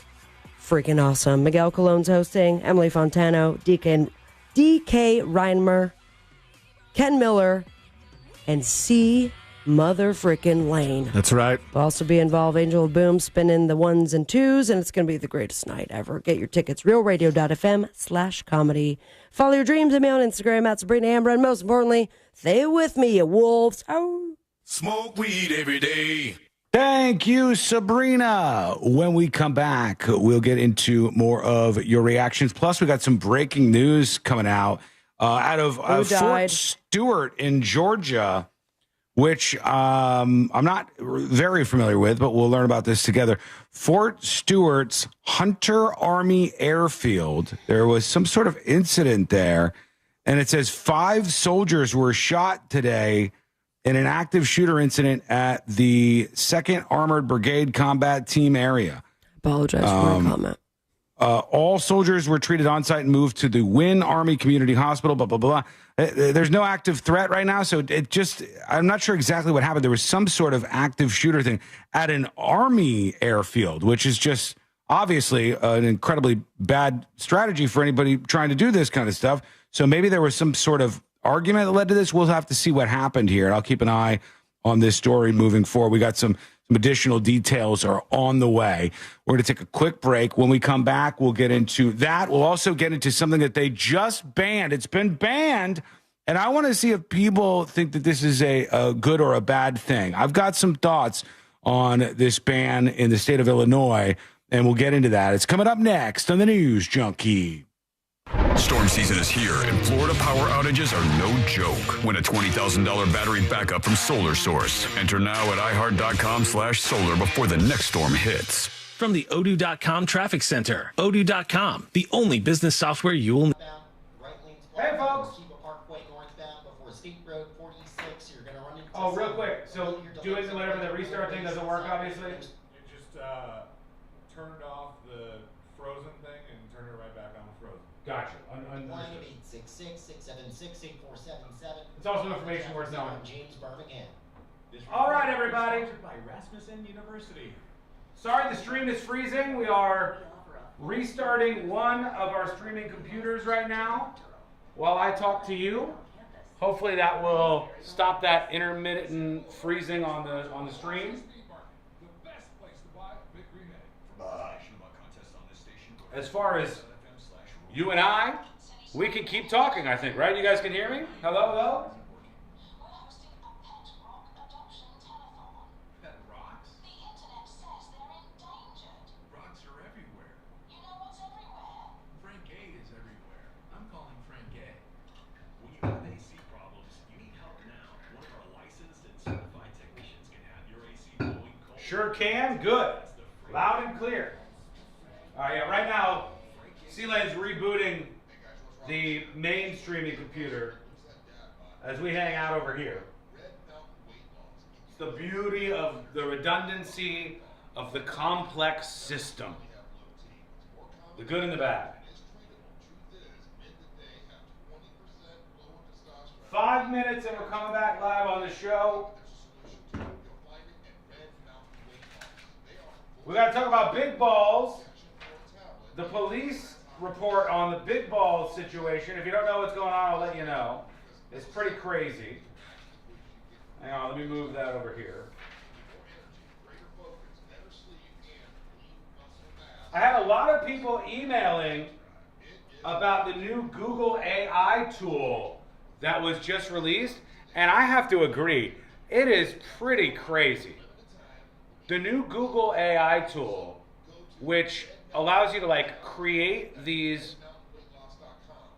freaking awesome. Miguel Colon's hosting, Emily Fontano, DK Reimer, Ken Miller, and C. Mother frickin' Lane. That's right. We'll also be involved. Angel of Boom spinning the ones and twos, and it's going to be the greatest night ever. Get your tickets, realradio.fm/comedy. Follow your dreams at me on Instagram at Sabrina Amber, and most importantly, stay with me, you wolves. Oh. Smoke weed every day. Thank you, Sabrina. When we come back, we'll get into more of your reactions. Plus, we got some breaking news coming out of Fort Stewart in Georgia, which I'm not very familiar with, but we'll learn about this together. Fort Stewart's Hunter Army Airfield. There was some sort of incident there, and it says 5 soldiers were shot today in an active shooter incident at the 2nd Armored Brigade Combat Team area. Apologize for my comment. All soldiers were treated on site and moved to the Wynn Army Community Hospital, blah, blah, blah. There's no active threat right now, so I'm not sure exactly what happened. There was some sort of active shooter thing at an Army airfield, which is just obviously an incredibly bad strategy for anybody trying to do this kind of stuff. So maybe there was some sort of argument that led to this. We'll have to see what happened here, and I'll keep an eye on this story moving forward. We got some additional details are on the way. We're going to take a quick break. When we come back, we'll get into that. We'll also get into something that they just banned. It's been banned, and I want to see if people think that this is a good or a bad thing. I've got some thoughts on this ban in the state of Illinois, and we'll get into that. It's coming up next on the News Junkie. Storm season is here, and Florida power outages are no joke. Win a $20,000 battery backup from Solar Source. Enter now at iHeart.com/solar before the next storm hits. From the Odoo.com Traffic Center. Odoo.com, the only business software you'll need. Hey, folks. Oh, real quick. So, doing whatever the restart thing doesn't work, obviously? It just turned off the frozen thing and turned it right back on frozen. Gotcha. It's also information worth knowing. James Birmingham. All right, everybody. By Rasmussen University. Sorry the stream is freezing. We are restarting one of our streaming computers right now while I talk to you. Hopefully that will stop that intermittent freezing on the stream. As far as you and I, we can keep talking, I think, right? You guys can hear me? Hello, hello? Sure can. Good. Loud and clear. All right, yeah, right now, C-Lane's rebooting the main streaming computer as we hang out over here. It's the beauty of the redundancy of the complex system. The good and the bad. 5 minutes and we're coming back live on the show. We got to talk about big balls. The police report on the big balls situation. If you don't know what's going on, I'll let you know. It's pretty crazy. Hang on, let me move that over here. I had a lot of people emailing about the new Google AI tool that was just released, and I have to agree, it is pretty crazy. The new Google AI tool, which allows you to like create these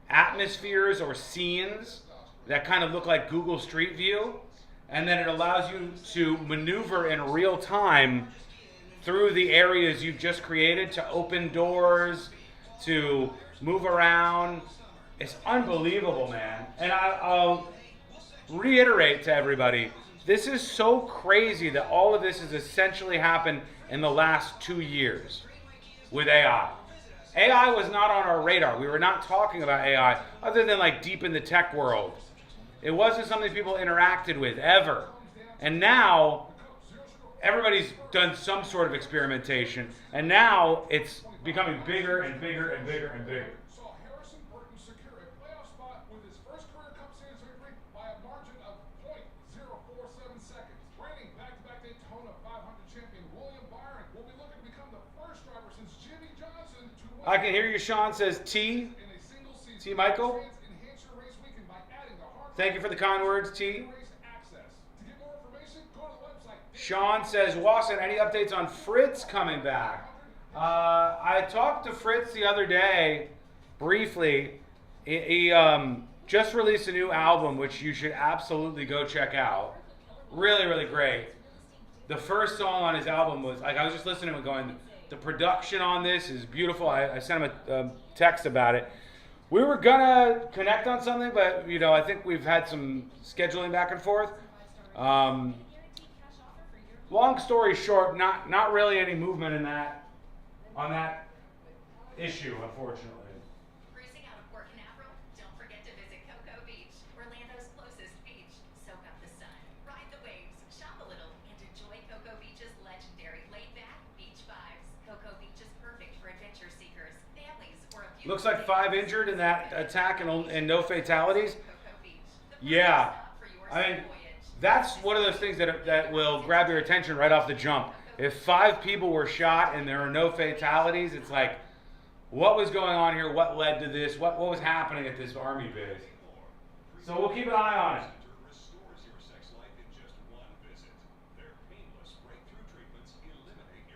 atmospheres or scenes that kind of look like Google Street View, and then it allows you to maneuver in real time through the areas you've just created, to open doors, to move around. It's unbelievable, man. And I'll reiterate to everybody, this is so crazy that all of this has essentially happened in the last 2 years with AI. AI was not on our radar. We were not talking about AI other than like deep in the tech world. It wasn't something people interacted with ever. And now everybody's done some sort of experimentation, and now it's becoming bigger and bigger and bigger and bigger. I can hear you, Sean says T. T. Michael. Thank you for the kind words, T. Sean says, Wasson, any updates on Fritz coming back? I talked to Fritz the other day, briefly. He just released a new album, which you should absolutely go check out. Really, really great. The first song on his album was, like, I was just listening and going, the production on this is beautiful. I sent him a text about it. We were gonna connect on something, but you know, I think we've had some scheduling back and forth. Long story short, not really any movement in that on that issue, unfortunately. Cruising out of Port Canaveral? Don't forget to visit Cocoa Beach, Orlando's closest beach. Soak up the sun, ride the waves, shop a little, and enjoy Cocoa Beach's legendary laid-back beach vibes. Cocoa Beach is perfect for adventure seekers, families, or a few. Looks like 5 injured in that attack and no fatalities. Yeah, I mean, that's one of those things that will grab your attention right off the jump. If 5 people were shot and there are no fatalities, it's like, what was going on here? What led to this? What was happening at this Army base? So we'll keep an eye on it.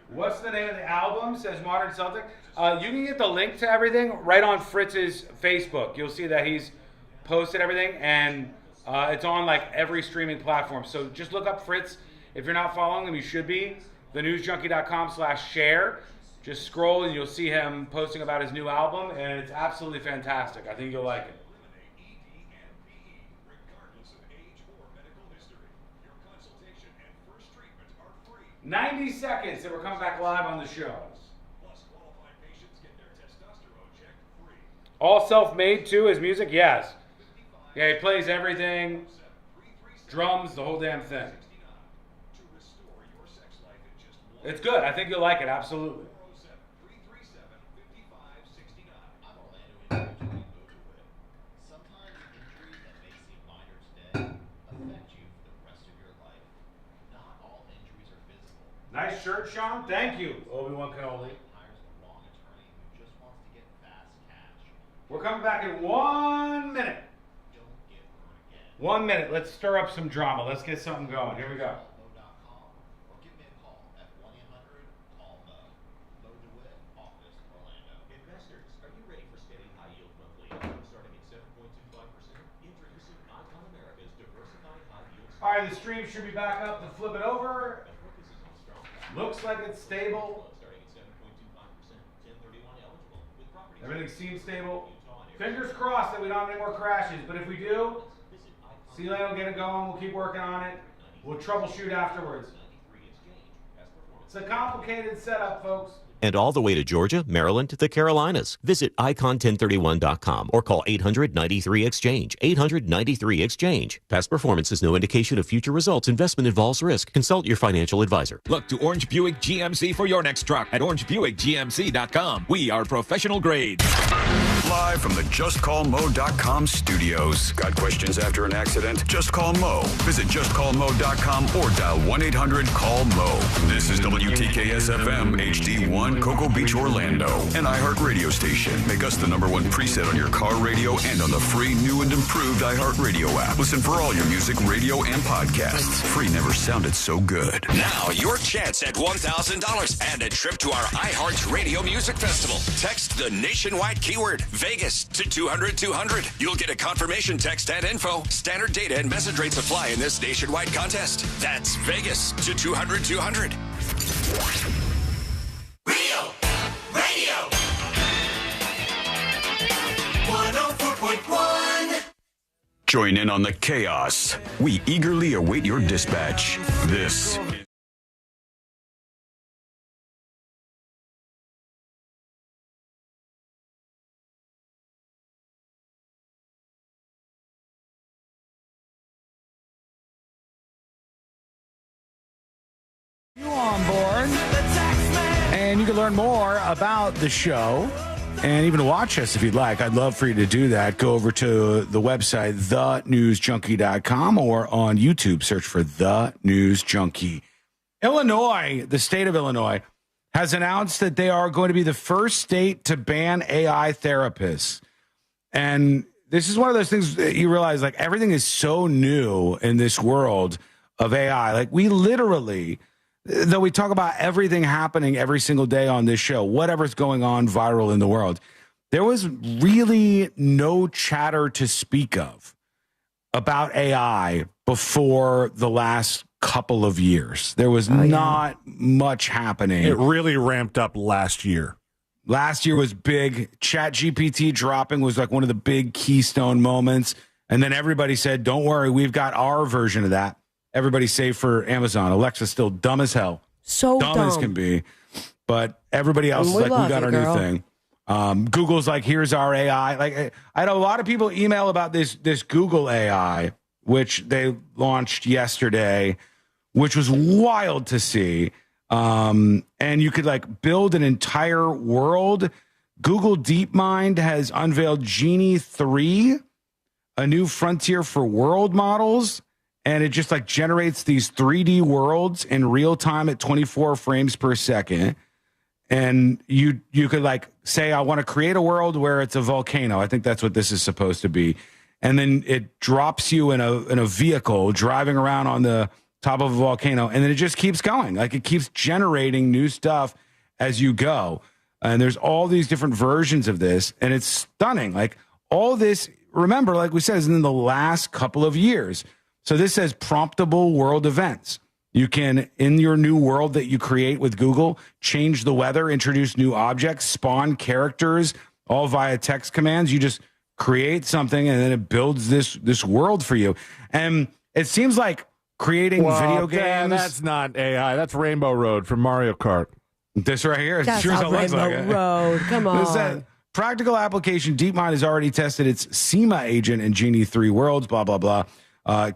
What's the name of the album? Says Modern Celtic. You can get the link to everything right on Fritz's Facebook. You'll see that he's posted everything, and it's on like every streaming platform. So just look up Fritz. If you're not following him, you should be. thenewsjunkie.com/share. Just scroll and you'll see him posting about his new album, and it's absolutely fantastic. I think you'll like it. 90 seconds, and we're coming back live on the show. All self-made too, his music? Yes. Yeah, he plays everything. Drums, the whole damn thing. It's good. I think you'll like it, absolutely. Nice shirt, Sean. Thank you, Obi-Wan Kenobi. We're coming back in 1 minute. 1 minute. Let's stir up some drama. Let's get something going. Here we go. Investors, are you ready for steady high-yield monthly income starting at 7.25%? Introducing Icon America's diversified high-yield. All right, the stream should be back up to flip it over. Looks like it's stable. Everything seems stable. Fingers crossed that we don't have any more crashes, but if we do, C-Lane will get it going. We'll keep working on it. We'll troubleshoot afterwards. It's a complicated setup, folks. And all the way to Georgia, Maryland, the Carolinas. Visit icon1031.com or call 800-93-EXCHANGE. 800-93-EXCHANGE. Past performance is no indication of future results. Investment involves risk. Consult your financial advisor. Look to Orange Buick GMC for your next truck at orangebuickgmc.com. We are professional grade. Live from the JustCallMo.com studios. Got questions after an accident? Just call Mo. Visit JustCallMo.com or dial 1-800-CALL-MO. This is WTKS-FM HD1 Cocoa Beach, Orlando. An iHeart radio station. Make us the #1 preset on your car radio and on the free new and improved iHeart Radio app. Listen for all your music, radio, and podcasts. Free never sounded so good. Now, your chance at $1,000 and a trip to our iHeart Radio Music Festival. Text the nationwide keyword Vegas to 200-200. You'll get a confirmation text and info. Standard data and message rates apply in this nationwide contest. That's Vegas to 200-200. Radio 104.1. Join in on the chaos. We eagerly await your dispatch. This You on board, and you can learn more about the show and even watch us if you'd like. I'd love for you to do that. Go over to the website, thenewsjunkie.com, or on YouTube, search for The News Junkie. Illinois, the state of Illinois, has announced that they are going to be the first state to ban AI therapists. And this is one of those things that you realize, like, everything is so new in this world of AI. Like, we literally, though we talk about everything happening every single day on this show, whatever's going on viral in the world, there was really no chatter to speak of about AI before the last couple of years. There was not much happening. It really ramped up last year. Last year was big. ChatGPT dropping was like one of the big keystone moments. And then everybody said, don't worry, we've got our version of that. Everybody save for Amazon. Alexa's still dumb as hell. So dumb as can be. But everybody else is like, we got our new thing. Google's like, here's our AI. Like, I had a lot of people email about this Google AI, which they launched yesterday, which was wild to see. And you could like build an entire world. Google DeepMind has unveiled Genie 3, a new frontier for world models. And it just like generates these 3D worlds in real time at 24 frames per second. And you could like say, I want to create a world where it's a volcano. I think that's what this is supposed to be. And then it drops you in a vehicle driving around on the top of a volcano. And then it just keeps going. Like, it keeps generating new stuff as you go. And there's all these different versions of this, and it's stunning. Like all this, remember, like we said, is in the last couple of years. So this says promptable world events. You can, in your new world that you create with Google, change the weather, introduce new objects, spawn characters, all via text commands. You just create something, and then it builds this world for you. And it seems like creating video games. That's not AI. That's Rainbow Road from Mario Kart. This right here. That's Sure as not it looks like Rainbow it. Road. Come This on. says, practical application. DeepMind has already tested its SEMA agent in Genie 3 worlds, blah, blah, blah.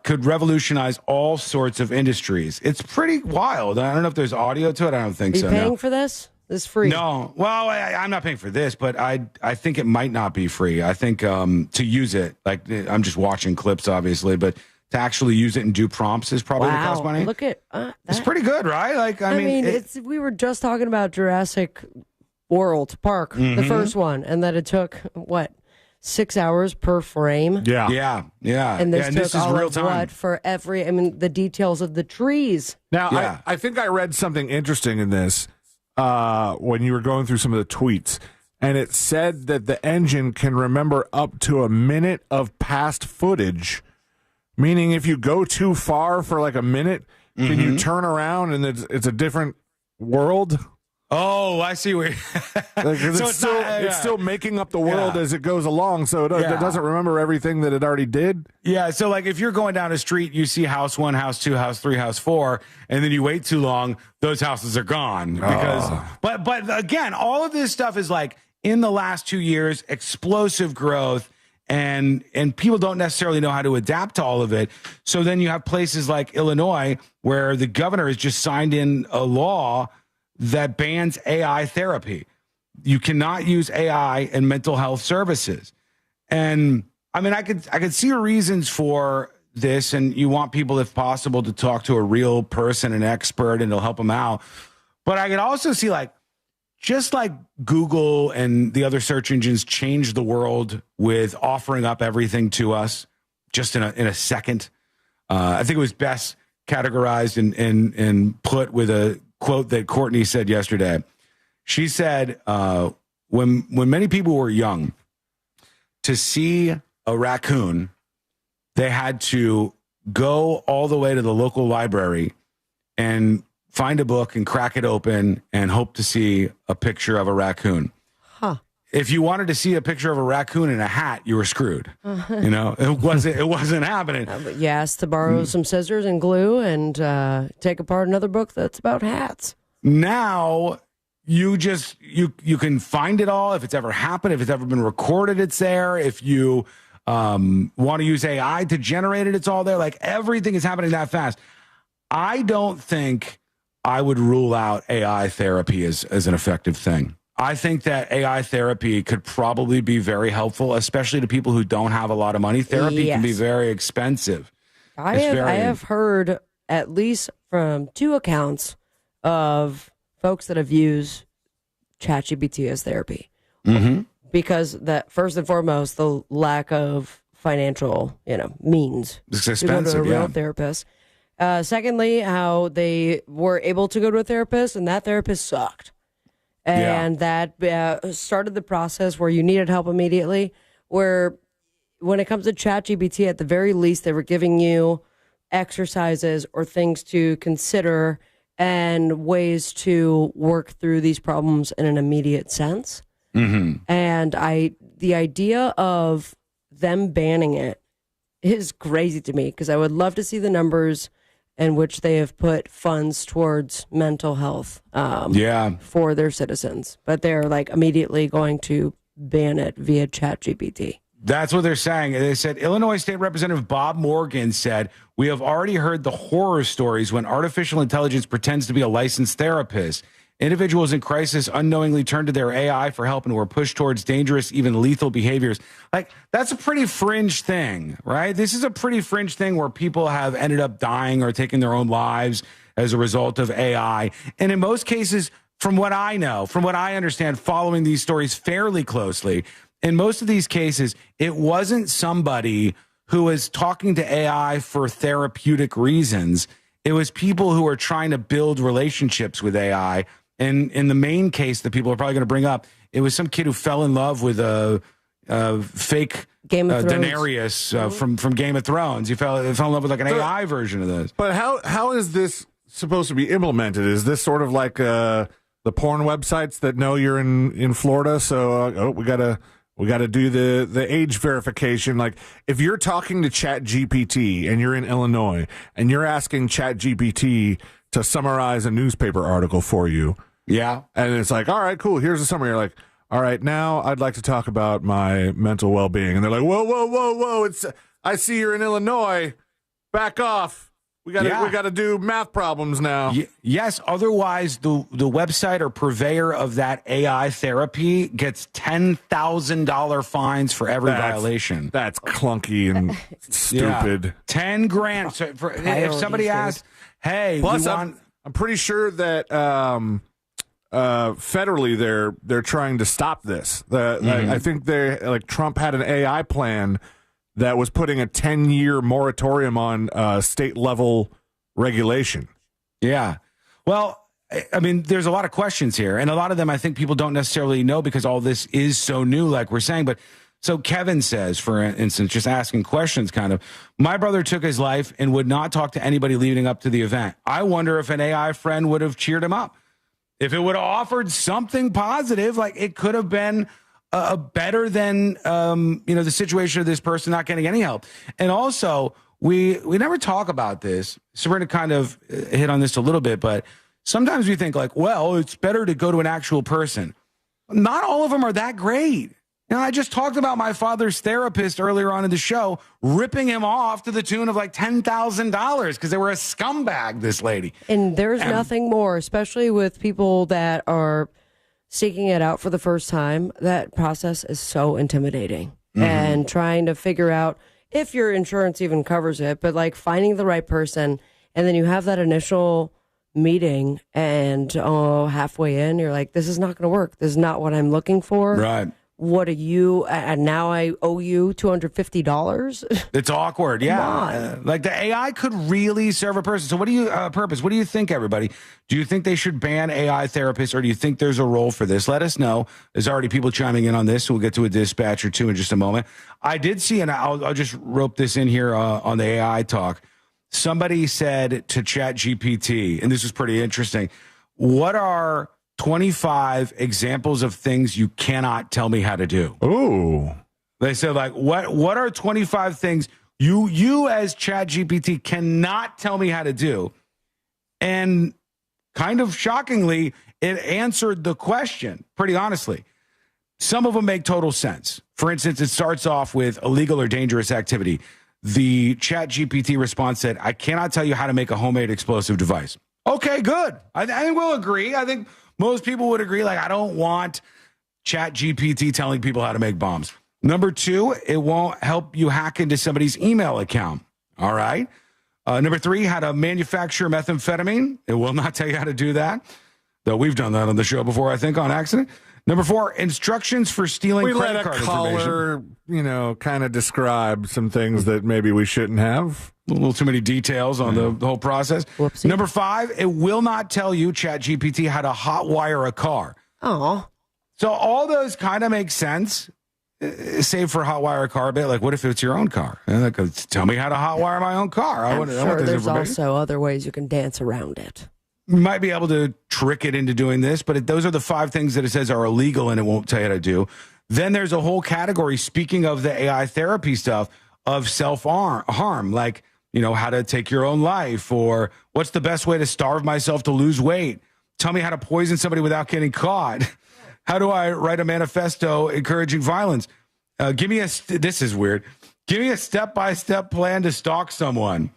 Could revolutionize all sorts of industries. It's pretty wild. I don't know if there's audio to it. I don't think Are you so. paying No. for this? This is free. No. Well, I'm not paying for this, but I think it might not be free. I think to use it, like I'm just watching clips, obviously, but to actually use it and do prompts is probably going to cost money. Look at It's pretty good, right? Like, I mean it's we were just talking about Jurassic World Park, the Mhm. first one, and that it took what 6 hours per frame. Yeah. And this and took this is all real of time. what for every? I mean, the details of the trees. Now, Yeah. I think I read something interesting in this when you were going through some of the tweets, and it said that the engine can remember up to a minute of past footage, meaning if you go too far for like a minute, can you turn around and it's a different world? Oh, I see where. Like, it's still making up the world as it goes along, so it doesn't remember everything that it already did. Yeah, so like if you're going down a street, you see house 1, house 2, house 3, house 4, and then you wait too long, those houses are gone because. But again, all of this stuff is like in the last 2 years, explosive growth, and people don't necessarily know how to adapt to all of it. So then you have places like Illinois where the governor has just signed in a law that bans AI therapy. You cannot use AI in mental health services. And I mean, I could see reasons for this, and you want people, if possible, to talk to a real person, an expert, and it'll help them out. But I could also see, like, just like Google and the other search engines changed the world with offering up everything to us just in a second. I think it was best categorized and put with a quote that Courtney said yesterday. She said, when many people were young, to see a raccoon, they had to go all the way to the local library and find a book and crack it open and hope to see a picture of a raccoon. Huh. If you wanted to see a picture of a raccoon in a hat, you were screwed. You know, it wasn't happening. But you asked to borrow some scissors and glue and take apart another book that's about hats. Now you just you can find it all. If it's ever happened, if it's ever been recorded, it's there. If you want to use AI to generate it, it's all there. Like everything is happening that fast. I don't think I would rule out AI therapy as an effective thing. I think that AI therapy could probably be very helpful, especially to people who don't have a lot of money. Therapy can be very expensive. I have heard at least from 2 accounts of folks that have used ChatGPT as therapy. Mm-hmm. Because that, first and foremost, the lack of financial, means It's to go to a expensive, real yeah. therapist. Secondly, how they were able to go to a therapist and that therapist sucked. And that started the process where you needed help immediately. Where when it comes to ChatGPT, at the very least, they were giving you exercises or things to consider and ways to work through these problems in an immediate sense. Mm-hmm. And the idea of them banning it is crazy to me because I would love to see the numbers in which they have put funds towards mental health for their citizens. But they're like immediately going to ban it via ChatGPT. That's what they're saying. They said Illinois State Representative Bob Morgan said, "We have already heard the horror stories when artificial intelligence pretends to be a licensed therapist. Individuals in crisis unknowingly turn to their AI for help and were pushed towards dangerous, even lethal behaviors." Like, that's a pretty fringe thing, right? This is a pretty fringe thing where people have ended up dying or taking their own lives as a result of AI. And in most cases, from what I know, from what I understand, following these stories fairly closely, in most of these cases, it wasn't somebody who was talking to AI for therapeutic reasons. It was people who were trying to build relationships with AI And in the main case that people are probably going to bring up, it was some kid who fell in love with a fake Game of Thrones. Daenerys from Game of Thrones. He fell in love with like an AI version of this. But how is this supposed to be implemented? Is this sort of like the porn websites that know you're in Florida? So we gotta do the age verification. Like if you're talking to ChatGPT and you're in Illinois and you're asking ChatGPT to summarize a newspaper article for you, yeah, and it's like, all right, cool. Here's the summary. You're like, all right, now I'd like to talk about my mental well-being, and they're like, whoa! I see you're in Illinois. Back off. We got to do math problems now. Yes, otherwise the website or purveyor of that AI therapy gets $10,000 fines for every violation. That's clunky and stupid. Yeah. $10,000. So if somebody asks, "Hey, plus I'm pretty sure that federally they're trying to stop this. I think Trump had an AI plan that was putting a 10-year moratorium on state-level regulation. Yeah. Well, I mean, there's a lot of questions here, and a lot of them I think people don't necessarily know because all this is so new, like we're saying. But so Kevin says, for instance, just asking questions kind of, my brother took his life and would not talk to anybody leading up to the event. I wonder if an AI friend would have cheered him up. If it would have offered something positive, like it could have been better than the situation of this person not getting any help. And also, we never talk about this. Sabrina kind of hit on this a little bit, but sometimes we think like, well, it's better to go to an actual person. Not all of them are that great. I just talked about my father's therapist earlier on in the show, ripping him off to the tune of like $10,000 because they were a scumbag, this lady. And there's nothing more, especially with people that are seeking it out for the first time. That process is so intimidating. And trying to figure out if your insurance even covers it, but like finding the right person, and then you have that initial meeting and halfway in, you're like, this is not going to work. This is not what I'm looking for. Right. What are you, and now I owe you $250? It's awkward, yeah. Like the AI could really serve a person. So what do you think, everybody? Do you think they should ban AI therapists, or do you think there's a role for this? Let us know. There's already people chiming in on this, so we'll get to a dispatch or two in just a moment. I did see, and I'll just rope this in here on the AI talk. Somebody said to ChatGPT, and this is pretty interesting, what are 25 examples of things you cannot tell me how to do? Ooh. They said, like, what are 25 things you as ChatGPT cannot tell me how to do? And kind of shockingly, it answered the question, pretty honestly. Some of them make total sense. For instance, it starts off with illegal or dangerous activity. The ChatGPT response said, I cannot tell you how to make a homemade explosive device. Okay, good. I think we'll agree. I think most people would agree, like, I don't want ChatGPT telling people how to make bombs. Number two, it won't help you hack into somebody's email account. All right. Number three, how to manufacture methamphetamine. It will not tell you how to do that, though we've done that on the show before, I think, on accident. Number four, instructions for stealing credit card information. We let a caller, kind of describe some things that maybe we shouldn't have. A little too many details on the whole process. Whoopsie. Number five, it will not tell you, ChatGPT, how to hotwire a car. Oh. So all those kind of make sense, save for hotwire a car a bit. Like, what if it's your own car? Like, tell me how to hotwire my own car. I want there's also other ways you can dance around it. You might be able to trick it into doing this, but those are the 5 things that it says are illegal and it won't tell you how to do. Then there's a whole category, speaking of the AI therapy stuff, of self-harm, like, how to take your own life, or what's the best way to starve myself to lose weight? Tell me how to poison somebody without getting caught. How do I write a manifesto encouraging violence? This is weird. Give me a step-by-step plan to stalk someone.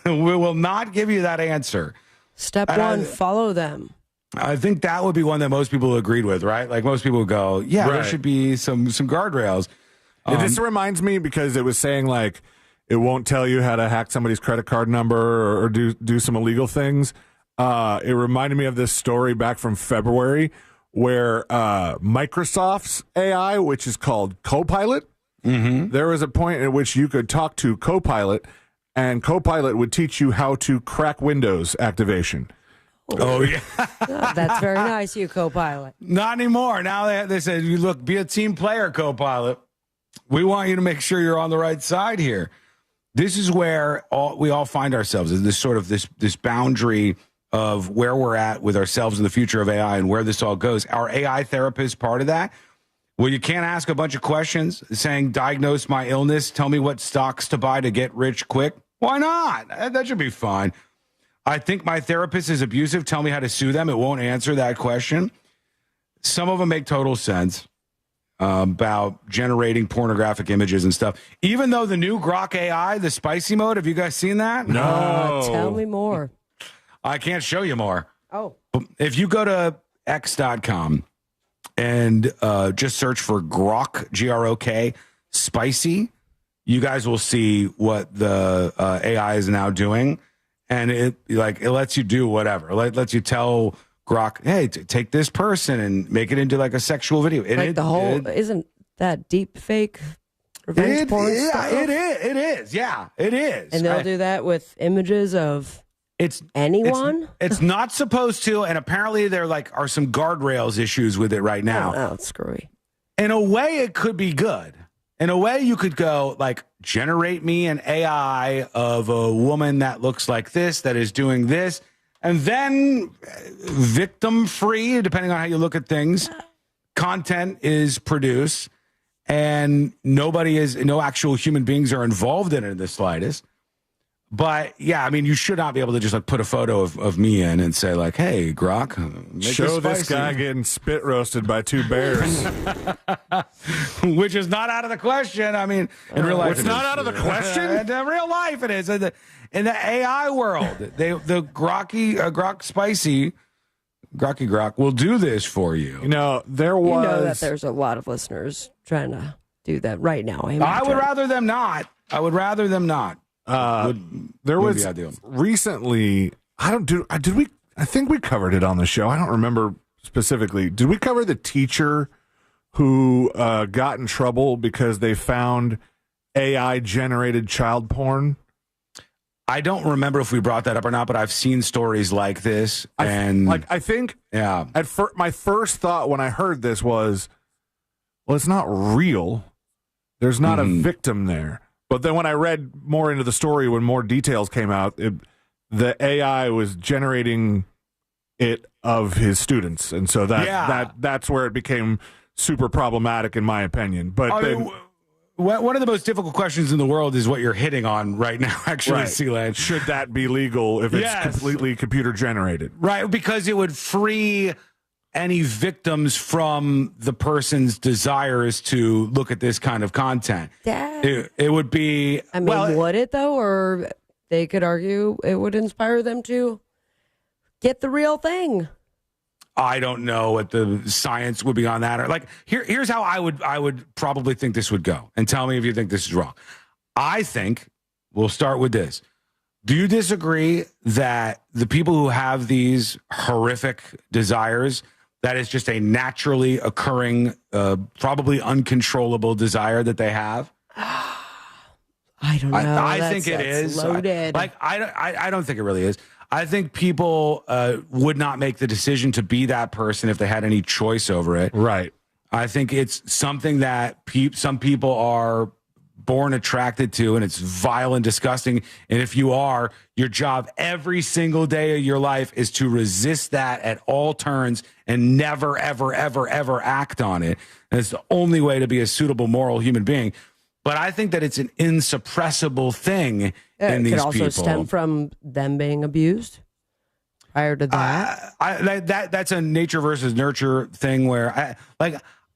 We will not give you that answer. Step one, follow them. I think that would be one that most people agreed with, right? Like most people would go, yeah, there Right. should be some guardrails. This reminds me because it was saying like it won't tell you how to hack somebody's credit card number or do some illegal things. It reminded me of this story back from February where Microsoft's AI, which is called Copilot, there was a point at which you could talk to Copilot, and Copilot would teach you how to crack Windows activation. Oh, yeah. Oh, that's very nice, you co-pilot. Not anymore. Now they said, you look, be a team player, co-pilot. We want you to make sure you're on the right side here. This is where we all find ourselves, in this sort of this boundary of where we're at with ourselves in the future of AI and where this all goes. Our AI therapist part of that? Well, you can't ask a bunch of questions saying, diagnose my illness, tell me what stocks to buy to get rich quick. Why not? That should be fine. I think my therapist is abusive. Tell me how to sue them. It won't answer that question. Some of them make total sense about generating pornographic images and stuff. Even though the new Grok AI, the spicy mode, have you guys seen that? No. Tell me more. I can't show you more. Oh. If you go to x.com and just search for Grok, Grok, spicy, you guys will see what the AI is now doing. And it lets you do whatever. It lets you tell Grok, hey, take this person and make it into like a sexual video. And isn't that deep fake revenge porn stuff? It is. Yeah, it is. And they'll do that with images of anyone? It's not supposed to, and apparently there are some guardrails issues with it right now. Oh, it's screwy. In a way, it could be good. In a way, you could go, generate me an AI of a woman that looks like this, that is doing this, and then victim-free, depending on how you look at things, content is produced, and no actual human beings are involved in it in the slightest. But, yeah, I mean, you should not be able to just put a photo of me in and say, hey, Grok, show this guy getting spit roasted by two bears. Which is not out of the question. I mean, in real life, it's not out of the question? In real life, it is. In the AI world, the Grok Spicy, Grocky Grok will do this for you. There was... You know that there's a lot of listeners trying to do that right now. I would rather them not. There was recently, I think we covered it on the show. I don't remember specifically. Did we cover the teacher who got in trouble because they found AI generated child porn? I don't remember if we brought that up or not, but I've seen stories like this. I think my first thought when I heard this was, well, it's not real. There's not a victim there. But then when I read more into the story, when more details came out, the AI was generating it of his students. And so that's where it became super problematic, in my opinion. But one of the most difficult questions in the world is what you're hitting on right now, actually, right. Sealand. Should that be legal if it's completely computer generated? Right, because it would free any victims from the person's desires to look at this kind of content. It would be... I mean, would it, though? Or they could argue it would inspire them to get the real thing. I don't know what the science would be on that. Or here's how I would probably think this would go. And tell me if you think this is wrong. I think, we'll start with this. Do you disagree that the people who have these horrific desires, that is just a naturally occurring, probably uncontrollable desire that they have? I don't know. I think it is. Loaded. I don't think it really is. I think people would not make the decision to be that person if they had any choice over it. Right. I think it's something that some people are born attracted to, and it's vile and disgusting. And if you are, your job every single day of your life is to resist that at all turns and never, ever, ever, ever act on it. And it's the only way to be a suitable moral human being. But I think that it's an insuppressible thing in these people. It could also stem from them being abused prior to that. That's a nature versus nurture thing where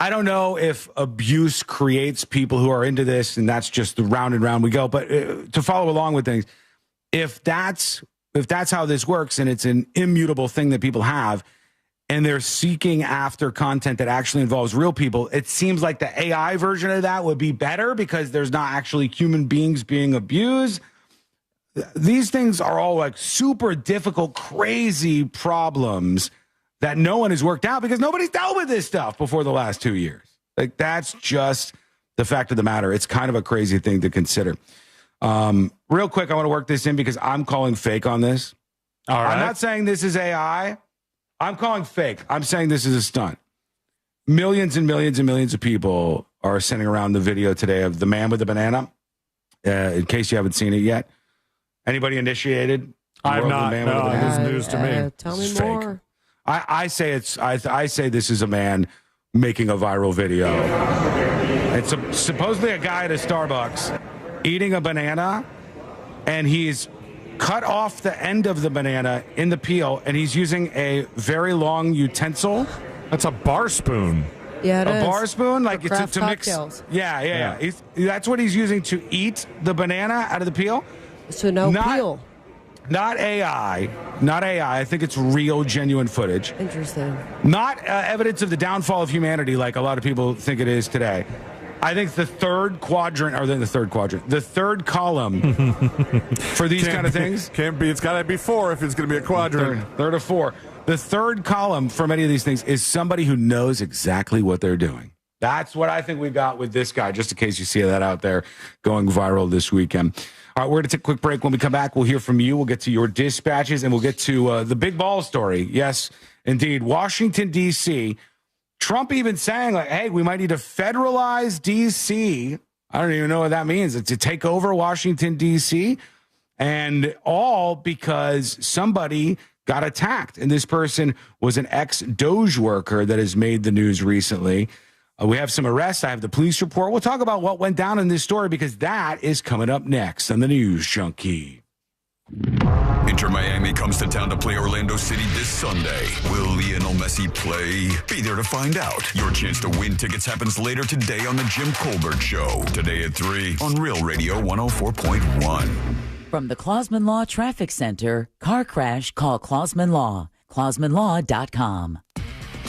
I don't know if abuse creates people who are into this and that's just the round and round we go. But to follow along with things, if that's how this works and it's an immutable thing that people have, and they're seeking after content that actually involves real people, it seems like the AI version of that would be better because there's not actually human beings being abused. These things are all super difficult, crazy problems that no one has worked out because nobody's dealt with this stuff before the last 2 years. That's just the fact of the matter. It's kind of a crazy thing to consider. Real quick, I want to work this in because I'm calling fake on this. All right. I'm not saying this is AI. I'm calling fake. I'm saying this is a stunt. Millions and millions and millions of people are sending around the video today of the man with the banana. In case you haven't seen it yet. Anybody initiated? I'm not. No, this is news to me. Tell me It's fake. more. I say I say this is a man making a viral video. It's supposedly a guy at a Starbucks eating a banana, and he's cut off the end of the banana in the peel, and he's using a very long utensil. That's a bar spoon. Yeah, it a is. bar spoon, like For craft to mix. cocktails. Yeah. That's what he's using to eat the banana out of the peel. So no peel. Not AI. Not AI. I think it's real, genuine footage. Interesting. Not evidence of the downfall of humanity like a lot of people think it is today. I think the third column for these kind of things. Can't be. It's got to be 4 if it's going to be a quadrant. Third of 4. The third column for many of these things is somebody who knows exactly what they're doing. That's what I think we got with this guy, just in case you see that out there going viral this weekend. All right, we're going to take a quick break. When we come back, we'll hear from you. We'll get to your dispatches, and we'll get to the big ball story. Yes, indeed. Washington, D.C., Trump even saying, like, hey, we might need to federalize D.C. I don't even know what that means. To take over Washington, D.C., and all because somebody got attacked. And this person was an ex-Doge worker that has made the news recently. We have some arrests. I have the police report. We'll talk about what went down in this story because that is coming up next on the News Junkie. Inter Miami comes to town to play Orlando City this Sunday. Will Lionel Messi play? Be there to find out. Your chance to win tickets happens later today on the Jim Colbert Show. Today at 3 on Real Radio 104.1. From the Clausman Law Traffic Center, car crash, call Clausman Law. ClausmanLaw.com.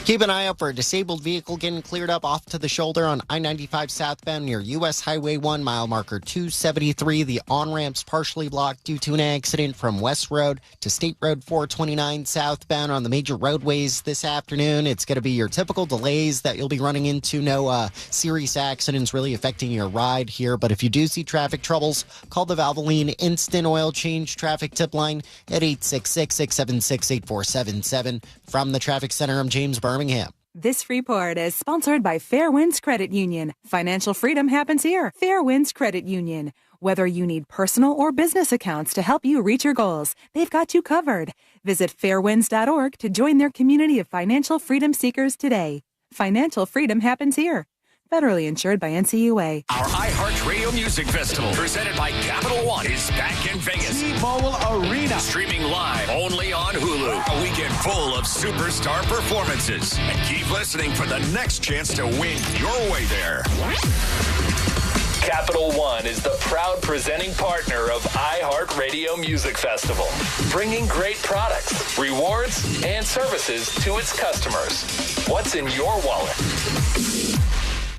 Keep an eye out for a disabled vehicle getting cleared up off to the shoulder on I-95 southbound near U.S. Highway 1, mile marker 273. The on-ramp's partially blocked due to an accident from West Road to State Road 429 southbound on the major roadways this afternoon. It's going to be your typical delays that you'll be running into. No serious accidents really affecting your ride here. But if you do see traffic troubles, call the Valvoline Instant Oil Change traffic tip line at 866-676-8477. From the Traffic Center, I'm James Birmingham. This report is sponsored by Fairwinds Credit Union. Financial freedom happens here. Fairwinds Credit Union. Whether you need personal or business accounts to help you reach your goals, they've got you covered. Visit fairwinds.org to join their community of financial freedom seekers today. Financial freedom happens here. Federally insured by NCUA. Our iHeartRadio Music Festival, presented by Capital One, is back in Vegas. T-Mobile Arena. Streaming live only on Hulu. A weekend full of superstar performances. And keep listening for the next chance to win your way there. Capital One is the proud presenting partner of iHeartRadio Music Festival, bringing great products, rewards, and services to its customers. What's in your wallet?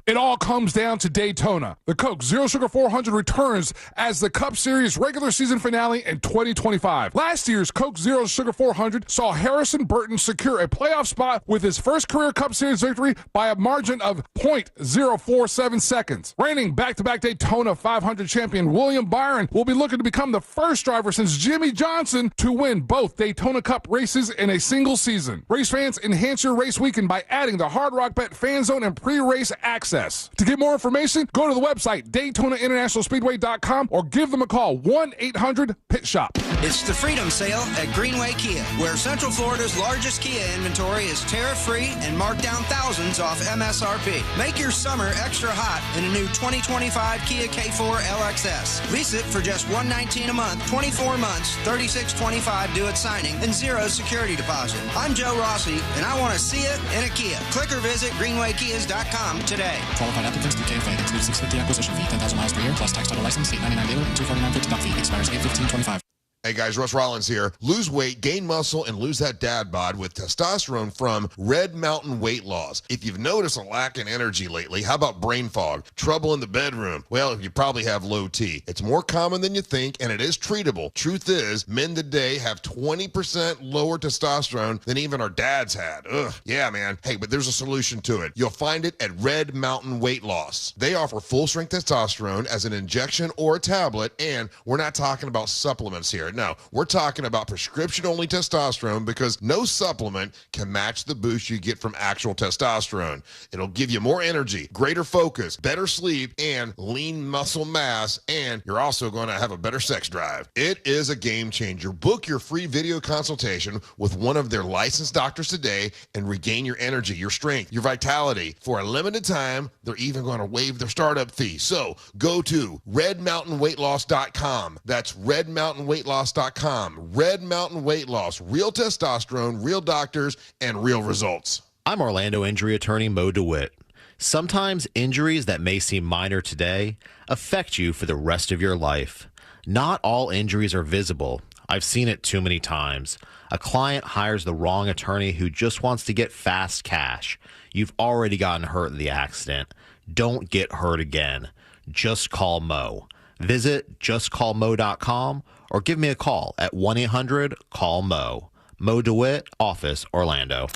It all comes down to Daytona. The Coke Zero Sugar 400 returns as the Cup Series regular season finale in 2025. Last year's Coke Zero Sugar 400 saw Harrison Burton secure a playoff spot with his first career Cup Series victory by a margin of 0.047 seconds. Reigning back-to-back Daytona 500 champion William Byron will be looking to become the first driver since Jimmy Johnson to win both Daytona Cup races in a single season. Race fans, enhance your race weekend by adding the Hard Rock Bet Fan Zone and pre-race access. To get more information, go to the website DaytonaInternationalSpeedway.com or give them a call 1-800-PIT-SHOP. It's the Freedom Sale at Greenway Kia, where Central Florida's largest Kia inventory is tariff-free and marked down thousands off MSRP. Make your summer extra hot in a new 2025 Kia K4 LXS. Lease it for just $119 a month, 24 months, $36.25 due at signing, and zero security deposit. I'm Joe Rossi, and I want to see it in a Kia. Click or visit GreenwayKias.com today. Qualified applicants to KFA includes $650 acquisition fee, 10,000 miles per year, plus tax title license, $899 dealer, and $249.50 dump fee. Expires 8/15/25. Hey guys, Russ Rollins here. Lose weight, gain muscle, and lose that dad bod with testosterone from Red Mountain Weight Loss. If you've noticed a lack in energy lately, how about brain fog, trouble in the bedroom? Well, you probably have low T. It's more common than you think, and it is treatable. Truth is, men today have 20% lower testosterone than even our dads had. Ugh, yeah, man. Hey, but there's a solution to it. You'll find it at Red Mountain Weight Loss. They offer full-strength testosterone as an injection or a tablet, and we're not talking about supplements here. steroid. Now, we're talking about prescription-only testosterone because no supplement can match the boost you get from actual testosterone. It'll give you more energy, greater focus, better sleep, and lean muscle mass, and you're also going to have a better sex drive. It is a game changer. Book your free video consultation with one of their licensed doctors today and regain your energy, your strength, your vitality. For a limited time, they're even going to waive their startup fee. So go to redmountainweightloss.com. That's redmountainweightloss.com. Red Mountain Weight Loss. Real testosterone, real doctors, and real results. I'm Orlando injury attorney Mo DeWitt. Sometimes injuries that may seem minor today affect you for the rest of your life. Not all injuries are visible. I've seen it too many times. A client hires the wrong attorney who just wants to get fast cash. You've already gotten hurt in the accident. Don't get hurt again. Just call Mo. Visit justcallmo.com or give me a call at 1-800-CALL-MO. Mo DeWitt, Office, Orlando.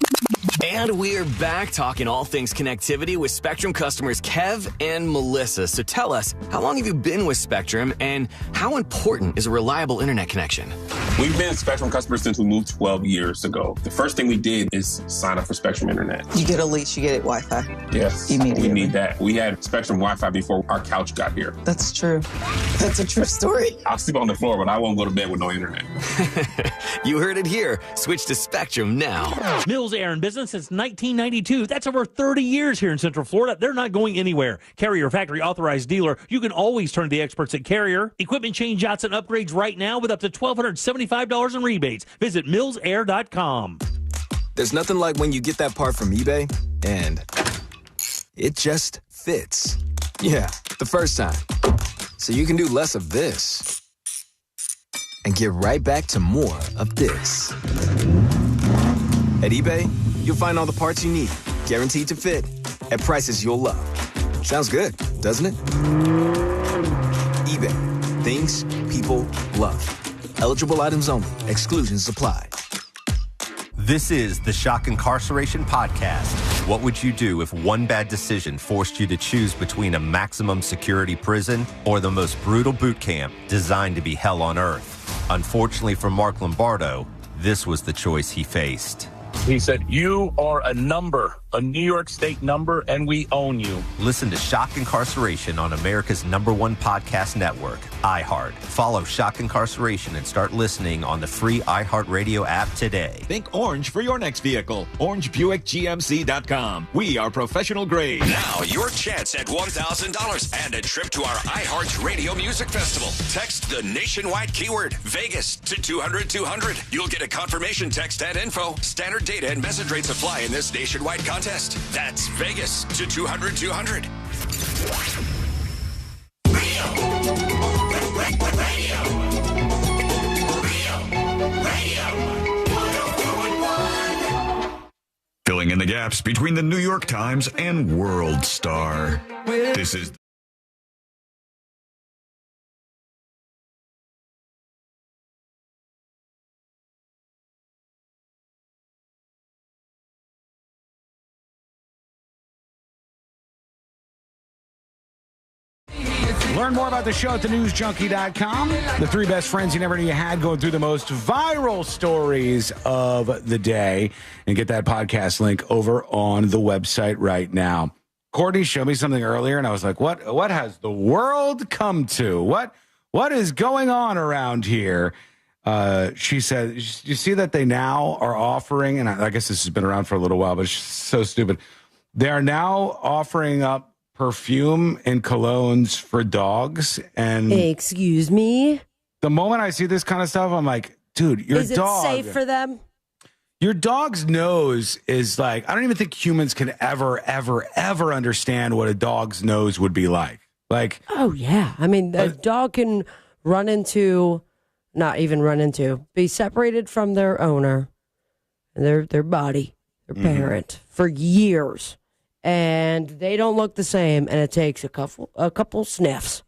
And we're back talking all things connectivity with Spectrum customers Kev and Melissa. So tell us, how long have you been with Spectrum and how important is a reliable internet connection? We've been Spectrum customers since we moved 12 years ago. The first thing we did is sign up for Spectrum Internet. You get a lease, you get it Wi-Fi. Yes, immediately. We need that. We had Spectrum Wi-Fi before our couch got here. That's true. That's a true story. I'll sleep on the floor, but I won't go to bed with no internet. You heard it here. Switch to Spectrum now. Mills Air in business since 1992. That's over 30 years here in Central Florida. They're not going anywhere. Carrier factory authorized dealer. You can always turn to the experts at Carrier. Equipment change outs and upgrades right now with up to $1,275 in rebates. Visit millsair.com. There's nothing like when you get that part from eBay and it just fits. Yeah, the first time. So you can do less of this and get right back to more of this. At eBay, you'll find all the parts you need, guaranteed to fit, at prices you'll love. Sounds good, doesn't it? eBay, things people love. Eligible items only. Exclusions apply. This is the Shock Incarceration Podcast. What would you do if one bad decision forced you to choose between a maximum security prison or the most brutal boot camp designed to be hell on earth? Unfortunately for Mark Lombardo, this was the choice he faced. He said, "You are a number, a New York State number, and we own you." Listen to Shock Incarceration on America's #1 podcast network, iHeart. Follow Shock Incarceration and start listening on the free iHeartRadio app today. Think orange for your next vehicle. OrangeBuickGMC.com. We are professional grade. Now, your chance at $1,000 and a trip to our iHeart Radio Music Festival. Text the nationwide keyword Vegas to 200-200. You'll get a confirmation text and info. Standard data and message rates apply in this nationwide contest. That's Vegas to 200-200. Filling in the gaps between the New York Times and World Star. This is Learn more about the show at thenewsjunkie.com. The three best friends you never knew you had, going through the most viral stories of the day. And get that podcast link over on the website right now. Courtney showed me something earlier, and I was like, what has the world come to? What is going on around here? She said, you see that they now are offering, and I guess this has been around for a little while, but it's so stupid. They are now offering up perfume and colognes for dogs. And excuse me, the moment I see this kind of stuff, I'm like, dude, your is it dog, safe for them? Your dog's nose is like, I don't even think humans can ever understand what a dog's nose would be like. Like, oh yeah, I mean, a dog can be separated from their owner, and their body, their parent for years. And they don't look the same, and it takes a couple sniffs,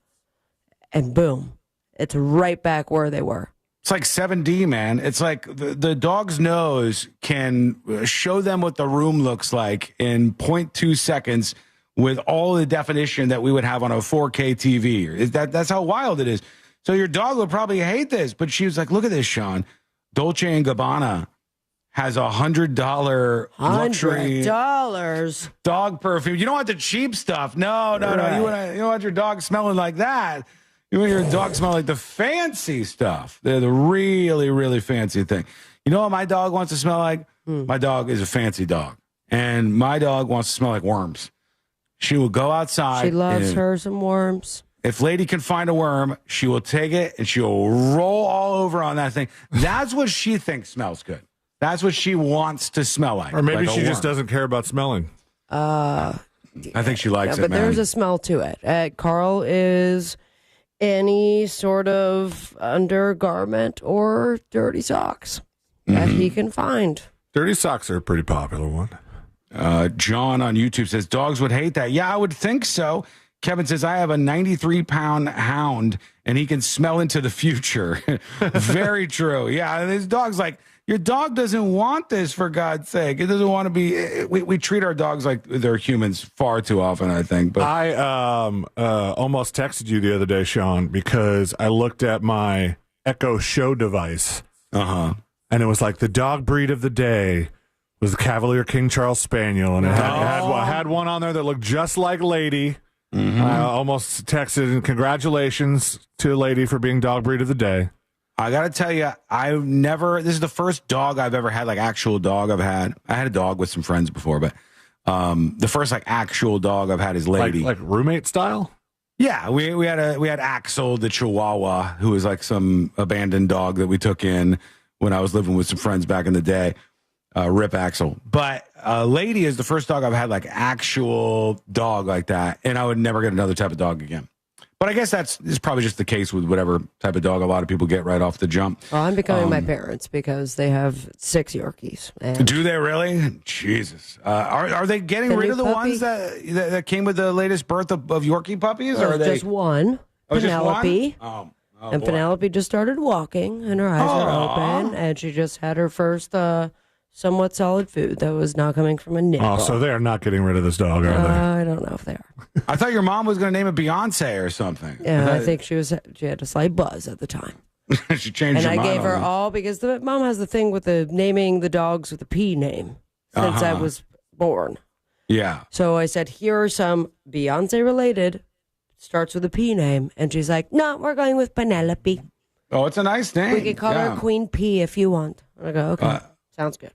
and boom, it's right back where they were. It's like 7D, man. It's like the dog's nose can show them what the room looks like in 0.2 seconds with all the definition that we would have on a 4K TV. That's how wild it is. So your dog would probably hate this. But she was like, look at this, Sean. Dolce & Gabbana has $100 luxury $100 dog perfume. You don't want the cheap stuff. No. You don't want your dog smelling like that. You want your dog smelling like the fancy stuff. They're the really, really fancy thing. You know what my dog wants to smell like? My dog is a fancy dog. And my dog wants to smell like worms. She will go outside. She loves her some worms. If Lady can find a worm, she will take it and she will roll all over on that thing. That's what she thinks smells good. That's what she wants to smell like. Or maybe like she just doesn't care about smelling. I think she likes it, but man. there's a smell to it. Carl is any sort of undergarment or dirty socks that he can find. Dirty socks are a pretty popular one. John on YouTube says, dogs would hate that. Yeah, I would think so. Kevin says, I have a 93-pound hound, and he can smell into the future. Very true. Yeah, this dog's like, your dog doesn't want this, for God's sake. It doesn't want to be. We treat our dogs like they're humans far too often, I think. But I almost texted you the other day, Sean, because I looked at my Echo Show device. And it was like the dog breed of the day was the Cavalier King Charles Spaniel. And it had one on there that looked just like Lady. I almost texted, and congratulations to Lady for being dog breed of the day. I got to tell you, this is the first dog I've ever had, like actual dog I've had. I had a dog with some friends before, but the first like actual dog I've had is Lady. Like roommate style? Yeah, we had Axel, the Chihuahua, who was like some abandoned dog that we took in when I was living with some friends back in the day. Rip Axel. But Lady is the first dog I've had like actual dog like that, and I would never get another type of dog again. But I guess is probably just the case with whatever type of dog a lot of people get right off the jump. Well, I'm becoming my parents because they have 6 Yorkies. Do they really? Jesus. Are they getting rid of the ones that came with the latest birth of Yorkie puppies? Or are they just one? Penelope. Just one? And boy. Penelope just started walking, and her eyes are open, and she just had her first somewhat solid food that was not coming from a nipple. Oh, so they're not getting rid of this dog, are they? I don't know if they are. I thought your mom was going to name it Beyonce or something. Yeah, I think she had a slight buzz at the time. She changed her And I mind gave her on it. all, because the mom has the thing with the naming the dogs with a P name since I was born. Yeah. So I said, here are some Beyonce related, starts with a P name. And she's like, no, we're going with Penelope. Oh, it's a nice name. We can call her Queen P if you want. I go, okay, sounds good.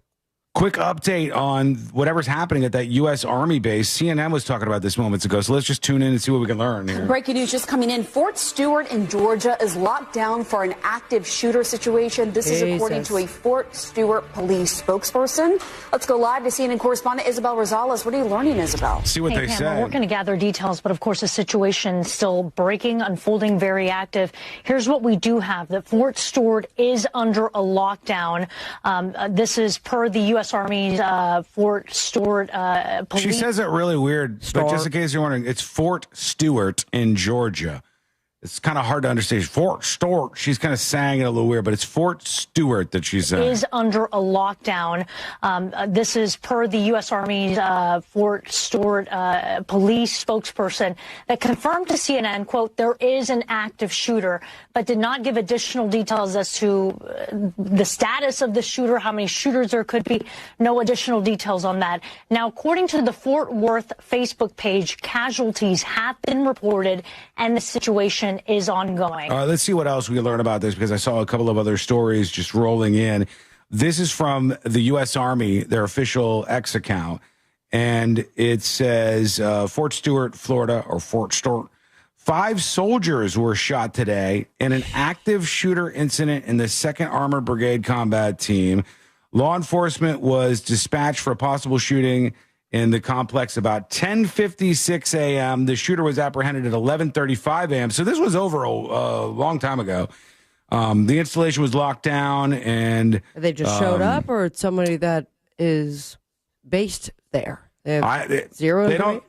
Quick update on whatever's happening at that U.S. Army base. CNN was talking about this moments ago, so let's just tune in and see what we can learn here. Breaking news just coming in. Fort Stewart in Georgia is locked down for an active shooter situation. This is according to a Fort Stewart police spokesperson. Let's go live to CNN correspondent Isabel Rosales. What are you learning, Isabel? See what they Pamela, say. we're going to gather details, but of course the situation still breaking, unfolding, very active. Here's what we do have, that Fort Stewart is under a lockdown. This is per the U.S. Army's Fort Stewart police. She says it really weird, but just in case you're wondering, it's Fort Stewart in Georgia. It's kind of hard to understand. Fort Stewart. She's kind of saying it a little weird, but it's Fort Stewart that she's saying. Is under a lockdown. This is per the U.S. Army's Fort Stewart police spokesperson that confirmed to CNN, quote, there is an active shooter, but did not give additional details as to the status of the shooter, how many shooters there could be. No additional details on that. Now, according to the Fort Worth Facebook page, casualties have been reported and the situation is ongoing. Let's see what else we can learn about this, because I saw a couple of other stories just rolling in. This is from the U.S. Army, their official X account, and it says Fort Stewart, Florida, or Fort Stewart. 5 soldiers were shot today in an active shooter incident in the 2nd Armored Brigade combat team. Law enforcement was dispatched for a possible shooting in the complex about 10:56 a.m. The shooter was apprehended at 11:35 a.m. So this was over a long time ago. The installation was locked down, and They just showed up, or it's somebody that is based there? They have zero information?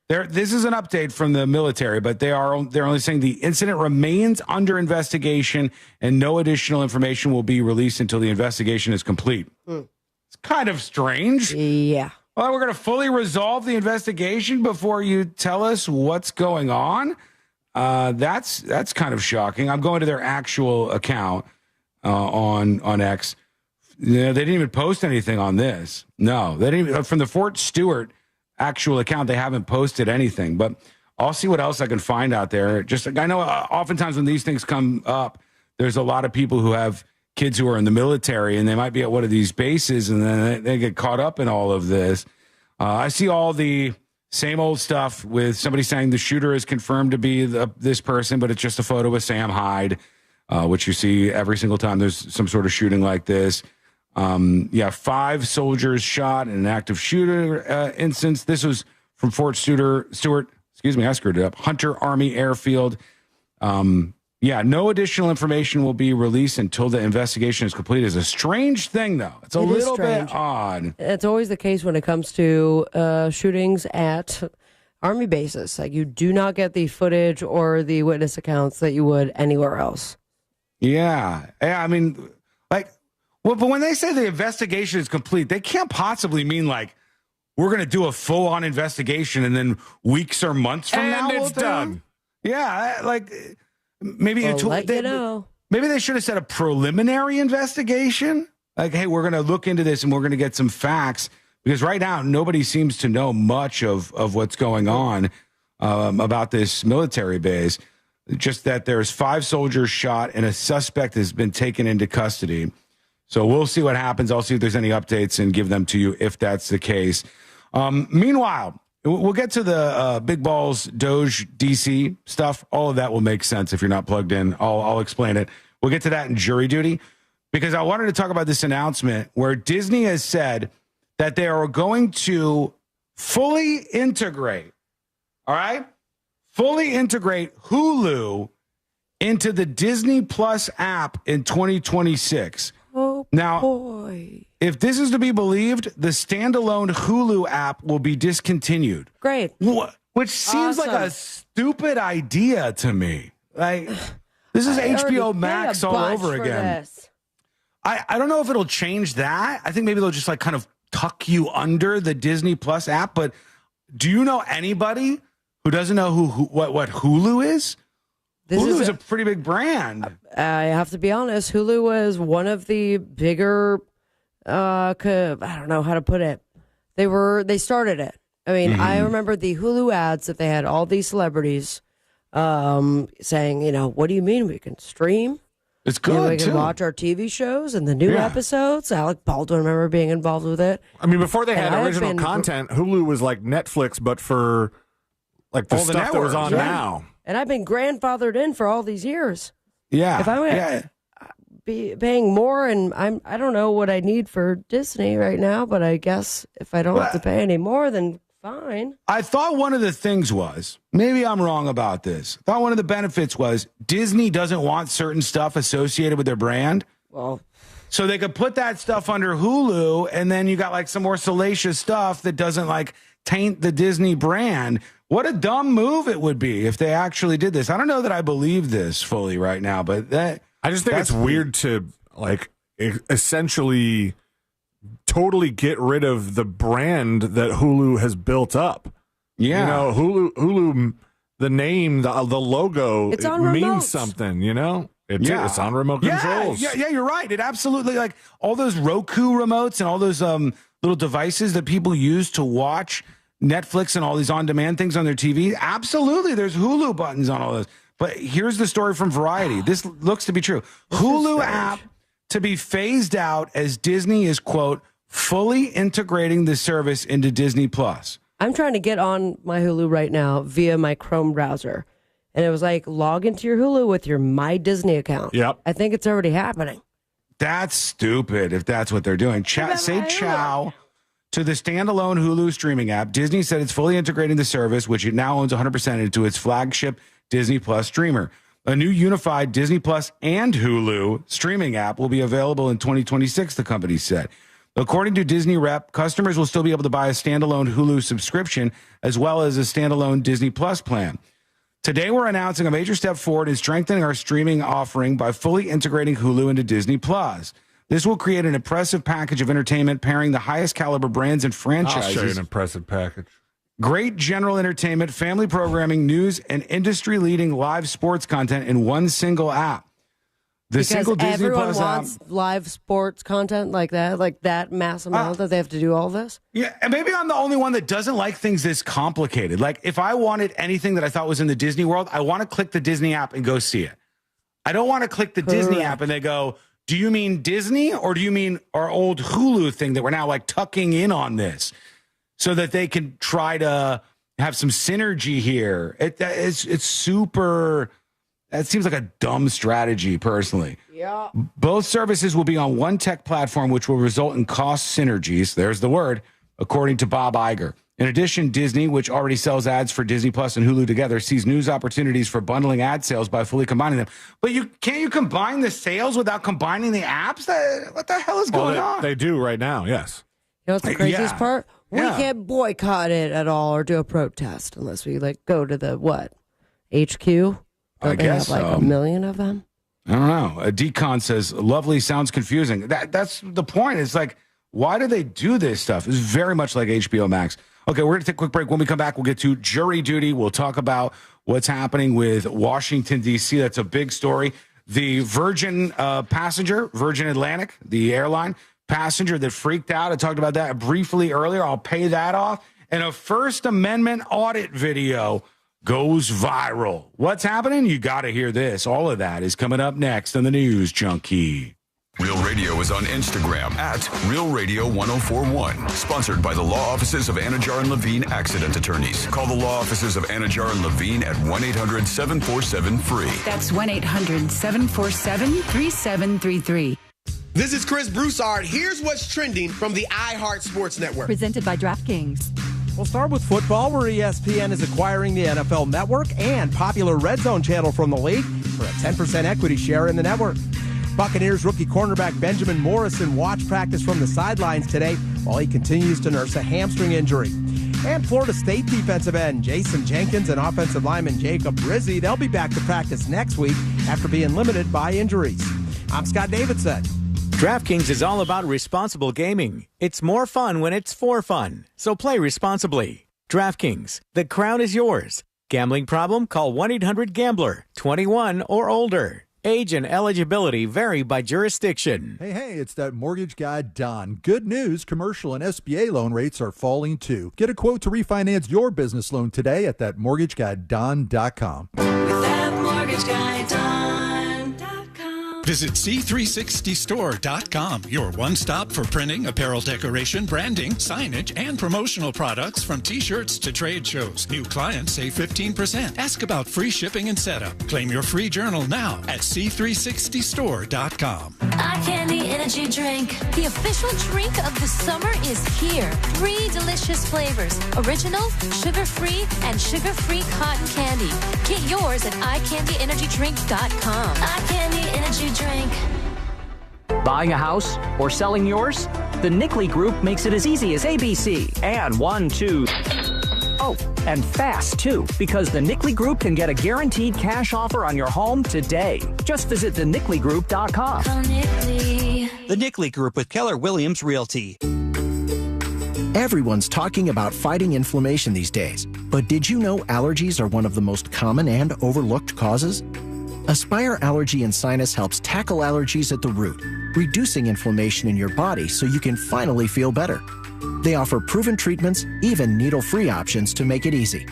This is an update from the military, but they're only saying the incident remains under investigation, and no additional information will be released until the investigation is complete. It's kind of strange. Yeah. Well, we're going to fully resolve the investigation before you tell us what's going on. That's kind of shocking. I'm going to their actual account on X. They didn't even post anything on this. No, they didn't even, from the Fort Stewart actual account. They haven't posted anything, but I'll see what else I can find out there. Just I know oftentimes when these things come up, there's a lot of people who have kids who are in the military and they might be at one of these bases and then they get caught up in all of this. I see all the same old stuff with somebody saying the shooter is confirmed to be this person, but it's just a photo of Sam Hyde, which you see every single time there's some sort of shooting like this. 5 soldiers shot in an active shooter instance. This was from Fort Stewart. Excuse me, I screwed it up. Hunter Army Airfield. No additional information will be released until the investigation is complete. It's a strange thing, though. It's a little bit odd. It's always the case when it comes to shootings at Army bases. Like, you do not get the footage or the witness accounts that you would anywhere else. Yeah. I mean, but when they say the investigation is complete, they can't possibly mean, we're going to do a full-on investigation and then weeks or months from now it's done. Yeah, maybe maybe they should have said a preliminary investigation. Hey, we're going to look into this and we're going to get some facts, because right now nobody seems to know much of what's going on about this military base. Just that there's 5 soldiers shot and a suspect has been taken into custody. So we'll see what happens. I'll see if there's any updates and give them to you if that's the case. Meanwhile, we'll get to the Big Balls Doge DC stuff. All of that will make sense if you're not plugged in. I'll explain it. We'll get to that in jury duty, because I wanted to talk about this announcement where Disney has said that they are going to fully integrate Hulu into the Disney Plus app in 2026. Oh, now, boy. If this is to be believed, the standalone Hulu app will be discontinued. Great. Which seems like a stupid idea to me. This is HBO Max all over again. I don't know if it'll change that. I think maybe they'll just kind of tuck you under the Disney Plus app. But do you know anybody who doesn't know what Hulu is? Hulu is a pretty big brand. I have to be honest. Hulu was one of the bigger, I don't know how to put it. They started it. I mean, I remember the Hulu ads that they had all these celebrities saying, what do you mean we can stream? It's good, we can watch our TV shows and the new episodes. Alec Baldwin, I remember being involved with it. I mean, before they had original content, Hulu was like Netflix, but for the stuff that was on now. And I've been grandfathered in for all these years. Yeah. If I'm going to be paying more, and I don't know what I need for Disney right now, but I guess if I don't have to pay any more, then fine. I thought one of the things was, maybe I'm wrong about this, I thought one of the benefits was Disney doesn't want certain stuff associated with their brand. Well, so they could put that stuff under Hulu, and then you got some more salacious stuff that doesn't taint the Disney brand. What a dumb move it would be if they actually did this. I don't know that I believe this fully right now, but I just think it's weird to essentially totally get rid of the brand that Hulu has built up. Yeah. Hulu, the name, the logo, it means something, It's on remote controls. Yeah, you're right. It absolutely, all those Roku remotes and all those little devices that people use to watch Netflix and all these on-demand things on their TV. Absolutely, there's Hulu buttons on all those. But here's the story from Variety. This looks to be true. Hulu app to be phased out as Disney is, quote, fully integrating the service into Disney Plus. I'm trying to get on my Hulu right now via my Chrome browser. And it was log into your Hulu with your My Disney account. Yep. I think it's already happening. That's stupid if that's what they're doing. Say ciao to the standalone Hulu streaming app. Disney said it's fully integrating the service, which it now owns 100% into its flagship Disney Plus streamer. A new unified Disney Plus and Hulu streaming app will be available in 2026, the company said. According to Disney rep, customers will still be able to buy a standalone Hulu subscription as well as a standalone Disney Plus plan. Today, we're announcing a major step forward in strengthening our streaming offering by fully integrating Hulu into Disney Plus. This will create an impressive package of entertainment pairing the highest caliber brands and franchises. I'll show you an impressive package. Great general entertainment, family programming, news, and industry-leading live sports content in one single app. The because single Disney everyone Plus wants app. live sports content like that mass amount that they have to do all this. Yeah, and maybe I'm the only one that doesn't like things this complicated. Like, if I wanted anything that I thought was in the Disney world, I want to click the Disney app and go see it. I don't want to click the Disney app and they go, do you mean Disney or do you mean our old Hulu thing that we're now like tucking in on this so that they can try to have some synergy here? It's super. That seems like a dumb strategy, personally. Yeah. Both services will be on one tech platform, which will result in cost synergies. There's the word, according to Bob Iger. In addition, Disney, which already sells ads for Disney Plus and Hulu together, sees news opportunities for bundling ad sales by fully combining them. But can't you combine the sales without combining the apps? What the hell is going on? They do right now, yes. You know what's the craziest part? We can't boycott it at all or do a protest unless we go to the HQ? Don't they have 1 million of them? I don't know. Decon says, lovely sounds confusing. That's the point. It's like, why do they do this stuff? It's very much like HBO Max. Okay, we're going to take a quick break. When we come back, we'll get to jury duty. We'll talk about what's happening with Washington, D.C. That's a big story. The Virgin Atlantic, the airline passenger that freaked out. I talked about that briefly earlier. I'll pay that off. And a First Amendment audit video goes viral. What's happening? You got to hear this. All of that is coming up next on the News Junkie. Real Radio is on Instagram at Real Radio 1041. Sponsored by the law offices of Anajar and Levine Accident Attorneys. Call the law offices of Anajar and Levine at 1-800-747-FREE. That's 1-800-747-3733. This is Chris Broussard. Here's what's trending from the iHeart Sports Network. Presented by DraftKings. We'll start with football, where ESPN is acquiring the NFL Network and popular Red Zone channel from the league for a 10% equity share in the network. Buccaneers rookie cornerback Benjamin Morrison watched practice from the sidelines today while he continues to nurse a hamstring injury. And Florida State defensive end Jason Jenkins and offensive lineman Jacob Rizzi, they'll be back to practice next week after being limited by injuries. I'm Scott Davidson. DraftKings is all about responsible gaming. It's more fun when it's for fun. So play responsibly. DraftKings, the crown is yours. Gambling problem? Call 1-800-GAMBLER. 21 or older. Age and eligibility vary by jurisdiction. Hey, it's that mortgage guy, Don. Good news, commercial and SBA loan rates are falling too. Get a quote to refinance your business loan today at thatmortgageguyDon.com. With that mortgage guy, Don. Visit C360store.com, your one-stop for printing, apparel decoration, branding, signage, and promotional products from t-shirts to trade shows. New clients save 15%. Ask about free shipping and setup. Claim your free journal now at C360store.com. Eye Candy Energy Drink. The official drink of the summer is here. 3 delicious flavors. Original, sugar-free, and sugar-free cotton candy. Get yours at EyeCandyEnergyDrink.com. Eye Candy Energy Drink. Buying a house or selling yours? The Nickley Group makes it as easy as ABC. And 1, 2. Oh, and fast, too, because the Nickley Group can get a guaranteed cash offer on your home today. Just visit thenickley.com. The Nickley Group with Keller Williams Realty. Everyone's talking about fighting inflammation these days. But did you know allergies are one of the most common and overlooked causes? Aspire Allergy and Sinus helps tackle allergies at the root, reducing inflammation in your body so you can finally feel better. They offer proven treatments, even needle-free options to make it easy.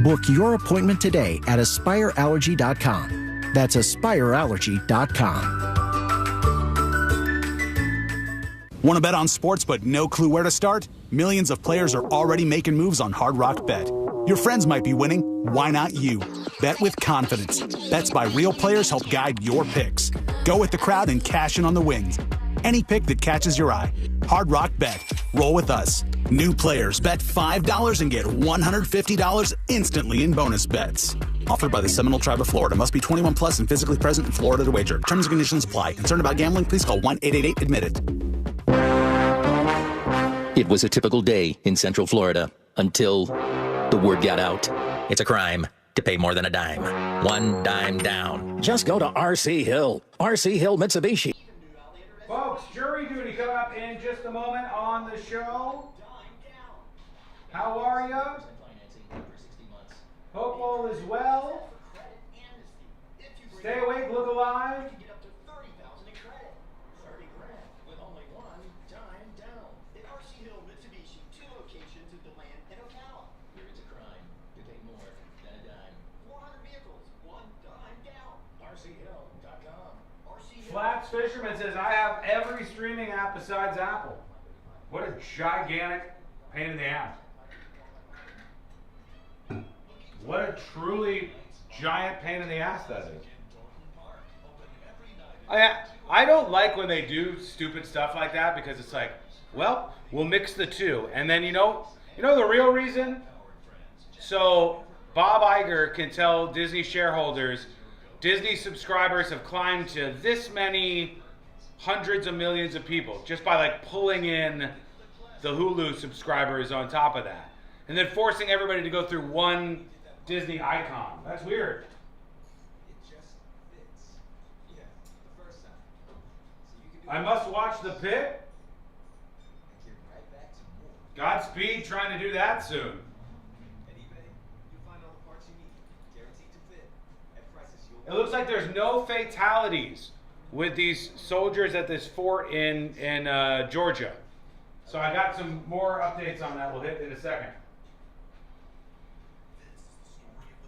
Book your appointment today at AspireAllergy.com. That's AspireAllergy.com. Want to bet on sports but no clue where to start? Millions of players are already making moves on Hard Rock Bet. Your friends might be winning. Why not you? Bet with confidence. Bets by real players help guide your picks. Go with the crowd and cash in on the wings. Any pick that catches your eye. Hard Rock Bet. Roll with us. New players bet $5 and get $150 instantly in bonus bets. Offered by the Seminole Tribe of Florida. Must be 21 plus and physically present in Florida to wager. Terms and conditions apply. Concerned about gambling? Please call 1-888-ADMIT-IT. It was a typical day in Central Florida until the word got out. It's a crime to pay more than a dime. One dime down. Just go to RC Hill. RC Hill Mitsubishi. Folks, jury duty coming up in just a moment on the show. How are you? Hope all is well. Stay awake, look alive. Flax Fisherman says, I have every streaming app besides Apple. What a gigantic pain in the ass. What a truly giant pain in the ass that is. I don't like when they do stupid stuff like that because it's like, well, we'll mix the two. And then, you know the real reason? So Bob Iger can tell Disney shareholders, Disney subscribers have climbed to this many hundreds of millions of people just by like pulling in the Hulu subscribers on top of that. And then forcing everybody to go through one Disney icon. That's weird. I must watch The Pit. Godspeed trying to do that soon. It looks like there's no fatalities with these soldiers at this fort in Georgia. So I got some more updates on that we'll hit in a second.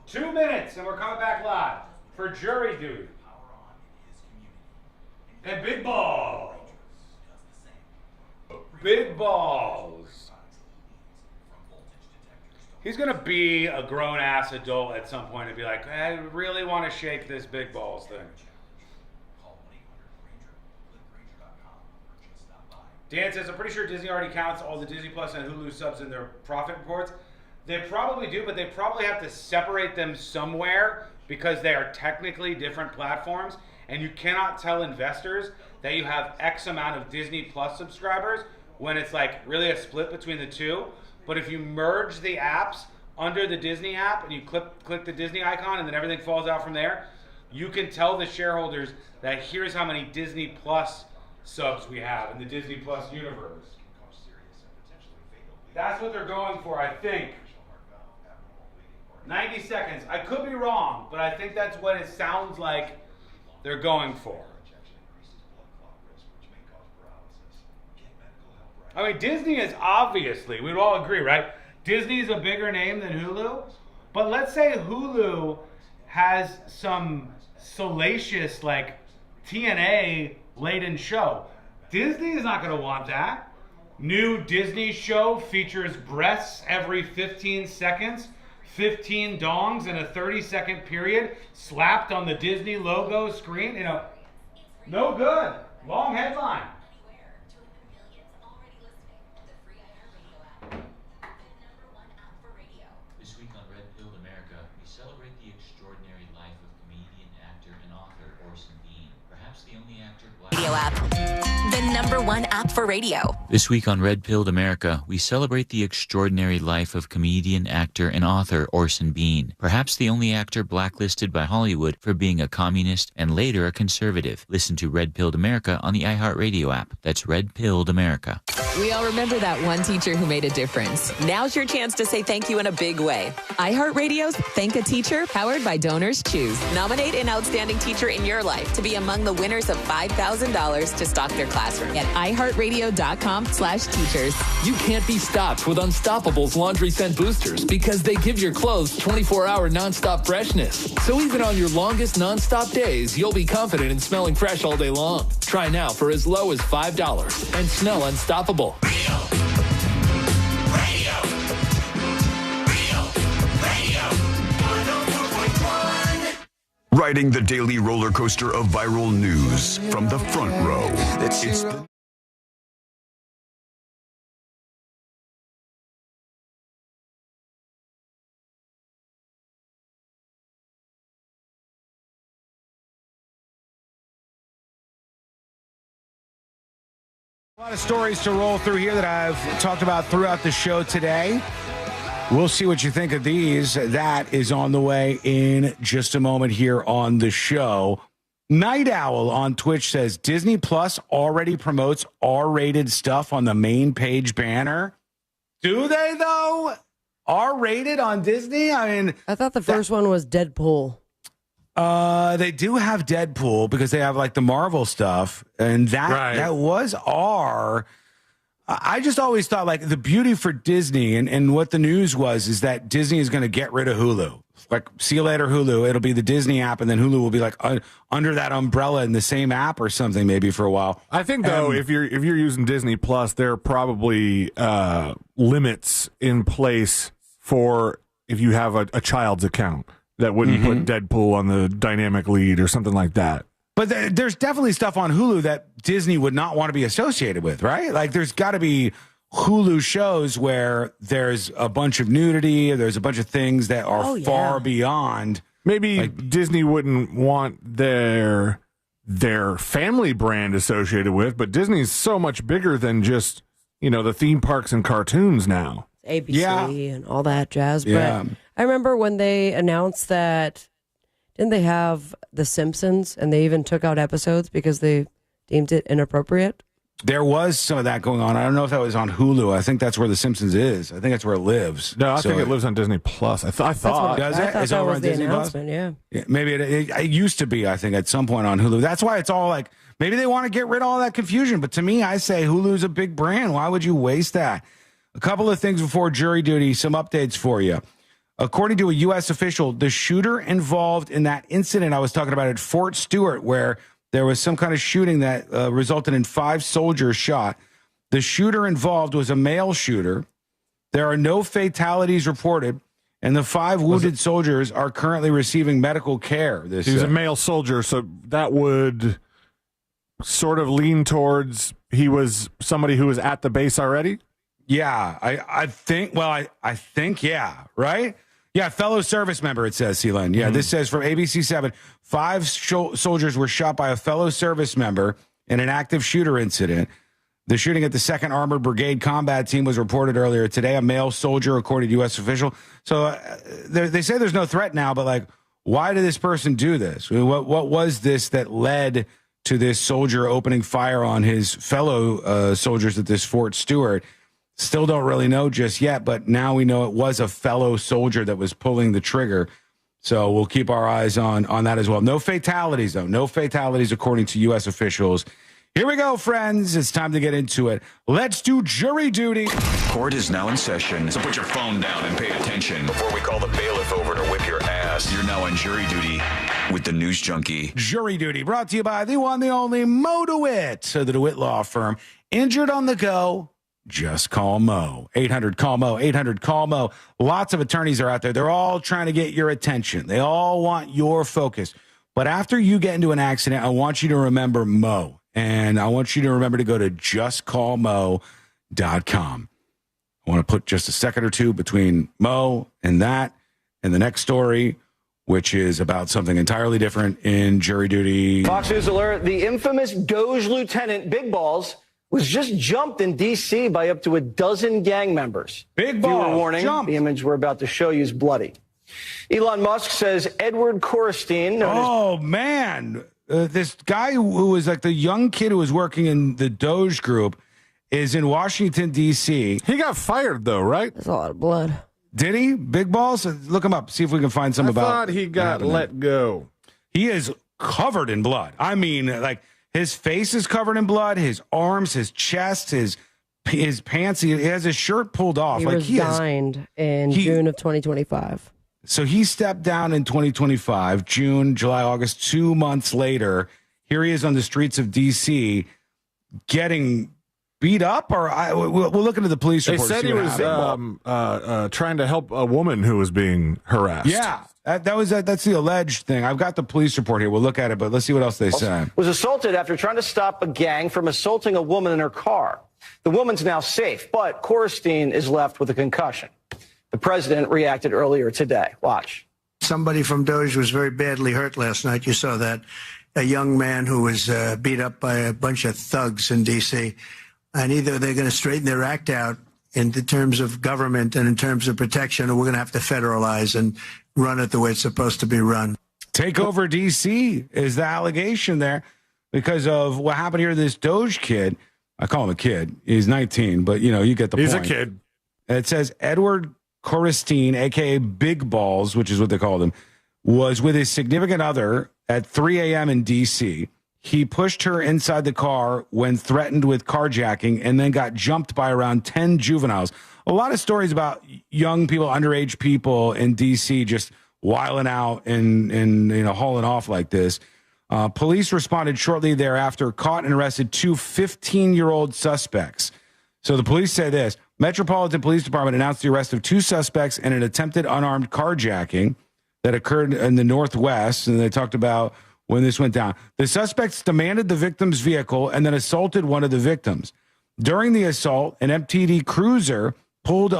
2 minutes and we're coming back live for Jury Duty. And Big Balls. Big Balls. He's going to be a grown-ass adult at some point and be like, I really want to shake this Big Balls thing. Dan says, I'm pretty sure Disney already counts all the Disney Plus and Hulu subs in their profit reports. They probably do, but they probably have to separate them somewhere because they are technically different platforms. And you cannot tell investors that you have X amount of Disney Plus subscribers when it's like really a split between the two. But if you merge the apps under the Disney app and you click the Disney icon and then everything falls out from there, you can tell the shareholders that here's how many Disney Plus subs we have in the Disney Plus universe. That's what they're going for, I think. 90 seconds. I could be wrong, but I think that's what it sounds like they're going for. I mean, Disney is obviously, we'd all agree, right? Disney is a bigger name than Hulu. But let's say Hulu has some salacious, like, TNA-laden show. Disney is not going to want that. New Disney show features breasts every 15 seconds, 15 dongs in a 30-second period, slapped on the Disney logo screen. You know, no good. Long headline. This week on Red Pill America, we celebrate the extraordinary life of comedian, actor, and author Orson Bean. Perhaps the only actor Radio app. The #1 app for radio. This week on Red Pilled America, we celebrate the extraordinary life of comedian, actor, and author Orson Bean. Perhaps the only actor blacklisted by Hollywood for being a communist and later a conservative. Listen to Red Pilled America on the iHeartRadio app. That's Red Pilled America. We all remember that one teacher who made a difference. Now's your chance to say thank you in a big way. iHeartRadio's Thank a Teacher, powered by Donors Choose. Nominate an outstanding teacher in your life to be among the winners of $5,000 to stock their classroom at iHeartRadio.com/teachers. You can't be stopped with Unstoppable's laundry scent boosters because they give your clothes 24-hour nonstop freshness. So even on your longest nonstop days, you'll be confident in smelling fresh all day long. Try now for as low as $5 and smell unstoppable. Riding the daily roller coaster of viral news from the front row. It's the A lot of stories to roll through here that I've talked about throughout the show today. We'll see what you think of these. That is on the way in just a moment here on the show. Night Owl on Twitch says Disney Plus already promotes R-rated stuff on the main page banner. Do they, though? R-rated on Disney? I mean, I thought the first one was Deadpool. They do have Deadpool because they have like the Marvel stuff, and that was R. I just always thought like the beauty for Disney and what the news was is that Disney is going to get rid of Hulu. Like, see you later, Hulu. It'll be the Disney app, and then Hulu will be like under that umbrella in the same app or something, maybe for a while. I think though, if you're using Disney Plus, there are probably limits in place for if you have a child's account that wouldn't put Deadpool on the dynamic lead or something like that. But there's definitely stuff on Hulu that Disney would not want to be associated with, right? Like, there's got to be Hulu shows where there's a bunch of nudity, or there's a bunch of things that are far beyond. Maybe Disney wouldn't want their family brand associated with, but Disney's so much bigger than just, the theme parks and cartoons now. ABC and all that jazz. But I remember when they announced that, didn't they have The Simpsons, and they even took out episodes because they deemed it inappropriate? There was some of that going on. I don't know if that was on Hulu. I think that's where The Simpsons is. I think that's where it lives. No, I think it lives on Disney Plus. I thought. Does it? Is it over on Disney Plus? Yeah. Maybe it used to be, I think, at some point on Hulu. That's why it's all like, maybe they want to get rid of all that confusion. But to me, I say Hulu's a big brand. Why would you waste that? A couple of things before jury duty, some updates for you. According to a U.S. official, the shooter involved in that incident I was talking about at Fort Stewart, where there was some kind of shooting that resulted in 5 soldiers shot. The shooter involved was a male shooter. There are no fatalities reported, and the 5 wounded soldiers are currently receiving medical care. He was a male soldier, so that would sort of lean towards he was somebody who was at the base already? Yeah, I think, I think, yeah, right? Yeah, fellow service member, it says, Seelan. Yeah, This says from ABC 7, 5 soldiers were shot by a fellow service member in an active shooter incident. The shooting at the 2nd Armored Brigade combat team was reported earlier today, a male soldier, according to U.S. official. So they say there's no threat now, but like, why did this person do this? What was this that led to this soldier opening fire on his fellow soldiers at this Fort Stewart? Still don't really know just yet, but now we know it was a fellow soldier that was pulling the trigger. So we'll keep our eyes on that as well. No fatalities, though. No fatalities, according to U.S. officials. Here we go, friends. It's time to get into it. Let's do jury duty. Court is now in session, so put your phone down and pay attention before we call the bailiff over to whip your ass. You're now on jury duty with the News Junkie. Jury duty brought to you by the one, the only Mo DeWitt, the DeWitt Law Firm. Injured on the go. Just call Mo. 800-CALL-MO, 800-CALL-MO. Lots of attorneys are out there. They're all trying to get your attention. They all want your focus. But after you get into an accident, I want you to remember Mo. And I want you to remember to go to justcallmo.com. I want to put just a second or two between Mo and that and the next story, which is about something entirely different in jury duty. Fox News alert, the infamous Doge Lieutenant Big Balls was just jumped in D.C. by up to a dozen gang members. Big Balls, viewer warning, jumped. The image we're about to show you is bloody. Elon Musk says Edward Korestein. Man. This guy who was like the young kid who was working in the Doge group is in Washington, D.C. He got fired, though, right? There's a lot of blood. Did he? Big Balls? Look him up. See if we can find some about. I thought he got let go. He is covered in blood. I mean, like, his face is covered in blood, his arms, his chest, his pants. He has his shirt pulled off. He resigned in June of 2025. So he stepped down in 2025, June, July, August, 2 months later. Here he is on the streets of D.C. getting beat up, or we'll look into the police report. They said he was trying to help a woman who was being harassed. Yeah, that's the alleged thing. I've got the police report here. We'll look at it, but let's see what else they say. Was assaulted after trying to stop a gang from assaulting a woman in her car. The woman's now safe, but Korestein is left with a concussion. The president reacted earlier today. Watch. Somebody from Doge was very badly hurt last night. You saw that. A young man who was beat up by a bunch of thugs in D.C. And either they're going to straighten their act out in terms of government and in terms of protection, or we're going to have to federalize and run it the way it's supposed to be run. Take over D.C. is the allegation there because of what happened here to this Doge kid. I call him a kid. He's 19, but, you get the point. He's a kid. It says Edward Korestein, a.k.a. Big Balls, which is what they called him, was with his significant other at 3 a.m. in D.C. He pushed her inside the car when threatened with carjacking and then got jumped by around 10 juveniles. A lot of stories about young people, underage people in D.C. just wiling out and hauling off like this. Police responded shortly thereafter, caught and arrested 2 15-year-old suspects. So the police say this: Metropolitan Police Department announced the arrest of 2 suspects in an attempted unarmed carjacking that occurred in the Northwest, and they talked about when this went down. The suspects demanded the victim's vehicle and then assaulted one of the victims. During the assault, an MTD cruiser pulled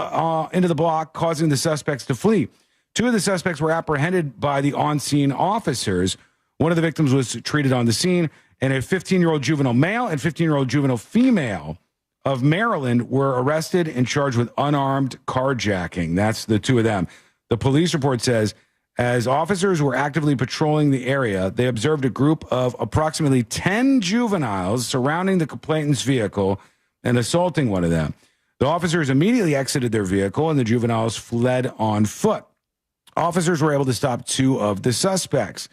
into the block, causing the suspects to flee. 2 of the suspects were apprehended by the on-scene officers. One of the victims was treated on the scene, and a 15-year-old juvenile male and 15-year-old juvenile female of Maryland were arrested and charged with unarmed carjacking. That's the 2 of them. The police report says, as officers were actively patrolling the area, they observed a group of approximately 10 juveniles surrounding the complainant's vehicle and assaulting one of them. The officers immediately exited their vehicle, and the juveniles fled on foot. Officers were able to stop 2 of the suspects.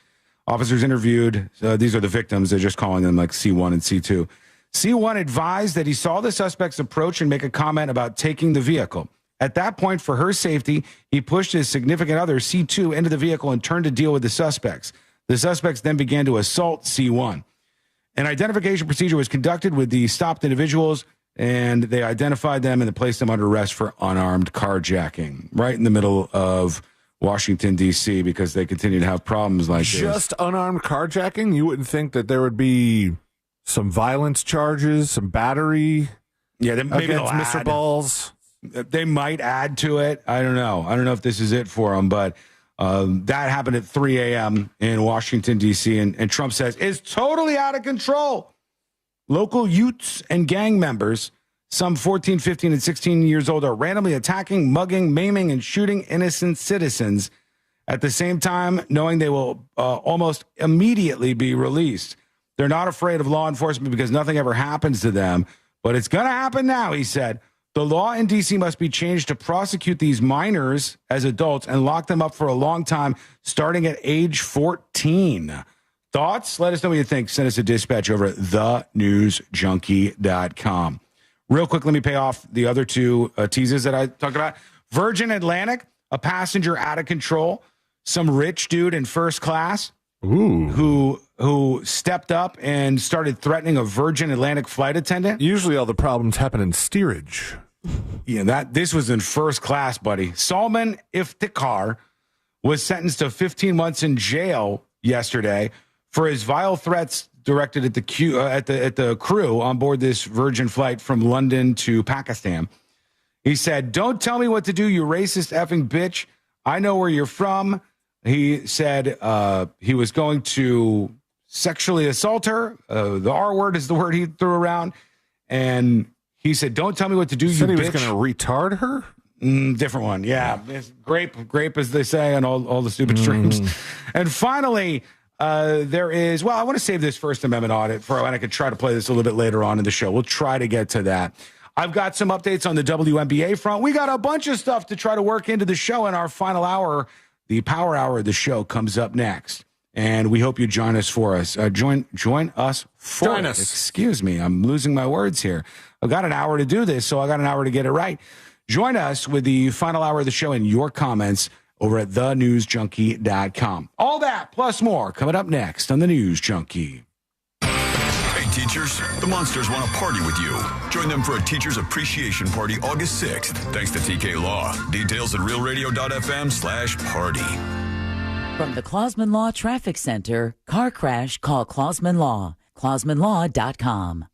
Officers interviewed, these are the victims, they're just calling them like C1 and C2. C1 advised that he saw the suspects approach and make a comment about taking the vehicle. At that point, for her safety, he pushed his significant other, C2, into the vehicle and turned to deal with the suspects. The suspects then began to assault C1. An identification procedure was conducted with the stopped individuals, and they identified them and they placed them under arrest for unarmed carjacking, right in the middle of Washington, D.C., because they continue to have problems like this. Just unarmed carjacking? You wouldn't think that there would be some violence charges, some battery maybe against Mr. Balls? They might add to it. I don't know. I don't know if this is it for them, but that happened at 3 a.m. in Washington, D.C., and Trump says it's totally out of control. Local youths and gang members, some 14, 15, and 16 years old, are randomly attacking, mugging, maiming, and shooting innocent citizens at the same time, knowing they will almost immediately be released. They're not afraid of law enforcement because nothing ever happens to them, but it's going to happen now, he said. The law in D.C. must be changed to prosecute these minors as adults and lock them up for a long time, starting at age 14. Thoughts? Let us know what you think. Send us a dispatch over at thenewsjunkie.com. Real quick, let me pay off the other 2 teases that I talked about. Virgin Atlantic, a passenger out of control. Some rich dude in first class who stepped up and started threatening a Virgin Atlantic flight attendant. Usually all the problems happen in steerage. Yeah, this was in first class, buddy. Salman Iftikhar was sentenced to 15 months in jail yesterday for his vile threats directed at the crew on board this Virgin flight from London to Pakistan. He said, "Don't tell me what to do, you racist effing bitch. I know where you're from." He said he was going to sexually assault her. The R word is the word he threw around. And he said, "Don't tell me what to do, you bitch." He was going to retard her? Different one. Yeah. It's grape, as they say, on all the stupid streams. And finally, there is, I want to save this First Amendment audit and I could try to play this a little bit later on in the show. We'll try to get to that. I've got some updates on the WNBA front. We got a bunch of stuff to try to work into the show in our final hour. The power hour of the show comes up next, and we hope you join us for us. Join us for Join us. us. Excuse me, I'm losing my words here. I've got an hour to do this, so I got an hour to get it right. Join us with the final hour of the show and your comments over at thenewsjunkie.com. All that plus more coming up next on the News Junkie. Hey, teachers, the Monsters want to party with you. Join them for a Teachers Appreciation Party August 6th, thanks to TK Law. Details at realradio.fm/party. From the Clausman Law Traffic Center, car crash, call Clausman Law. ClausmanLaw.com.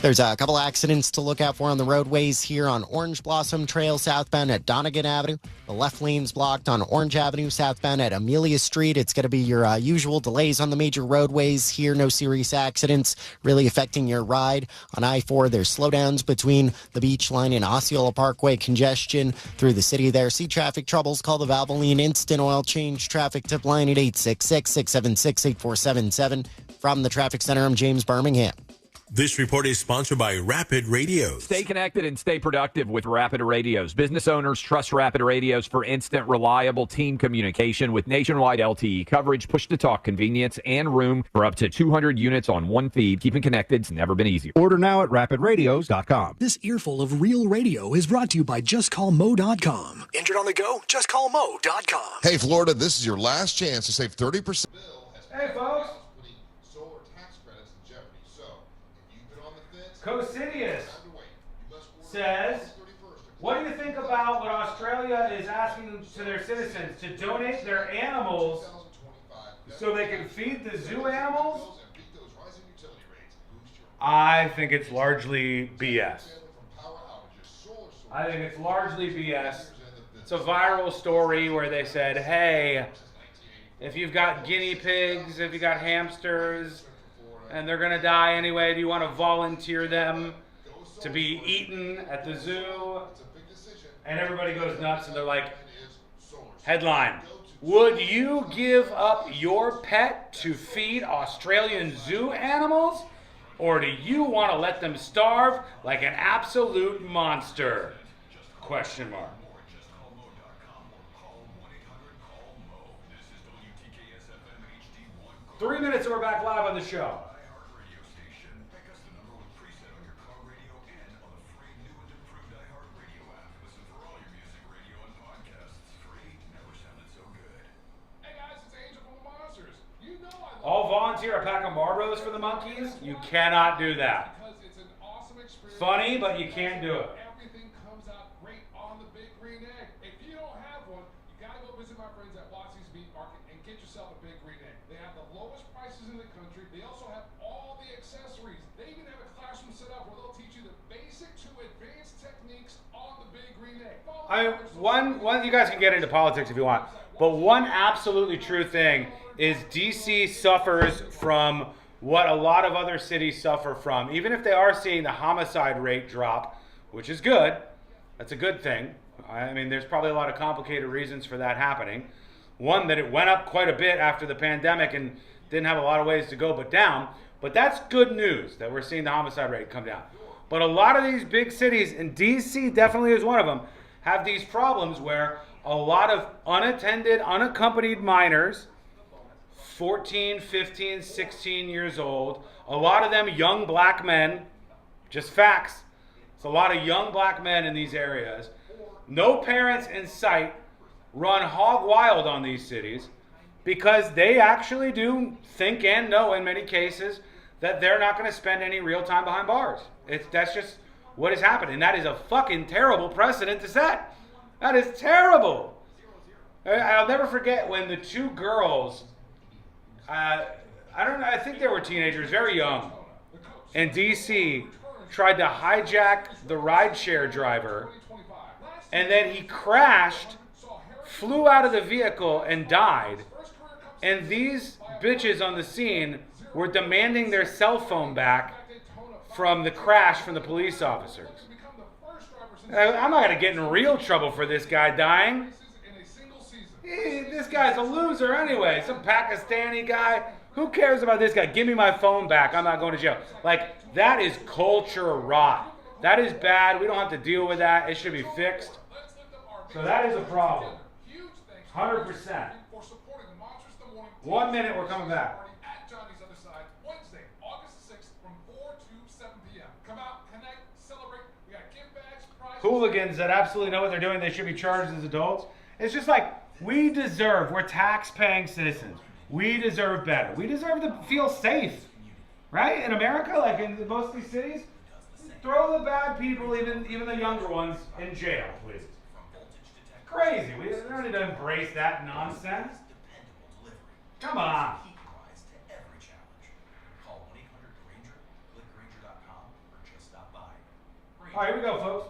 There's a couple accidents to look out for on the roadways here on Orange Blossom Trail southbound at Donegan Avenue. The left lane's blocked on Orange Avenue southbound at Amelia Street. It's going to be your usual delays on the major roadways here. No serious accidents really affecting your ride. On I-4, there's slowdowns between the Beach Line and Osceola Parkway. Congestion through the city there. See traffic troubles, call the Valvoline Instant Oil Change traffic tip line at 866-676-8477. From the Traffic Center, I'm James Birmingham. This report is sponsored by Rapid Radios. Stay connected and stay productive with Rapid Radios. Business owners trust Rapid Radios for instant, reliable team communication with nationwide LTE coverage, push-to-talk convenience, and room for up to 200 units on one feed. Keeping connected's never been easier. Order now at rapidradios.com. This earful of real radio is brought to you by JustCallMo.com. Injured on the go? JustCallMo.com. Hey, Florida, this is your last chance to save 30%. Hey, folks. Cosidius says, what do you think about what Australia is asking to their citizens to donate their animals so they can feed the zoo animals? I think it's largely BS. I think it's largely BS. It's a viral story where they said, hey, if you've got guinea pigs, if you've got hamsters, and they're going to die anyway, do you want to volunteer them to be eaten at the zoo? And everybody goes nuts, and they're like, headline, would you give up your pet to feed Australian zoo animals? Or do you want to let them starve like an absolute monster? Question mark. Three minutes and we're back live on the show. All volunteer a pack of Marlboros for the monkeys? You cannot do that. Funny, but you can't do it. Everything comes out great on the Big Green Egg. If you don't have one, you gotta go visit my friends at Watsy's Meat Market and get yourself a Big Green Egg. They have the lowest prices in the country. They also have all the accessories. They even have a classroom set up where they'll teach you the basic to advanced techniques on the Big Green Egg. One, you guys can get into politics if you want, but one absolutely true thing is DC suffers from what a lot of other cities suffer from. Even if they are seeing the homicide rate drop, which is good, that's a good thing. I mean, there's probably a lot of complicated reasons for that happening. One, that it went up quite a bit after the pandemic and didn't have a lot of ways to go but down. But that's good news that we're seeing the homicide rate come down. But a lot of these big cities, and DC definitely is one of them, have these problems where a lot of unattended, unaccompanied minors, 14, 15, 16 years old, a lot of them young black men, just facts. It's a lot of young black men in these areas. No parents in sight, run hog wild on these cities because they actually do think and know in many cases that they're not going to spend any real time behind bars. That's just what is happening. That is a fucking terrible precedent to set. That is terrible. I'll never forget when the two girls, I don't know, I think they were teenagers, very young, in DC, tried to hijack the rideshare driver, and then he crashed, flew out of the vehicle, and died. And these bitches on the scene were demanding their cell phone back from the crash from the police officers. I'm not going to get in real trouble for this guy dying. This guy's a loser anyway. Some Pakistani guy. Who cares about this guy? Give me my phone back. I'm not going to jail. Like, that is culture rot. That is bad. We don't have to deal with that. It should be fixed. So that is a problem. 100%. 1 minute, we're coming back. Hooligans that absolutely know what they're doing, they should be charged as adults. It's just like, we're tax-paying citizens. We deserve better. We deserve to feel safe, right? In America, like in most of these cities, throw the bad people, even the younger ones, in jail, please. Crazy. We don't need to embrace that nonsense. Come on. All right, here we go, folks.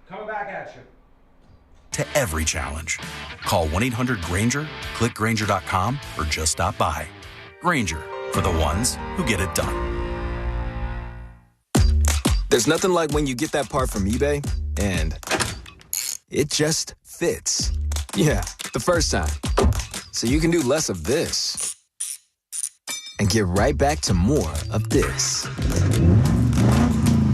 Coming back at you. To every challenge. Call 1-800-GRANGER, click Grainger.com, or just stop by. Grainger, for the ones who get it done. There's nothing like when you get that part from eBay, and it just fits. Yeah, the first time. So you can do less of this and get right back to more of this.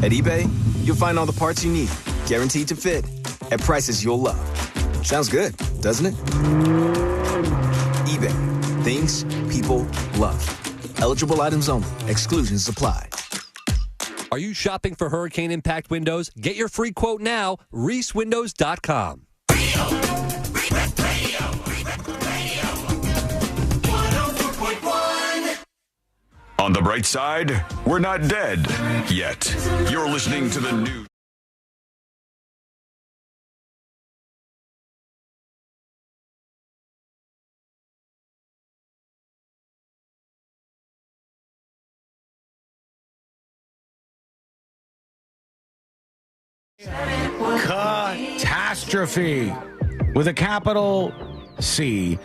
At eBay, you'll find all the parts you need, guaranteed to fit, at prices you'll love. Sounds good, doesn't it? eBay, things people love. Eligible items only. Exclusions apply. Are you shopping for hurricane impact windows? Get your free quote now, reeswindows.com. On the bright side, we're not dead yet. You're listening to the news. Catastrophe with a capital C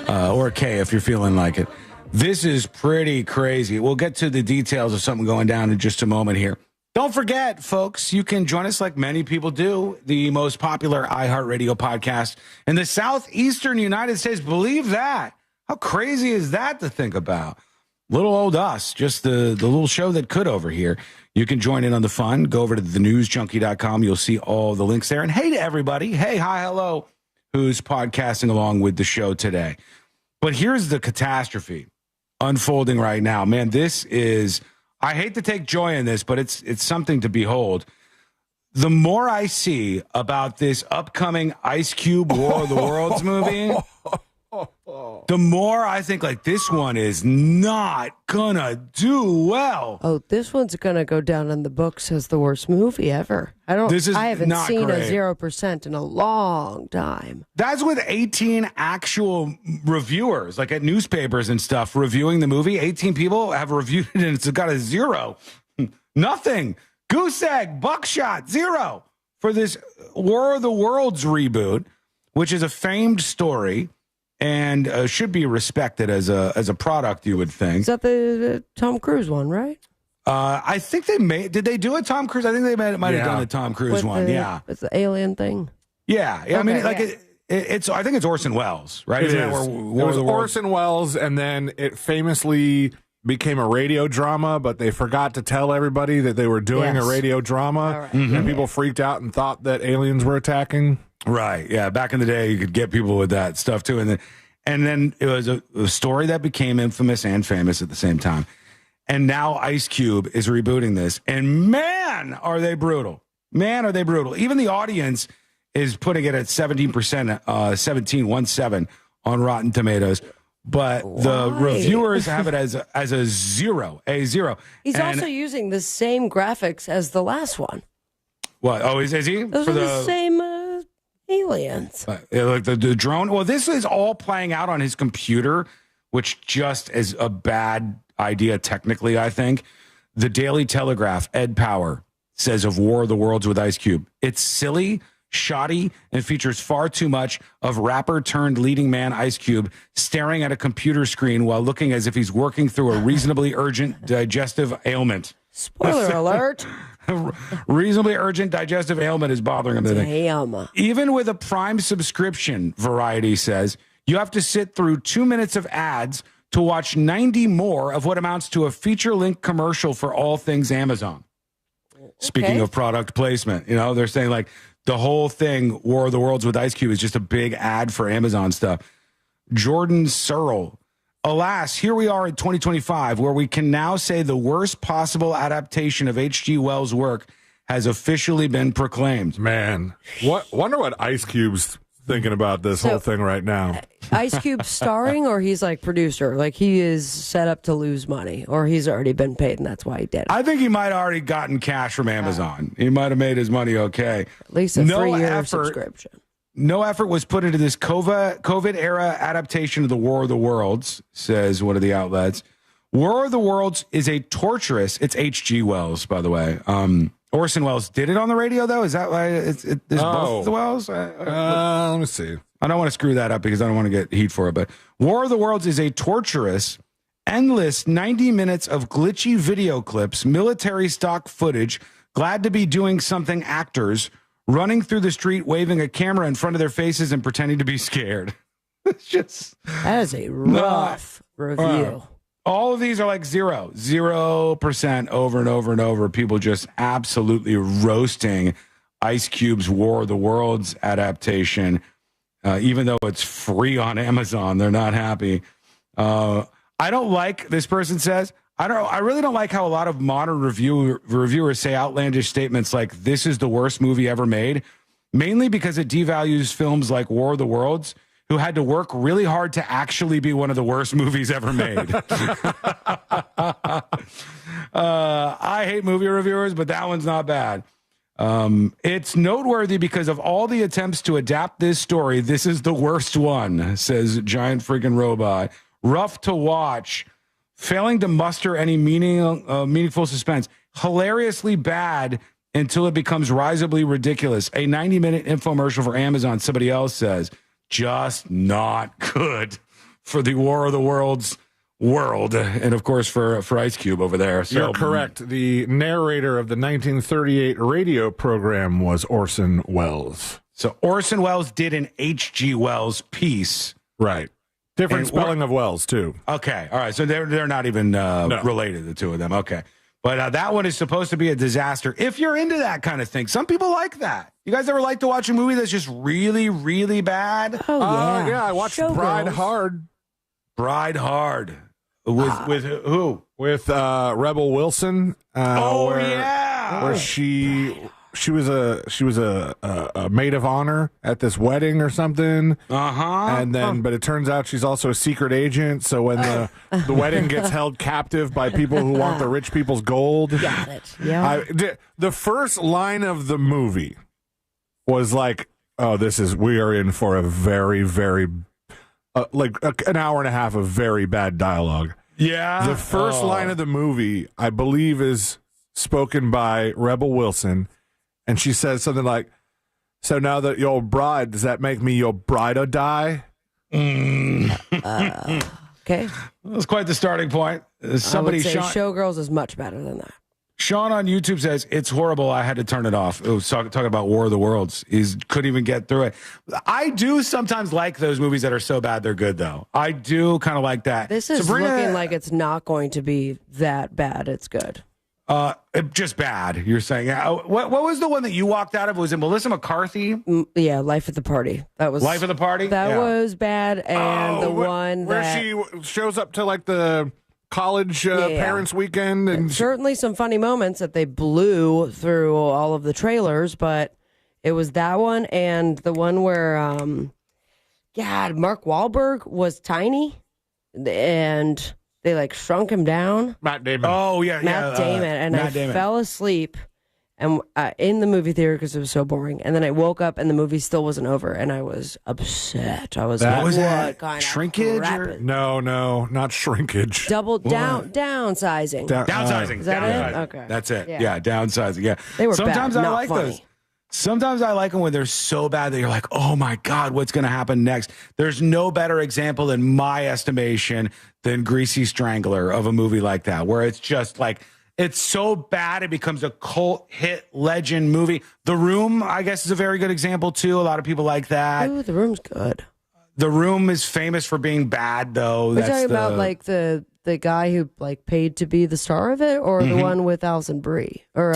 or K if you're feeling like it. This is pretty crazy. We'll get to the details of something going down in just a moment here. Don't forget, folks, you can join us like many people do, the most popular iHeartRadio podcast in the southeastern United States. Believe that. How crazy is that to think about? Little old us, just the little show that could over here. You can join in on the fun. Go over to thenewsjunkie.com. You'll see all the links there. And hey to everybody. Hey, hi, hello, who's podcasting along with the show today. But here's the catastrophe unfolding right now. Man, this is, I hate to take joy in this, but it's something to behold. The more I see about this upcoming Ice Cube War of the Worlds movie, the more I think like this one is not gonna do well. Oh, this one's gonna go down in the books as the worst movie ever. I haven't seen great. a 0% in a long time. That's with 18 actual reviewers, like at newspapers and stuff, reviewing the movie. 18 people have reviewed it, and it's got a 0. Nothing. Goose egg, buckshot, 0 for this War of the Worlds reboot, which is a famed story and should be respected as a product, you would think. Is that the Tom Cruise one, right? I think did they do a Tom Cruise? I think they might have done a Tom Cruise one. Yeah. It's the alien thing. Yeah. Okay, I mean, like it's, I think it's Orson Welles, right? It Isn't is. that It was Orson Welles, and then it famously became a radio drama, but they forgot to tell everybody that they were doing a radio drama, and people freaked out and thought that aliens were attacking. Right. Yeah. Back in the day, you could get people with that stuff too. And then it was a story that became infamous and famous at the same time. And now Ice Cube is rebooting this. And man, are they brutal. Man, are they brutal. Even the audience is putting it at 17%, 17 on Rotten Tomatoes. But the reviewers have it as a 0, a 0. He's also using the same graphics as the last one. What? Oh, is he? Those are the same aliens. Like the drone. Well, this is all playing out on his computer, which just is a bad idea technically, I think. The Daily Telegraph, Ed Power, says of War of the Worlds with Ice Cube, it's silly, shoddy, and features far too much of rapper turned leading man Ice Cube staring at a computer screen while looking as if he's working through a reasonably urgent digestive ailment. Spoiler alert. Reasonably urgent digestive ailment is bothering him. Damn. Even with a Prime subscription, Variety says, you have to sit through 2 minutes of ads to watch 90 more of what amounts to a feature-length commercial for all things Amazon. Speaking of product placement, they're saying like the whole thing, War of the Worlds with Ice Cube, is just a big ad for Amazon stuff. Jordan Searle, alas, here we are in 2025, where we can now say the worst possible adaptation of H.G. Wells' work has officially been proclaimed. Man, wonder what Ice Cube's thinking about this whole thing right now. Ice Cube starring, or he's like producer? Like he is set up to lose money, or he's already been paid and that's why he did it? I think he might have already gotten cash from Amazon. He might have made his money okay. At least a 3-year subscription. No effort was put into this COVID-era adaptation of the War of the Worlds, says one of the outlets. War of the Worlds is a torturous... It's H.G. Wells, by the way. Orson Welles did it on the radio, though? Is that why it's both the Wells? Let me see. I don't want to screw that up because I don't want to get heat for it. But War of the Worlds is a torturous, endless 90 minutes of glitchy video clips, military stock footage, glad to be doing something actors... running through the street, waving a camera in front of their faces and pretending to be scared. It's just... That is a rough review. All of these are like 0% over and over and over. People just absolutely roasting Ice Cube's War of the Worlds adaptation. Even though it's free on Amazon, they're not happy. I don't like, this person says, I really don't like how a lot of modern reviewers say outlandish statements like, this is the worst movie ever made, mainly because it devalues films like War of the Worlds, who had to work really hard to actually be one of the worst movies ever made. I hate movie reviewers, but that one's not bad. It's noteworthy because of all the attempts to adapt this story, this is the worst one, says Giant Freaking Robot. Rough to watch, failing to muster any meaningful suspense, hilariously bad until it becomes risibly ridiculous. A 90-minute infomercial for Amazon, somebody else says. Just not good for the War of the Worlds world, and of course for Ice Cube over there. So, you're correct. The narrator of the 1938 radio program was Orson Welles. So Orson Welles did an H.G. Wells piece. Right. Different spelling of Wells, too. Okay. All right. So they're not even related, the two of them. Okay. But that one is supposed to be a disaster. If you're into that kind of thing, some people like that. You guys ever like to watch a movie that's just really, really bad? Oh, yeah. Yeah, I watched Bride Hard. Bride Hard. With who? With Rebel Wilson. Where she was a maid of honor at this wedding or something. And then, but it turns out she's also a secret agent. So when the wedding gets held captive by people who want the rich people's gold. Got it. Yeah. The first line of the movie was like, "Oh, we are in for a very, very an hour and a half of very bad dialogue." Yeah. The first line of the movie, I believe, is spoken by Rebel Wilson. And she says something like, "So now that you're bride, does that make me your bride or die?" Okay. That's quite the starting point. Somebody I would say Showgirls is much better than that. Sean on YouTube says, it's horrible. I had to turn it off. It was talking about War of the Worlds. He couldn't even get through it. I do sometimes like those movies that are so bad they're good, though. I do kind of like that. This is looking like it's not going to be that bad. It's good. Just bad, you're saying. What was the one that you walked out of? Was it Melissa McCarthy? Yeah, Life at the Party. That was Life at the Party? That was bad. And where she shows up to like the college parents weekend, and certainly some funny moments that they blew through all of the trailers, but it was that one and the one where Mark Wahlberg was tiny and they like shrunk him down. Matt Damon. Oh yeah, Matt Damon, and I fell asleep and in the movie theater because it was so boring. And then I woke up and the movie still wasn't over, and I was upset. I was like, "What kind shrinkage? of No, not shrinkage. downsizing? Downsizing. Is that it? Okay, that's it. Yeah, downsizing. Yeah, they were sometimes bad, I not like funny. those. Sometimes I like them when they're so bad that you're like, oh my God, what's going to happen next? There's no better example in my estimation than Greasy Strangler of a movie like that, where it's just like, it's so bad it becomes a cult hit legend movie. The Room, I guess, is a very good example too. A lot of people like that. Ooh, The Room's good. The Room is famous for being bad, though. We're talking about like the guy who like paid to be the star of it, or the one with Alison Brie, or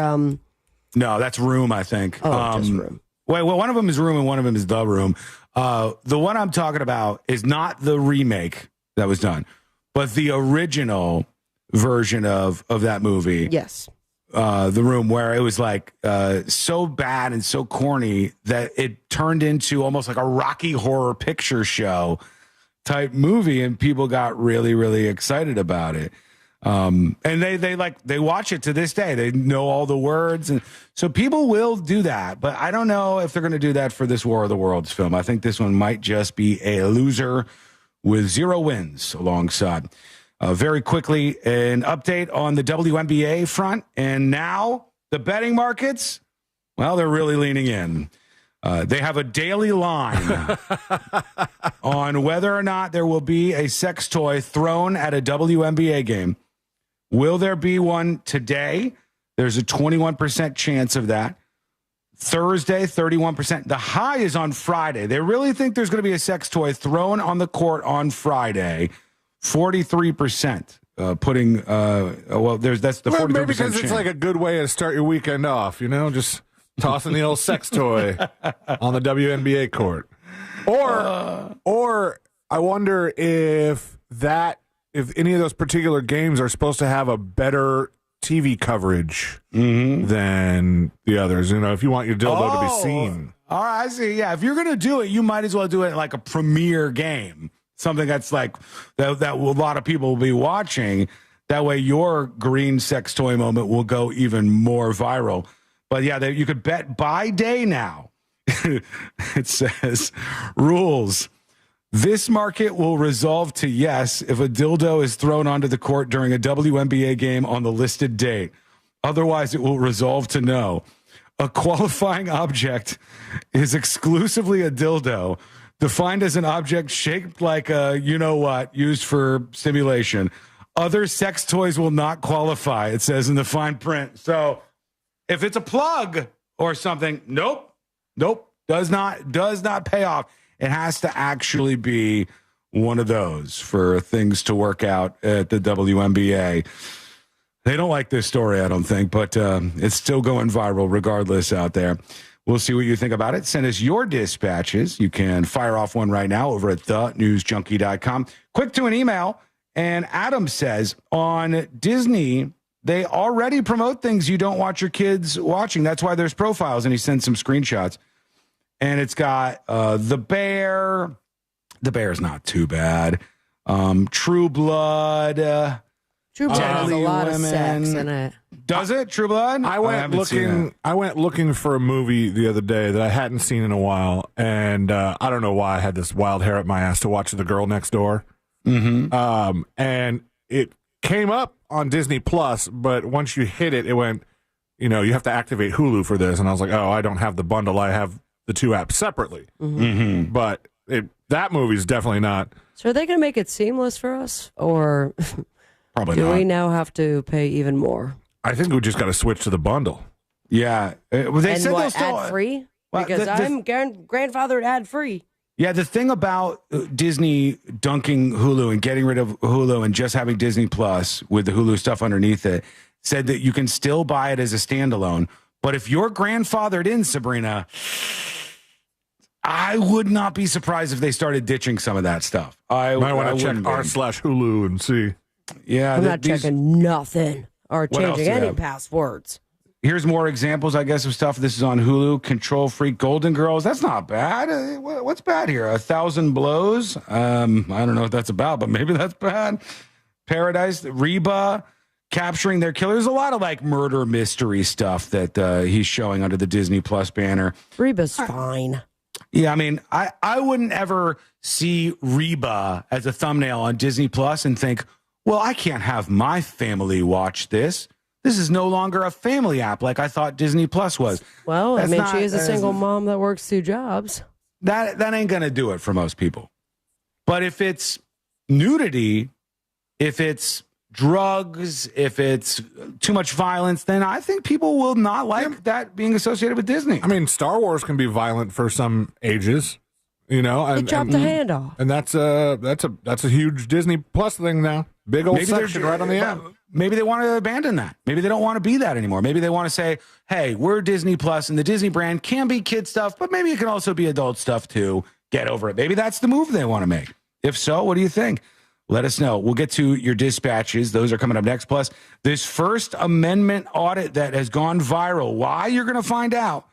No, that's Room, I think. Just Room. Wait, well, one of them is Room and one of them is The Room. The one I'm talking about is not the remake that was done, but the original version of that movie. Yes. The Room, where it was like so bad and so corny that it turned into almost like a Rocky Horror Picture Show type movie, and people got really, really excited about it. And they watch it to this day. They know all the words, and so people will do that. But I don't know if they're going to do that for this War of the Worlds film. I think this one might just be a loser with 0 wins alongside. Very quickly, an update on the WNBA front, and now the betting markets. Well, they're really leaning in. They have a daily line on whether or not there will be a sex toy thrown at a WNBA game. Will there be one today? There's a 21% chance of that. Thursday, 31%. The high is on Friday. They really think there's going to be a sex toy thrown on the court on Friday. 43% putting. That's the 43% maybe because it's like a good way to start your weekend off. Just tossing the old sex toy on the WNBA court, or I wonder if any of those particular games are supposed to have a better TV coverage than the others. If you want your dildo to be seen. All right, I see. Yeah, if you're going to do it, you might as well do it like a premiere game, something that's like that a lot of people will be watching. That way, your green sex toy moment will go even more viral. But yeah, you could bet by day now. It says rules. This market will resolve to yes if a dildo is thrown onto the court during a WNBA game on the listed date. Otherwise, it will resolve to no. A qualifying object is exclusively a dildo, defined as an object shaped like a you-know-what, used for stimulation. Other sex toys will not qualify, it says in the fine print. So if it's a plug or something, nope, does not pay off. It has to actually be one of those for things to work out at the WNBA. They don't like this story, I don't think, but it's still going viral regardless out there. We'll see what you think about it. Send us your dispatches. You can fire off one right now over at thenewsjunkie.com. Quick to an email, and Adam says, on Disney, they already promote things you don't want your kids watching. That's why there's profiles, and he sends some screenshots. And it's got The Bear. The Bear's not too bad. True Blood. True Blood has a lot of sex in it. Does it? True Blood? I went looking for a movie the other day that I hadn't seen in a while, and I don't know why I had this wild hair up my ass to watch The Girl Next Door. And it came up on Disney Plus, but once you hit it, it went, you have to activate Hulu for this, and I was like, oh, I don't have the bundle. I have the two apps separately. But that movie's definitely not. So are they going to make it seamless for us, or probably do not. we now have to pay even more? I think we just got to switch to the bundle. Yeah. They said what, ad-free? Because I'm grandfathered ad-free. Yeah, the thing about Disney dunking Hulu and getting rid of Hulu and just having Disney Plus with the Hulu stuff underneath it said that you can still buy it as a standalone. But if you're grandfathered in, Sabrina, I would not be surprised if they started ditching some of that stuff. I might want to check r/Hulu and see. Yeah, I'm not checking nothing or changing any passwords. Here's more examples, I guess, of stuff. This is on Hulu. Control Freak, Golden Girls. That's not bad. What's bad here? 1,000 Blows. I don't know what that's about, but maybe that's bad. Paradise, Reba, Capturing Their Killer. There's a lot of like murder mystery stuff that he's showing under the Disney Plus banner. Reba's fine. Yeah, I mean, I wouldn't ever see Reba as a thumbnail on Disney Plus and think, well, I can't have my family watch this. This is no longer a family app like I thought Disney Plus was. Well, she is a single mom that works 2 jobs. That ain't going to do it for most people. But if it's nudity, if it's drugs, if it's too much violence, then I think people will not like that being associated with Disney. I mean, Star Wars can be violent for some ages, And, they chopped a hand off. And that's a huge Disney Plus thing now. Big old section right on the end. Maybe they want to abandon that. Maybe they don't want to be that anymore. Maybe they want to say, hey, we're Disney Plus, and the Disney brand can be kid stuff, but maybe it can also be adult stuff too. Get over it. Maybe that's the move they want to make. If so, what do you think? Let us know. We'll get to your dispatches. Those are coming up next. Plus, this First Amendment audit that has gone viral. Why? You're going to find out.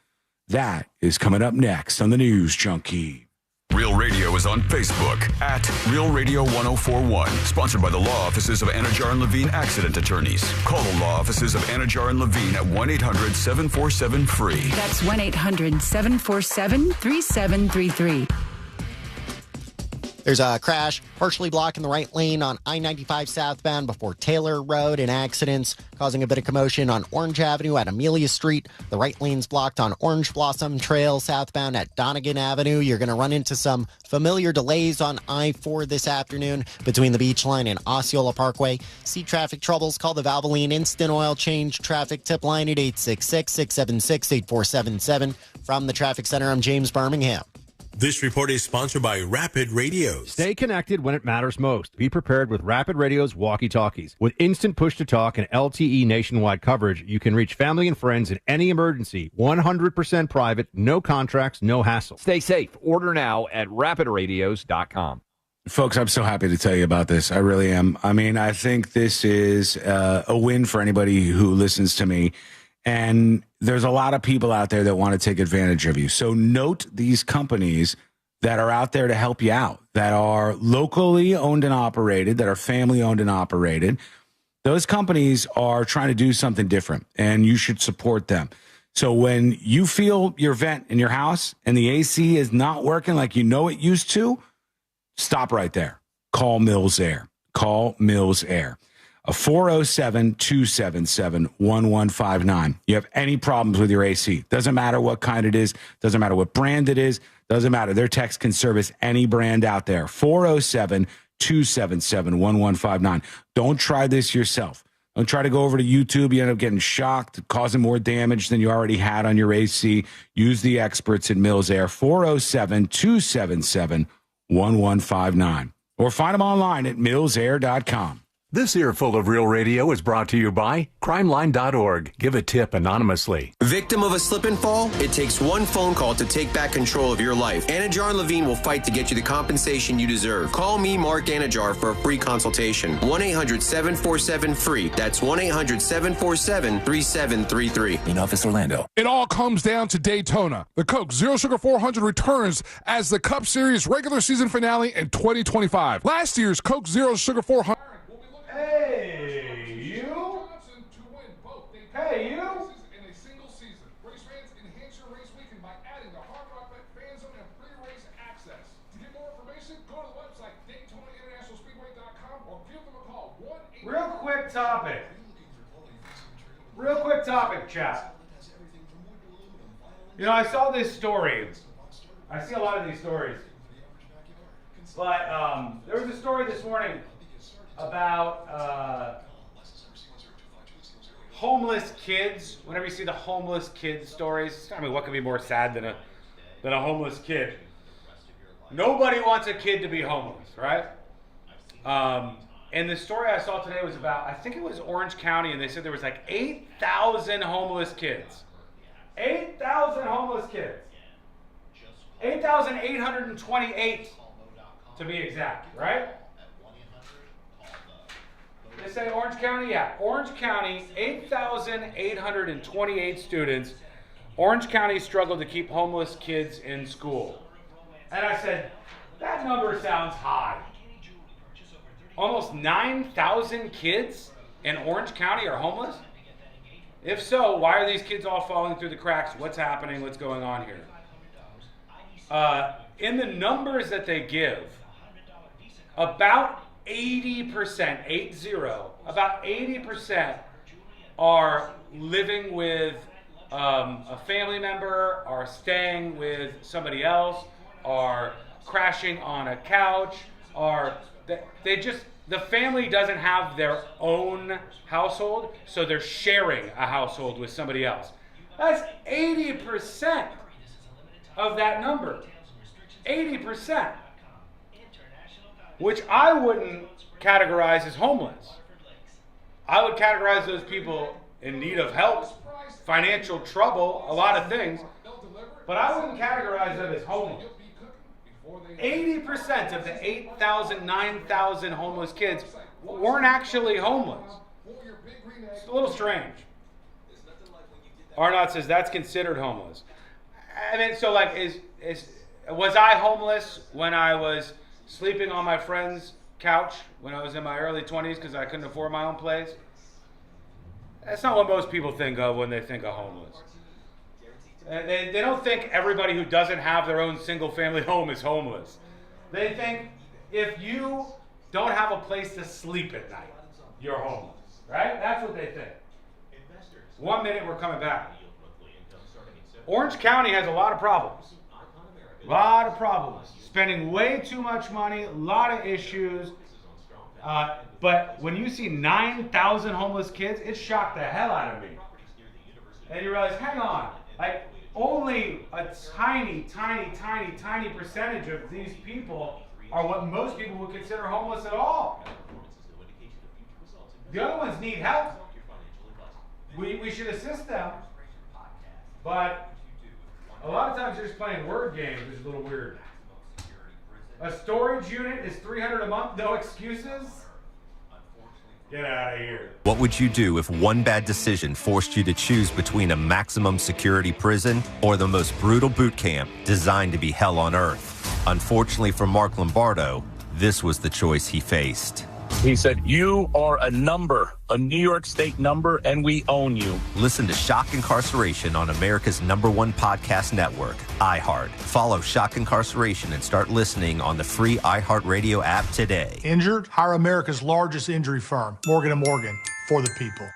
That is coming up next on the News Junkie. Real Radio is on Facebook at Real Radio 1041. Sponsored by the law offices of Anajar and Levine Accident Attorneys. Call the law offices of Anajar and Levine at 1-800-747-FREE. That's 1-800-747-3733. There's a crash, partially blocking the right lane on I-95 southbound before Taylor Road, and accidents causing a bit of commotion on Orange Avenue at Amelia Street. The right lane's blocked on Orange Blossom Trail southbound at Donegan Avenue. You're going to run into some familiar delays on I-4 this afternoon between the Beach Line and Osceola Parkway. See traffic troubles? Call the Valvoline Instant Oil Change Traffic Tip Line at 866-676-8477. From the Traffic Center, I'm James Birmingham. This report is sponsored by Rapid Radios. Stay connected when it matters most. Be prepared with Rapid Radio's walkie-talkies. With instant push-to-talk and LTE nationwide coverage, you can reach family and friends in any emergency. 100% private, no contracts, no hassle. Stay safe. Order now at rapidradios.com. Folks, I'm so happy to tell you about this. I really am. I mean, I think this is a win for anybody who listens to me. And there's a lot of people out there that want to take advantage of you. So note these companies that are out there to help you out, that are locally owned and operated, that are family owned and operated. Those companies are trying to do something different, and you should support them. So when you feel your vent in your house and the AC is not working like you know it used to, stop right there. Call Mills Air. Call Mills Air. 407-277-1159. You have any problems with your AC. Doesn't matter what kind it is. Doesn't matter what brand it is. Doesn't matter. Their techs can service any brand out there. 407-277-1159. Don't try this yourself. Don't try to go over to YouTube. You end up getting shocked, causing more damage than you already had on your AC. Use the experts at Mills Air. 407-277-1159. Or find them online at millsair.com. This Earful of Real Radio is brought to you by crimeline.org. Give a tip anonymously. Victim of a slip and fall? It takes one phone call to take back control of your life. Anajar and Levine will fight to get you the compensation you deserve. Call me, Mark Anajar, for a free consultation. 1-800-747-FREE. That's 1-800-747-3733. In Office Orlando. It all comes down to Daytona. The Coke Zero Sugar 400 returns as the Cup Series regular season finale in 2025. Last year's Coke Zero Sugar 400... Hey, you? Hey, you? In a single season. Race fans, enhance your race weekend by adding the Hard Rock Bet Fan Zone and pre-race access. To get more information, go to the website DaytonaInternationalSpeedway.com or give them a call. Real quick topic, chat. You know, I saw this story. I see a lot of these stories. But there was a story this morning about homeless kids. Whenever you see the homeless kids stories, I mean, what could be more sad than a homeless kid? Nobody wants a kid to be homeless, right? And the story I saw today was about, I think it was Orange County, and they said there was like 8,000 homeless kids. 8,000 homeless kids. 8,828 to be exact, right? They say Orange County? Yeah. Orange County, 8,828 students. Orange County struggled to keep homeless kids in school. And I said, that number sounds high. Almost 9,000 kids in Orange County are homeless? If so, why are these kids all falling through the cracks? What's happening? What's going on here? In the numbers that they give, about 80%, about 80% are living with a family member, are staying with somebody else, are crashing on a couch, the family doesn't have their own household, so they're sharing a household with somebody else. That's 80% of that number. 80%. Which I wouldn't categorize as homeless. I would categorize those people in need of help, financial trouble, a lot of things, but I wouldn't categorize them as homeless. 80% of the 8,000, 9,000 homeless kids weren't actually homeless. It's a little strange. Arnott says that's considered homeless. I mean, so like, was I homeless when I was sleeping on my friend's couch when I was in my early 20s because I couldn't afford my own place? That's not what most people think of when they think of homeless. They don't think everybody who doesn't have their own single-family home is homeless. They think if you don't have a place to sleep at night, you're homeless, right? That's what they think. 1 minute, we're coming back. Orange County has a lot of problems. A lot of problems. Spending way too much money, a lot of issues. But when you see 9,000 homeless kids, it shocked the hell out of me. And you realize, hang on, like only a tiny percentage of these people are what most people would consider homeless at all. The other ones need help. We should assist them. But a lot of times they're just playing word games, which is a little weird. A storage unit is $300 a month, no excuses? Get out of here. What would you do if one bad decision forced you to choose between a maximum security prison or the most brutal boot camp designed to be hell on earth? Unfortunately for Mark Lombardo, this was the choice he faced. He said, "You are a number, a New York State number, and we own you." Listen to Shock Incarceration on America's #1 podcast network, iHeart. Follow Shock Incarceration and start listening on the free iHeartRadio app today. Injured? Hire America's largest injury firm, Morgan & Morgan, for the people.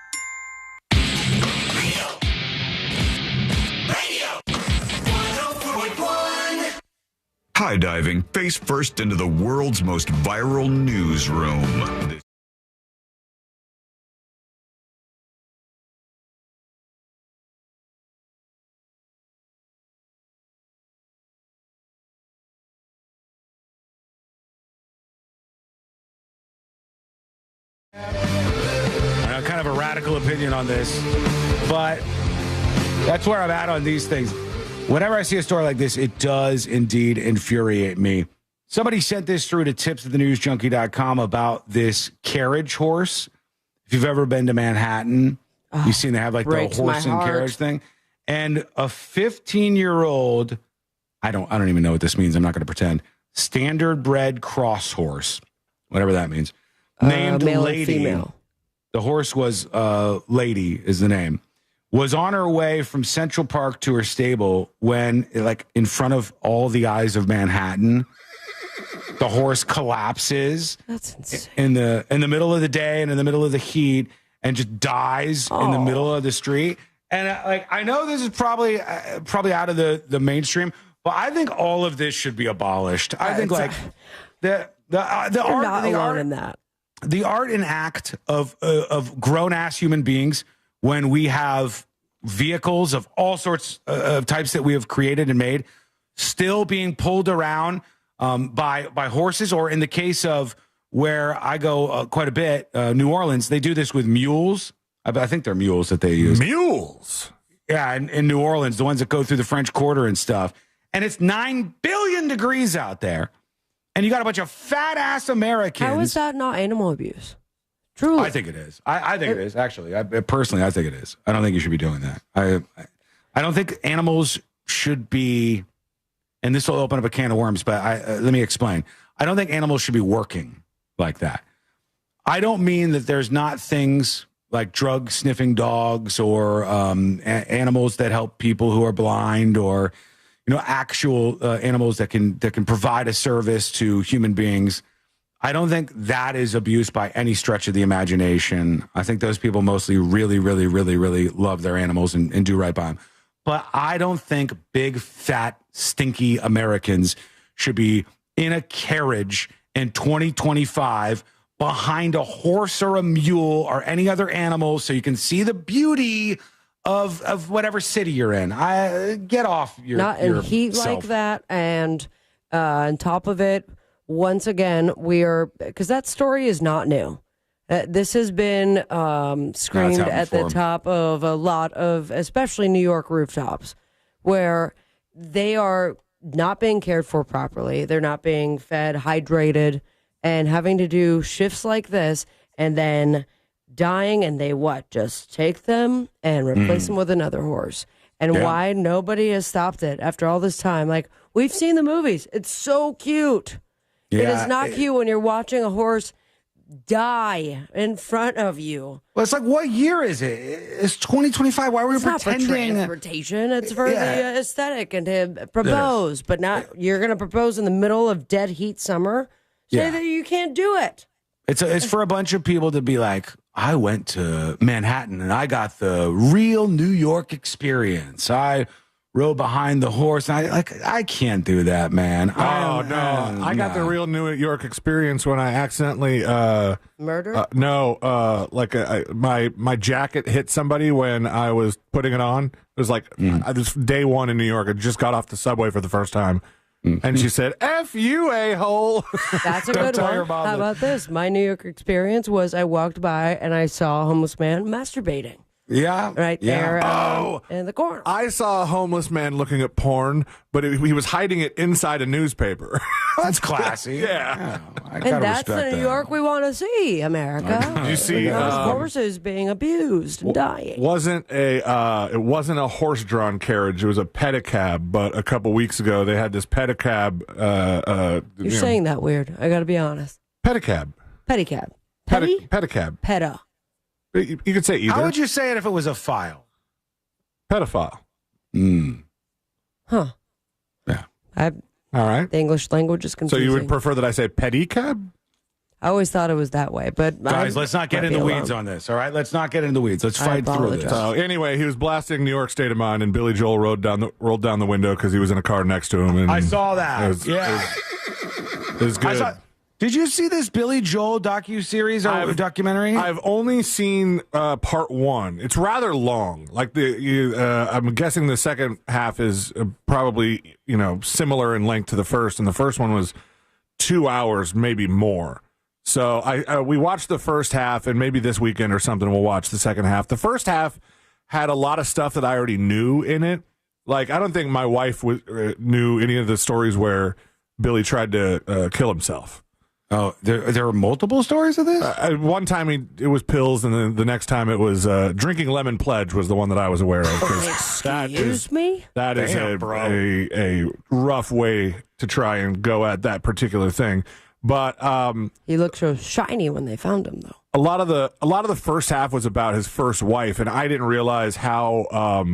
High diving face first into the world's most viral newsroom. Kind of a radical opinion on this, but that's where I'm at on these things. Whenever I see a story like this, it does indeed infuriate me. Somebody sent this through to tips@thenewsjunkie.com about this carriage horse. If you've ever been to Manhattan, you've seen they have like the horse and carriage thing. And a 15-year-old, I don't even know what this means. I'm not going to pretend. Standard bred cross horse, whatever that means. Named male Lady. and female. The horse was Lady is the name. Was on her way from Central Park to her stable when, like, in front of all the eyes of Manhattan, the horse collapses. That's insane. In the middle of the day and in the middle of the heat, and just dies in the middle of the street. And I know this is probably out of the mainstream, but I think all of this should be abolished. I think the art in that. The art and act of grown ass human beings. When we have vehicles of all sorts of types that we have created and made still being pulled around by horses, or in the case of where I go quite a bit, New Orleans, they do this with mules. I think they're mules that they use. Mules? Yeah, in New Orleans, the ones that go through the French Quarter and stuff. And it's 9 billion degrees out there. And you got a bunch of fat ass Americans. How is that not animal abuse? Truly. I think it is. I think it is, actually. Personally, I think it is. I don't think you should be doing that. I don't think animals should be, and this will open up a can of worms, but let me explain. I don't think animals should be working like that. I don't mean that there's not things like drug-sniffing dogs or animals that help people who are blind, or actual animals that can provide a service to human beings. I don't think that is abuse by any stretch of the imagination. I think those people mostly really, really, really, really love their animals and do right by them. But I don't think big, fat, stinky Americans should be in a carriage in 2025 behind a horse or a mule or any other animal so you can see the beauty of whatever city you're in. Get off your not in heat like that, and on top of it, once again, because that story is not new. This has been screamed at the top of a lot of, especially New York rooftops, where they are not being cared for properly. They're not being fed, hydrated, and having to do shifts like this, and then dying, and they just take them and replace them with another horse. And why nobody has stopped it after all this time? Like, we've seen the movies. It's so cute. Yeah, it is not cute when you're watching a horse die in front of you. Well, it's like, what year is it? It's 2025. Why were we pretending? It's not for transportation. It's for the aesthetic and to propose. But not, you're going to propose in the middle of dead heat summer? Say that you can't do it. It's for a bunch of people to be like, I went to Manhattan and I got the real New York experience. I rode behind the horse. And I can't do that, man. I got the real New York experience when I accidentally murder. My jacket hit somebody when I was putting it on. It was like this day one in New York. I just got off the subway for the first time. And she said, F you, a-hole. That's a good one. How about this? My New York experience was I walked by and I saw a homeless man masturbating. Yeah. Right there in the corner. I saw a homeless man looking at porn, but he was hiding it inside a newspaper. That's classy. Yeah. I And gotta that's the respect New that. York we want to see, America. Did you see horses being abused and dying? it wasn't a horse-drawn carriage. It was a pedicab. But a couple weeks ago, they had this pedicab. You're saying that weird. I got to be honest. Pedicab. Pedicab. Petty? Pedicab. Peta. You could say either. How would you say it if it was a file? Pedophile. Huh. Yeah. All right. The English language is So confusing. you would prefer that I say pedicab? I always thought it was that way, but Guys, let's not get in the weeds on this, all right? Let's not get in the weeds. Let's fight through this. So anyway, he was blasting New York State of Mind, and Billy Joel rolled down the window because he was in a car next to him. And I saw that. It was good. Did you see this Billy Joel docuseries or documentary? I've only seen part one. It's rather long. Like I'm guessing the second half is probably similar in length to the first, and the first one was 2 hours, maybe more. So we watched the first half, and maybe this weekend or something we'll watch the second half. The first half had a lot of stuff that I already knew in it. Like I don't think my wife knew any of the stories where Billy tried to kill himself. Oh, there are multiple stories of this? One time it was pills, and then the next time it was drinking lemon pledge was the one that I was aware of. Excuse me? That is a rough way to try and go at that particular thing. But he looked so shiny when they found him, though. A lot of the first half was about his first wife, and I didn't realize how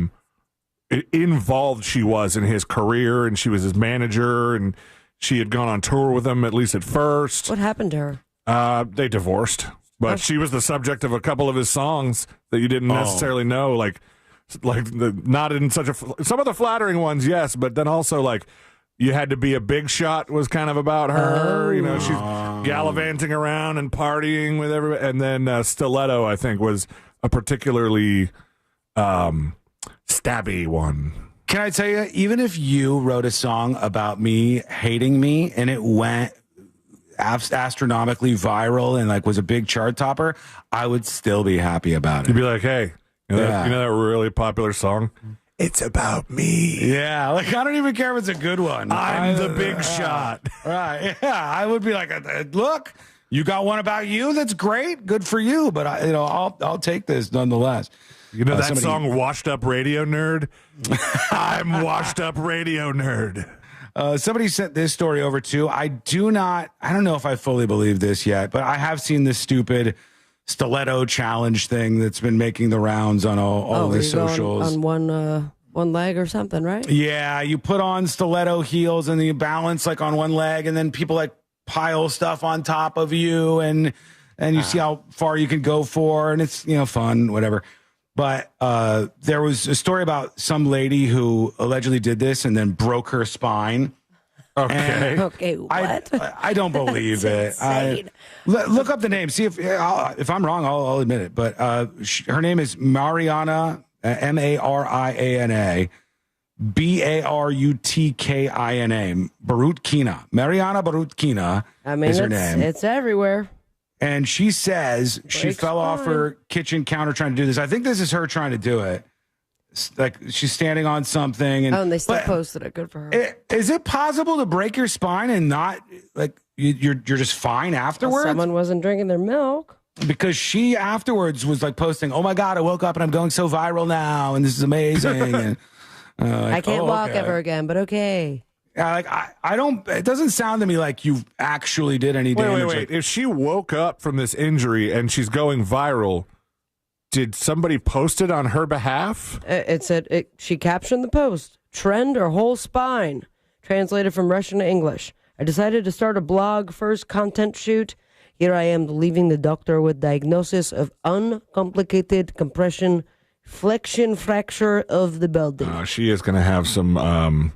involved she was in his career, and she was his manager, and she had gone on tour with him, at least at first. What happened to her? They divorced, but she was the subject of a couple of his songs that you didn't necessarily know, not in such some of the flattering ones, yes, but then also like You Had to Be a Big Shot was kind of about her. She's gallivanting around and partying with everybody, and then Stiletto, I think, was a particularly stabby one. Can I tell you, even if you wrote a song about me hating me and it went astronomically viral and was a big chart topper, I would still be happy about it. You'd be like, hey, you know that really popular song? It's about me. Yeah, I don't even care if it's a good one. I'm the big shot. Right, yeah, I would be like, look, you got one about you, that's great, good for you, but I'll take this nonetheless. You know that song, Washed Up Radio Nerd? I'm Washed Up Radio Nerd. Somebody sent this story over too. I don't know if I fully believe this yet, but I have seen this stupid stiletto challenge thing that's been making the rounds on all the socials. On one leg or something, right? Yeah, you put on stiletto heels and you balance on one leg, and then people pile stuff on top of you, and you see how far you can go for, and it's fun, whatever. But there was a story about some lady who allegedly did this and then broke her spine. Okay. Okay, what? I don't believe it. Look up the name. See if I'm wrong, I'll admit it. But her name is Mariana, Mariana, Barutkina. Barutkina. Mariana Barutkina is her name. It's everywhere. And she says she fell off her kitchen counter trying to do this. I think this is her trying to do it. She's standing on something. And they still posted it. Good for her. Is it possible to break your spine and not, you're just fine afterwards? Someone wasn't drinking their milk. Because she afterwards was posting, oh my God, I woke up and I'm going so viral now and this is amazing. And I can't walk ever again, but okay. I don't. It doesn't sound to me like you actually did any damage. Wait. If she woke up from this injury and she's going viral, did somebody post it on her behalf? It said she captioned the post: "Trend or whole spine." Translated from Russian to English. I decided to start a blog first content shoot. Here I am leaving the doctor with diagnosis of uncomplicated compression flexion fracture of the building. She is going to have some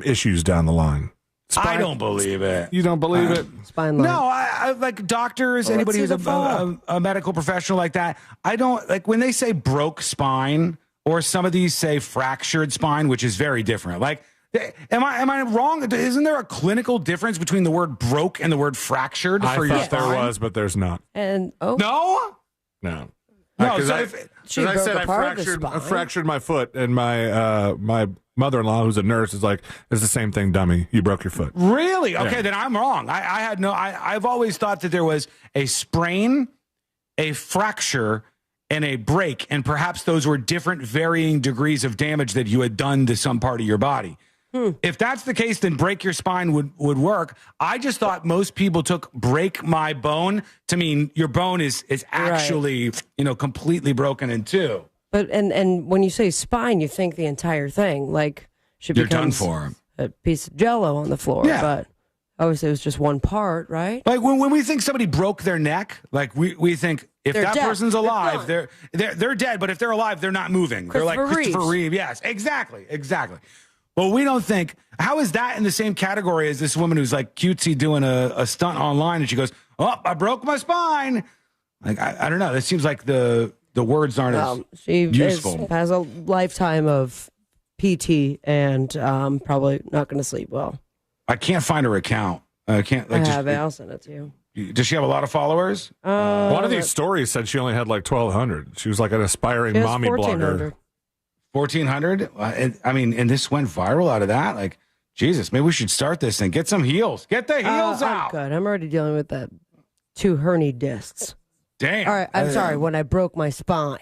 issues down the line. I don't believe it. You don't believe it? Spine line. No, I like doctors, Well, anybody let's who's see the a medical professional like that. I don't like when they say broke spine, or some of these say fractured spine, which is very different. Like, am I wrong? Isn't there a clinical difference between the word broke and the word fractured? I for your thought there spine? was, but there's not. And No. No. No, Because so I broke said a I part of the fractured, I spine. fractured my foot, and my mother-in-law, who's a nurse, is like, "It's the same thing, dummy. You broke your foot." Really? Okay, Yeah. then I'm wrong. I've always thought that there was a sprain, a fracture, and a break, and perhaps those were different varying degrees of damage that you had done to some part of your body. If that's the case, then break your spine would work. I just thought most people took break my bone to mean your bone is actually, completely broken in two. But and when you say spine, you think the entire thing, like she You're done becomes for. a piece of Jello on the floor. Yeah. But obviously it was just one part, right? Like when we think somebody broke their neck, like we think if They're that dead. person's They're alive, done. they're dead. But if they're alive, they're not moving. They're like Christopher Christopher Reeve. Yes, exactly. Well, we don't think, how is that in the same category as this woman who's like cutesy doing a stunt online, and she goes, "Oh, I broke my spine." Like I don't know. It seems like the words aren't as She useful. has a lifetime of PT and probably not going to sleep well. I can't find her account. I can't. I have it. I'll send it to you. Does she have a lot of followers? One of these stories said she only had like 1,200. She was like an aspiring She has mommy 1,400. blogger. 1,400? And this went viral out of that? Like, Jesus, maybe we should start this and get some heels. Get the heels I'm out. good. I'm already dealing with that 2 hernia discs. Damn. All right. I'm sorry. When I broke my spine.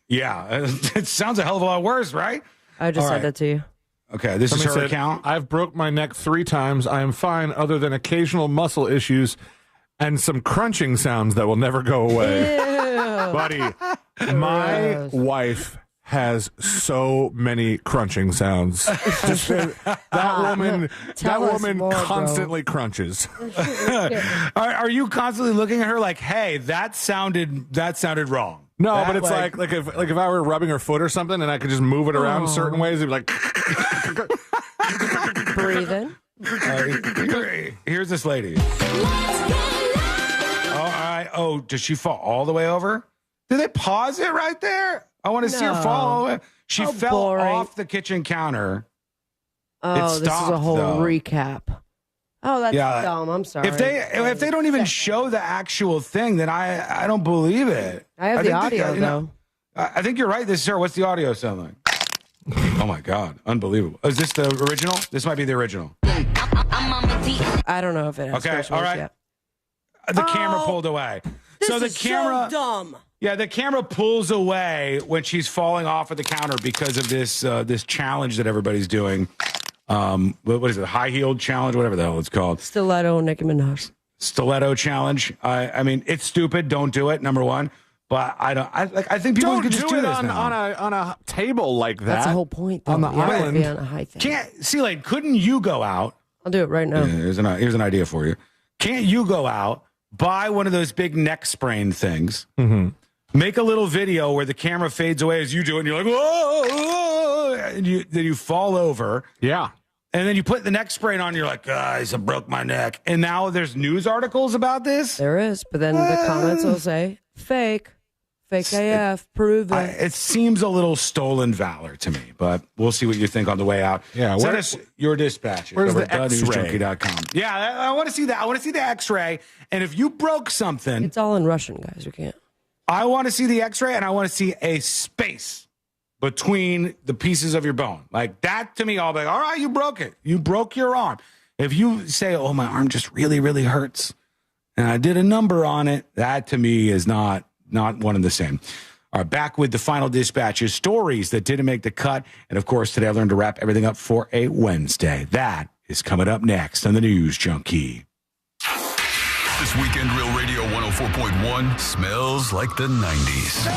Yeah. It sounds a hell of a lot worse, right? I just All sent right. it to you. Okay, this is Somebody her said, account. I've broke my neck 3 times. I am fine other than occasional muscle issues and some crunching sounds that will never go away. Buddy, my Gross. wife has so many crunching sounds. That woman Tell us more, bro. constantly crunches. Are you constantly looking at her like, hey, that sounded wrong? No, That, but it's like if I were rubbing her foot or something and I could just move it around certain ways, it'd be like Breathing. Here's this lady. All right. Oh, does she fall all the way over? Did they pause it right there? I want to see her fall all the way. She How fell boring. off the kitchen counter. Oh, this is a stopped, whole though. recap. Oh, that's Yeah. dumb. I'm sorry. If they don't even show the actual thing, then I don't believe it. I have the think audio, though. I think you're right. This, sir. What's the audio sound like? Oh my God, unbelievable! Is this the original? This might be the original. I don't know if it has Okay, special all right. yet. The camera pulled away. This So the is camera, so dumb. yeah, the camera pulls away when she's falling off of the counter because of this this challenge that everybody's doing. What is it? High heeled challenge, whatever the hell it's called. Stiletto Nicki Minaj. Stiletto challenge. I mean, it's stupid. Don't do it. Number one. But I think people don't can just do it this on now. a table like that. That's the whole point, though. On the You have to island. be on a high thing. Can't see, like, couldn't you go out? I'll do it right now. Yeah, here's an idea for you. Can't you go out, buy one of those big neck sprain things, make a little video where the camera fades away as you do it, and you're like, whoa, whoa, and then you fall over. Yeah. And then you put the neck sprain on, and you're like, guys, I broke my neck. And now there's news articles about this? There is, but then the comments will say, fake AF, prove it. It seems a little stolen valor to me, but we'll see what you think on the way out. Yeah, Send where- us your dispatch. where's over the at X-ray? newsjunkie.com. Yeah, I want to see that. I want to see the X-ray. And if you broke something, It's all in Russian, guys. We can't. I want to see the X-ray, and I want to see a space between the pieces of your bone. Like that to me, I'll be like, all right, you broke it. You broke your arm. If you say, oh, my arm just really, really hurts, and I did a number on it, that to me is not one and the same. All right, back with the final dispatches, stories that didn't make the cut. And of course, today I learned to wrap everything up for a Wednesday. That is coming up next on the News Junkie. This weekend, Real Radio 104.1 smells like the 90s.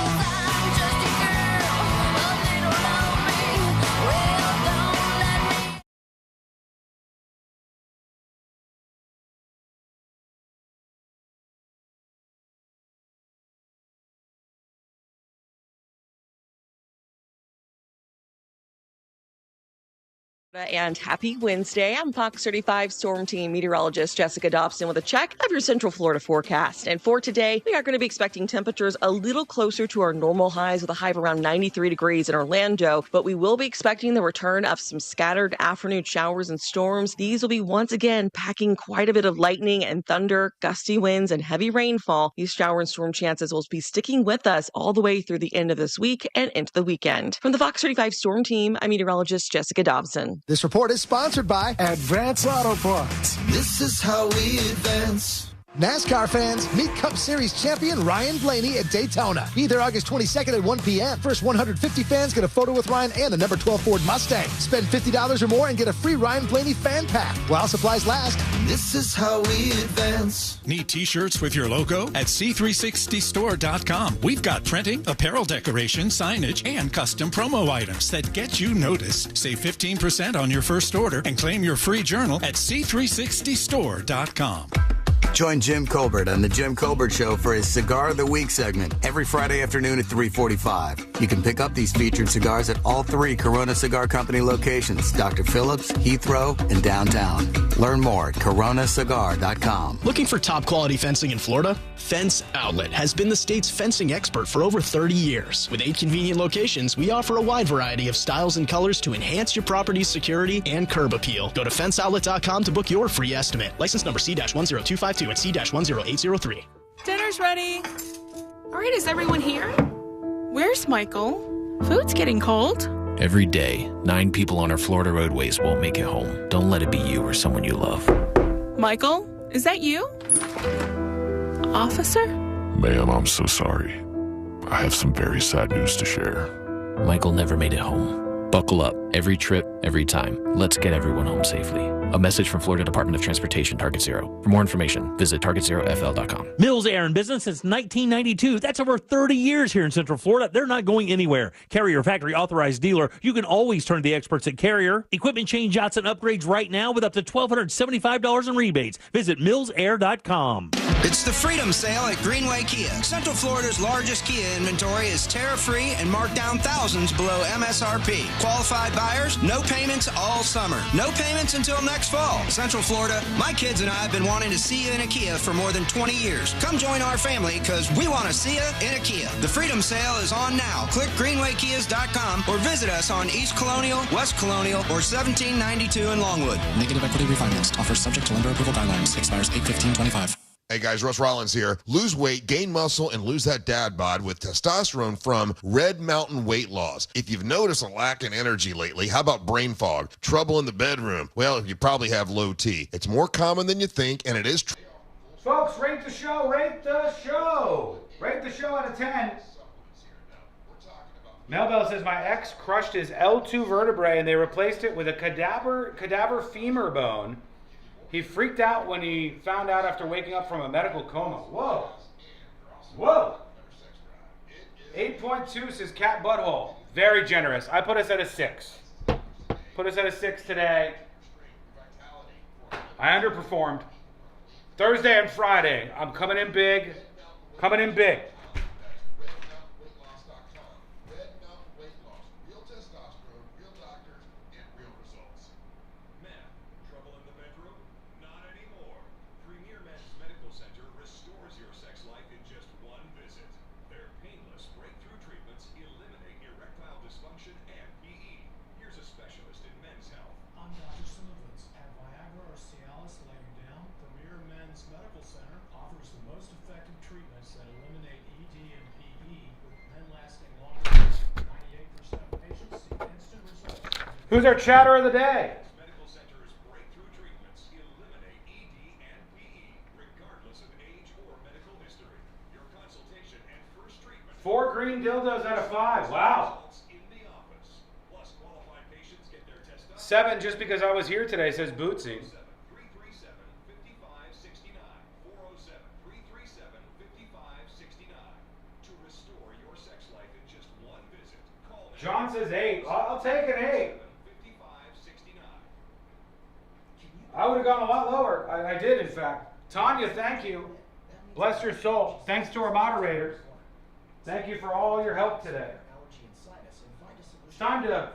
And happy Wednesday. I'm Fox 35 Storm Team meteorologist Jessica Dobson with a check of your Central Florida forecast. And for today, we are going to be expecting temperatures a little closer to our normal highs with a high of around 93 degrees in Orlando. But we will be expecting the return of some scattered afternoon showers and storms. These will be once again packing quite a bit of lightning and thunder, gusty winds, and heavy rainfall. These shower and storm chances will be sticking with us all the way through the end of this week and into the weekend. From the Fox 35 Storm Team, I'm meteorologist Jessica Dobson. This report is sponsored by Advance Auto Parts. This is how we advance. NASCAR fans, meet Cup Series champion Ryan Blaney at Daytona. Be there August 22nd at 1 p.m. First 150 fans get a photo with Ryan and the number 12 Ford Mustang. Spend $50 or more and get a free Ryan Blaney fan pack while supplies last. This is how we advance. Need t-shirts with your logo? At C360store.com. We've got printing, apparel decoration, signage, and custom promo items that get you noticed. Save 15% on your first order and claim your free journal at C360store.com. Join Jim Colbert on The Jim Colbert Show for his Cigar of the Week segment every Friday afternoon at 3:45. You can pick up these featured cigars at all 3 Corona Cigar Company locations, Dr. Phillips, Heathrow, and downtown. Learn more at coronacigar.com. Looking for top quality fencing in Florida? Fence Outlet has been the state's fencing expert for over 30 years. With 8 convenient locations, we offer a wide variety of styles and colors to enhance your property's security and curb appeal. Go to fenceoutlet.com to book your free estimate. License number C-10252 and C-10803. Dinner's ready. All right, is everyone here? Where's Michael? Food's getting cold. Every day, 9 people on our Florida roadways won't make it home. Don't let it be you or someone you love. Michael, is that you? Officer? Ma'am, I'm so sorry. I have some very sad news to share. Michael never made it home. Buckle up. Every trip, every time. Let's get everyone home safely. A message from Florida Department of Transportation, Target Zero. For more information, visit targetzerofl.com. Mills Air in business since 1992. That's over 30 years here in Central Florida. They're not going anywhere. Carrier factory authorized dealer. You can always turn to the experts at Carrier. Equipment change outs and upgrades right now with up to $1,275 in rebates. Visit millsair.com. It's the Freedom Sale at Greenway Kia. Central Florida's largest Kia inventory is tariff-free and marked down thousands below MSRP. Qualified buyers, no payments all summer. No payments until next fall. Central Florida, my kids and I have been wanting to see you in a Kia for more than 20 years. Come join our family because we want to see you in a Kia. The Freedom Sale is on now. Click greenwaykias.com or visit us on East Colonial, West Colonial, or 1792 in Longwood. Negative equity refinance. Offers subject to lender approval guidelines. Expires 8/15/25. Hey guys, Russ Rollins here. Lose weight, gain muscle, and lose that dad bod with testosterone from Red Mountain Weight Loss. If you've noticed a lack in energy lately, how about brain fog, trouble in the bedroom? Well, you probably have low T. It's more common than you think, and it is true. Folks, rate the show, rate the show. Rate the show out of 10. Melbell says, my ex crushed his L2 vertebrae and they replaced it with a cadaver femur bone. He freaked out when he found out after waking up from a medical coma. Whoa. Whoa. 8.2 says cat butthole. Very generous. I put us at a 6. Put us at a 6 today. I underperformed. Thursday and Friday, I'm coming in big. Coming in big. Who's our chatter of the day? Medical Center's breakthrough treatments eliminate ED and PE, regardless of age or medical history. Your consultation and first treatment. 4 green dildos out of 5. Wow. In the office. Plus, qualified patients get their testosterone. 7 just because I was here today, says Bootsy. 337-5569. 407-337-5569. To restore your sex life in just one visit, call John says 8. I'll take an 8. I would have gone a lot lower. I did, in fact. Tanya, thank you. Bless your soul. Thanks to our moderators. Thank you for all your help today. It's time to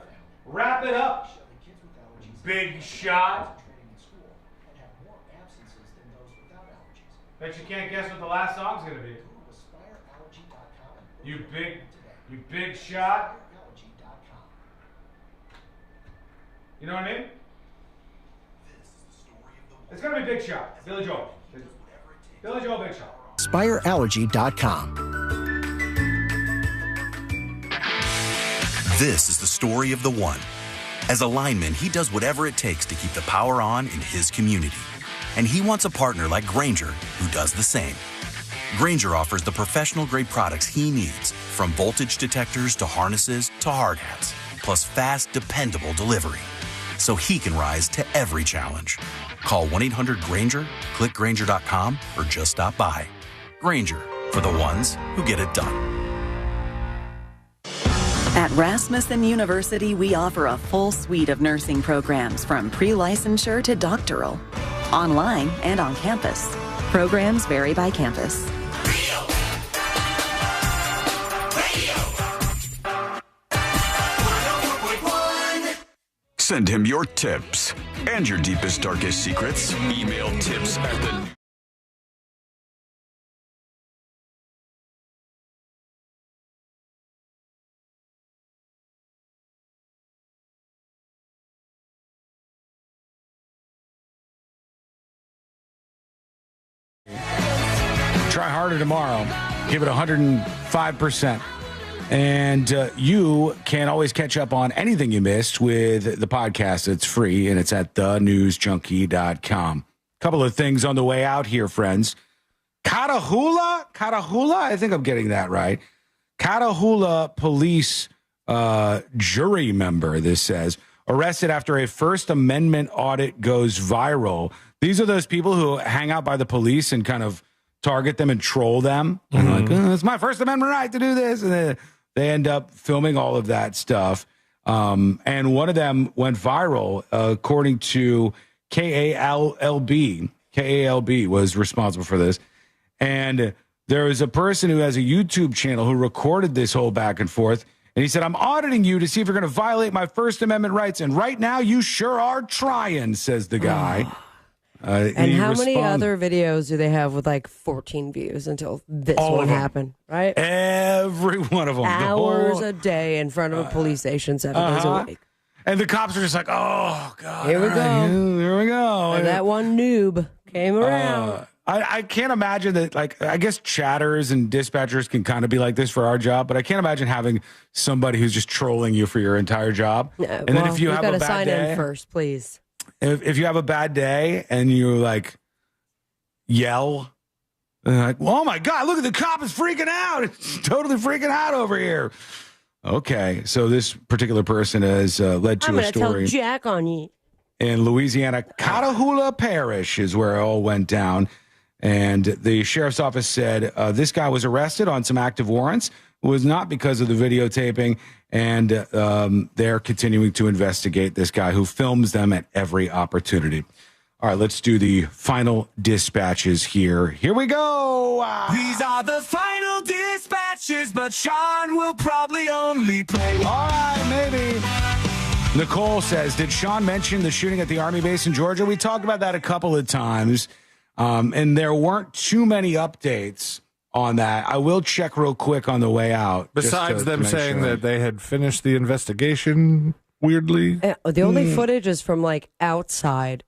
wrap it up. big shot. Bet you can't guess what the last song's gonna be. You big shot. You know what I mean? It's gonna be Big Shot. Billy Joel. Billy Joel, Big Shot. SpireAllergy.com. This is the story of the one. As a lineman, he does whatever it takes to keep the power on in his community. And he wants a partner like Grainger who does the same. Grainger offers the professional-grade products he needs, from voltage detectors to harnesses to hard hats, plus fast, dependable delivery, so he can rise to every challenge. Call 1-800-GRAINGER, click Grainger.com, or just stop by. Grainger, for the ones who get it done. At Rasmussen University, we offer a full suite of nursing programs from pre-licensure to doctoral, online and on campus. Programs vary by campus. Send him your tips and your deepest, darkest secrets. Email tips at the... Try harder tomorrow. Give it 105%. And you can always catch up on anything you missed with the podcast. It's free, and it's at thenewsjunkie.com. Couple of things on the way out here, friends. Catahoula? I think I'm getting that right. Catahoula police jury member, this says, arrested after a First Amendment audit goes viral. These are those people who hang out by the police and kind of target them and troll them. Mm-hmm. And like, it's my First Amendment right to do this. And then they end up filming all of that stuff. And one of them went viral, according to KALB. KALB was responsible for this. And there was a person who has a YouTube channel who recorded this whole back and forth. And he said, I'm auditing you to see if you're going to violate my First Amendment rights. And right now, you sure are trying, says the guy. And how many other videos do they have with like 14 views until this one happened, right? Every one of them. Hours a day in front of a police station, 7 days a week. And the cops are just like, oh, God. Here we go. Here we go. And that one noob came around. I can't imagine that, like, I guess chatters and dispatchers can kind of be like this for our job, but I can't imagine having somebody who's just trolling you for your entire job. And then if you have a bad sign day, in first, please. If you have a bad day and you like yell, like, oh my God, look at the cop is freaking out. It's totally freaking out over here. Okay. So this particular person has led to a story. I'm going to tell Jack on you. In Louisiana, Catahoula Parish is where it all went down. And the sheriff's office said this guy was arrested on some active warrants. It was not because of the videotaping. And they're continuing to investigate this guy who films them at every opportunity. All right, let's do the final dispatches here. Here we go. These are the final dispatches, but Sean will probably only play. All right, maybe. Nicole says, did Sean mention the shooting at the Army base in Georgia? We talked about that a couple of times, and there weren't too many updates on that. I will check real quick on the way out. Besides them saying that they had finished the investigation, weirdly. The only footage is from like outside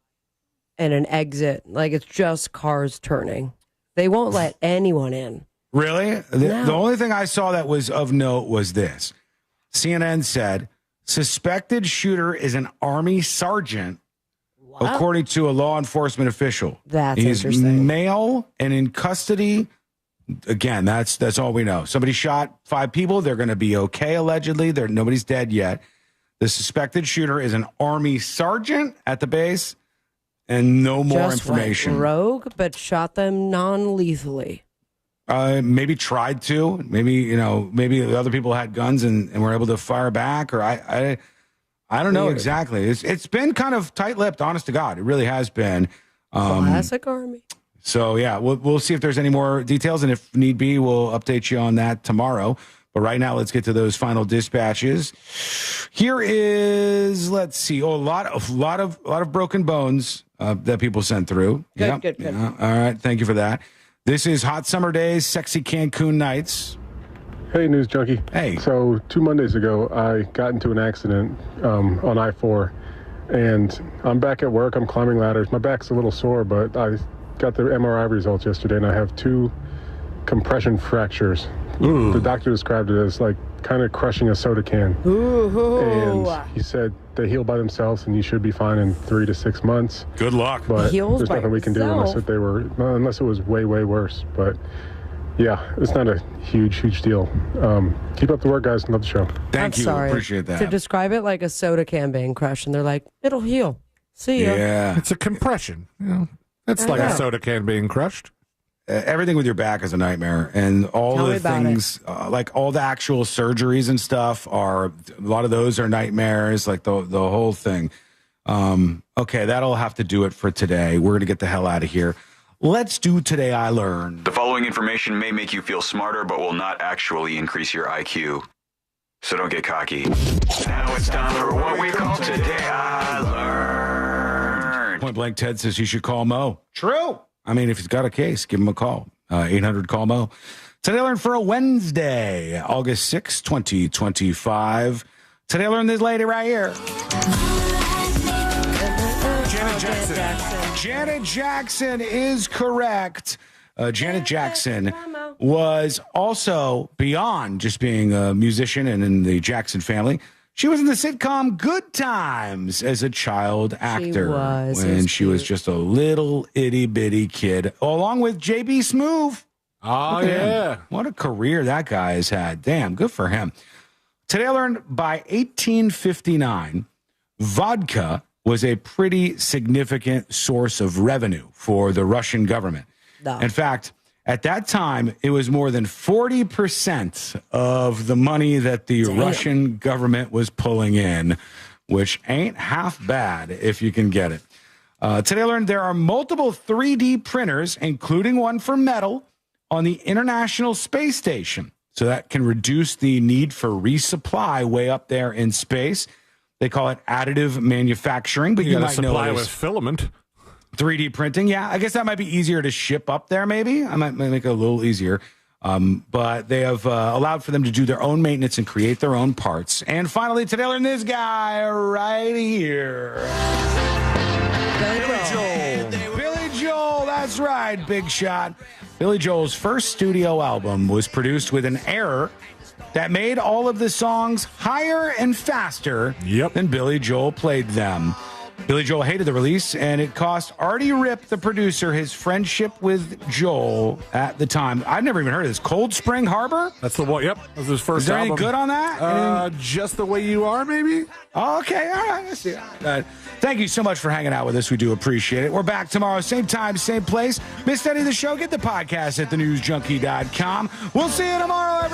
and an exit. Like it's just cars turning. They won't let anyone in. Really? No. The only thing I saw that was of note was this. CNN said, suspected shooter is an Army sergeant, according to a law enforcement official. That's He's interesting. male and in custody. Again, that's all we know. Somebody shot 5 people. They're going to be okay, allegedly. Nobody's dead yet. The suspected shooter is an Army sergeant at the base, and no more information. Went rogue, but shot them non-lethally. Maybe tried to. Maybe the other people had guns and were able to fire back. Or I don't know exactly. It's been kind of tight-lipped, honest to God. It really has been. Classic Army. So, yeah, we'll see if there's any more details, and if need be, we'll update you on that tomorrow. But right now, let's get to those final dispatches. Here is, let's see, a lot of broken bones that people sent through. Good. Yeah. All right, thank you for that. This is hot summer days, sexy Cancun nights. Hey, News Junkie. Hey. So 2 Mondays ago, I got into an accident on I-4, and I'm back at work. I'm climbing ladders. My back's a little sore, but I got the MRI results yesterday, and I have 2 compression fractures. Ooh. The doctor described it as like kind of crushing a soda can. Ooh. And he said they heal by themselves, and you should be fine in 3 to 6 months. Good luck. But Heals there's by nothing we can do unless it was way worse. But yeah, it's not a huge deal. Keep up the work, guys. Love the show. Thank you. Sorry. Appreciate that. To describe it like a soda can being crushed, and they're like, it'll heal. See ya. Yeah. It's a compression. It's like a soda can being crushed. Everything with your back is a nightmare, and all Tell me the about things, like all the actual surgeries and stuff, a lot of those are nightmares. Like the whole thing. Okay, that'll have to do it for today. We're gonna get the hell out of here. Let's do Today I Learned. The following information may make you feel smarter, but will not actually increase your IQ. So don't get cocky. Now it's time for what we call Today I Learned. Point blank, Ted says you should call Mo. True. I mean, if he's got a case, give him a call. 800-CALL-MO. Today I Learned for a Wednesday, August 6, 2025. Today I Learned this lady right here. Janet Jackson is correct. Janet Jackson was also, beyond just being a musician and in the Jackson family, she was in the sitcom Good Times as a child actor when she was just a little itty-bitty kid, along with J.B. Smoove. Oh, yeah. What a career that guy has had. Damn, good for him. Today I learned by 1859, vodka was a pretty significant source of revenue for the Russian government. No. In fact, at that time, it was more than 40% of the money that the Russian government was pulling in, which ain't half bad if you can get it. Today I learned there are multiple 3D printers, including one for metal, on the International Space Station. So that can reduce the need for resupply way up there in space. They call it additive manufacturing, but you might know supply it with as filament. 3D printing. Yeah, I guess that might be easier to ship up there, maybe. I might make it a little easier. But they have allowed for them to do their own maintenance and create their own parts. And finally, today I learned this guy right here. Billy Joel, that's right, big shot. Billy Joel's first studio album was produced with an error that made all of the songs higher and faster than Billy Joel played them. Billy Joel hated the release, and it cost Artie Ripp, the producer, his friendship with Joel at the time. I've never even heard of this. Cold Spring Harbor? That's the one. Yep. That was his first Is there album. any good on that? Just the Way You Are, maybe? Oh, okay. All right. Let's see. Thank you so much for hanging out with us. We do appreciate it. We're back tomorrow, same time, same place. Missed any of the show? Get the podcast at thenewsjunkie.com. We'll see you tomorrow, everyone.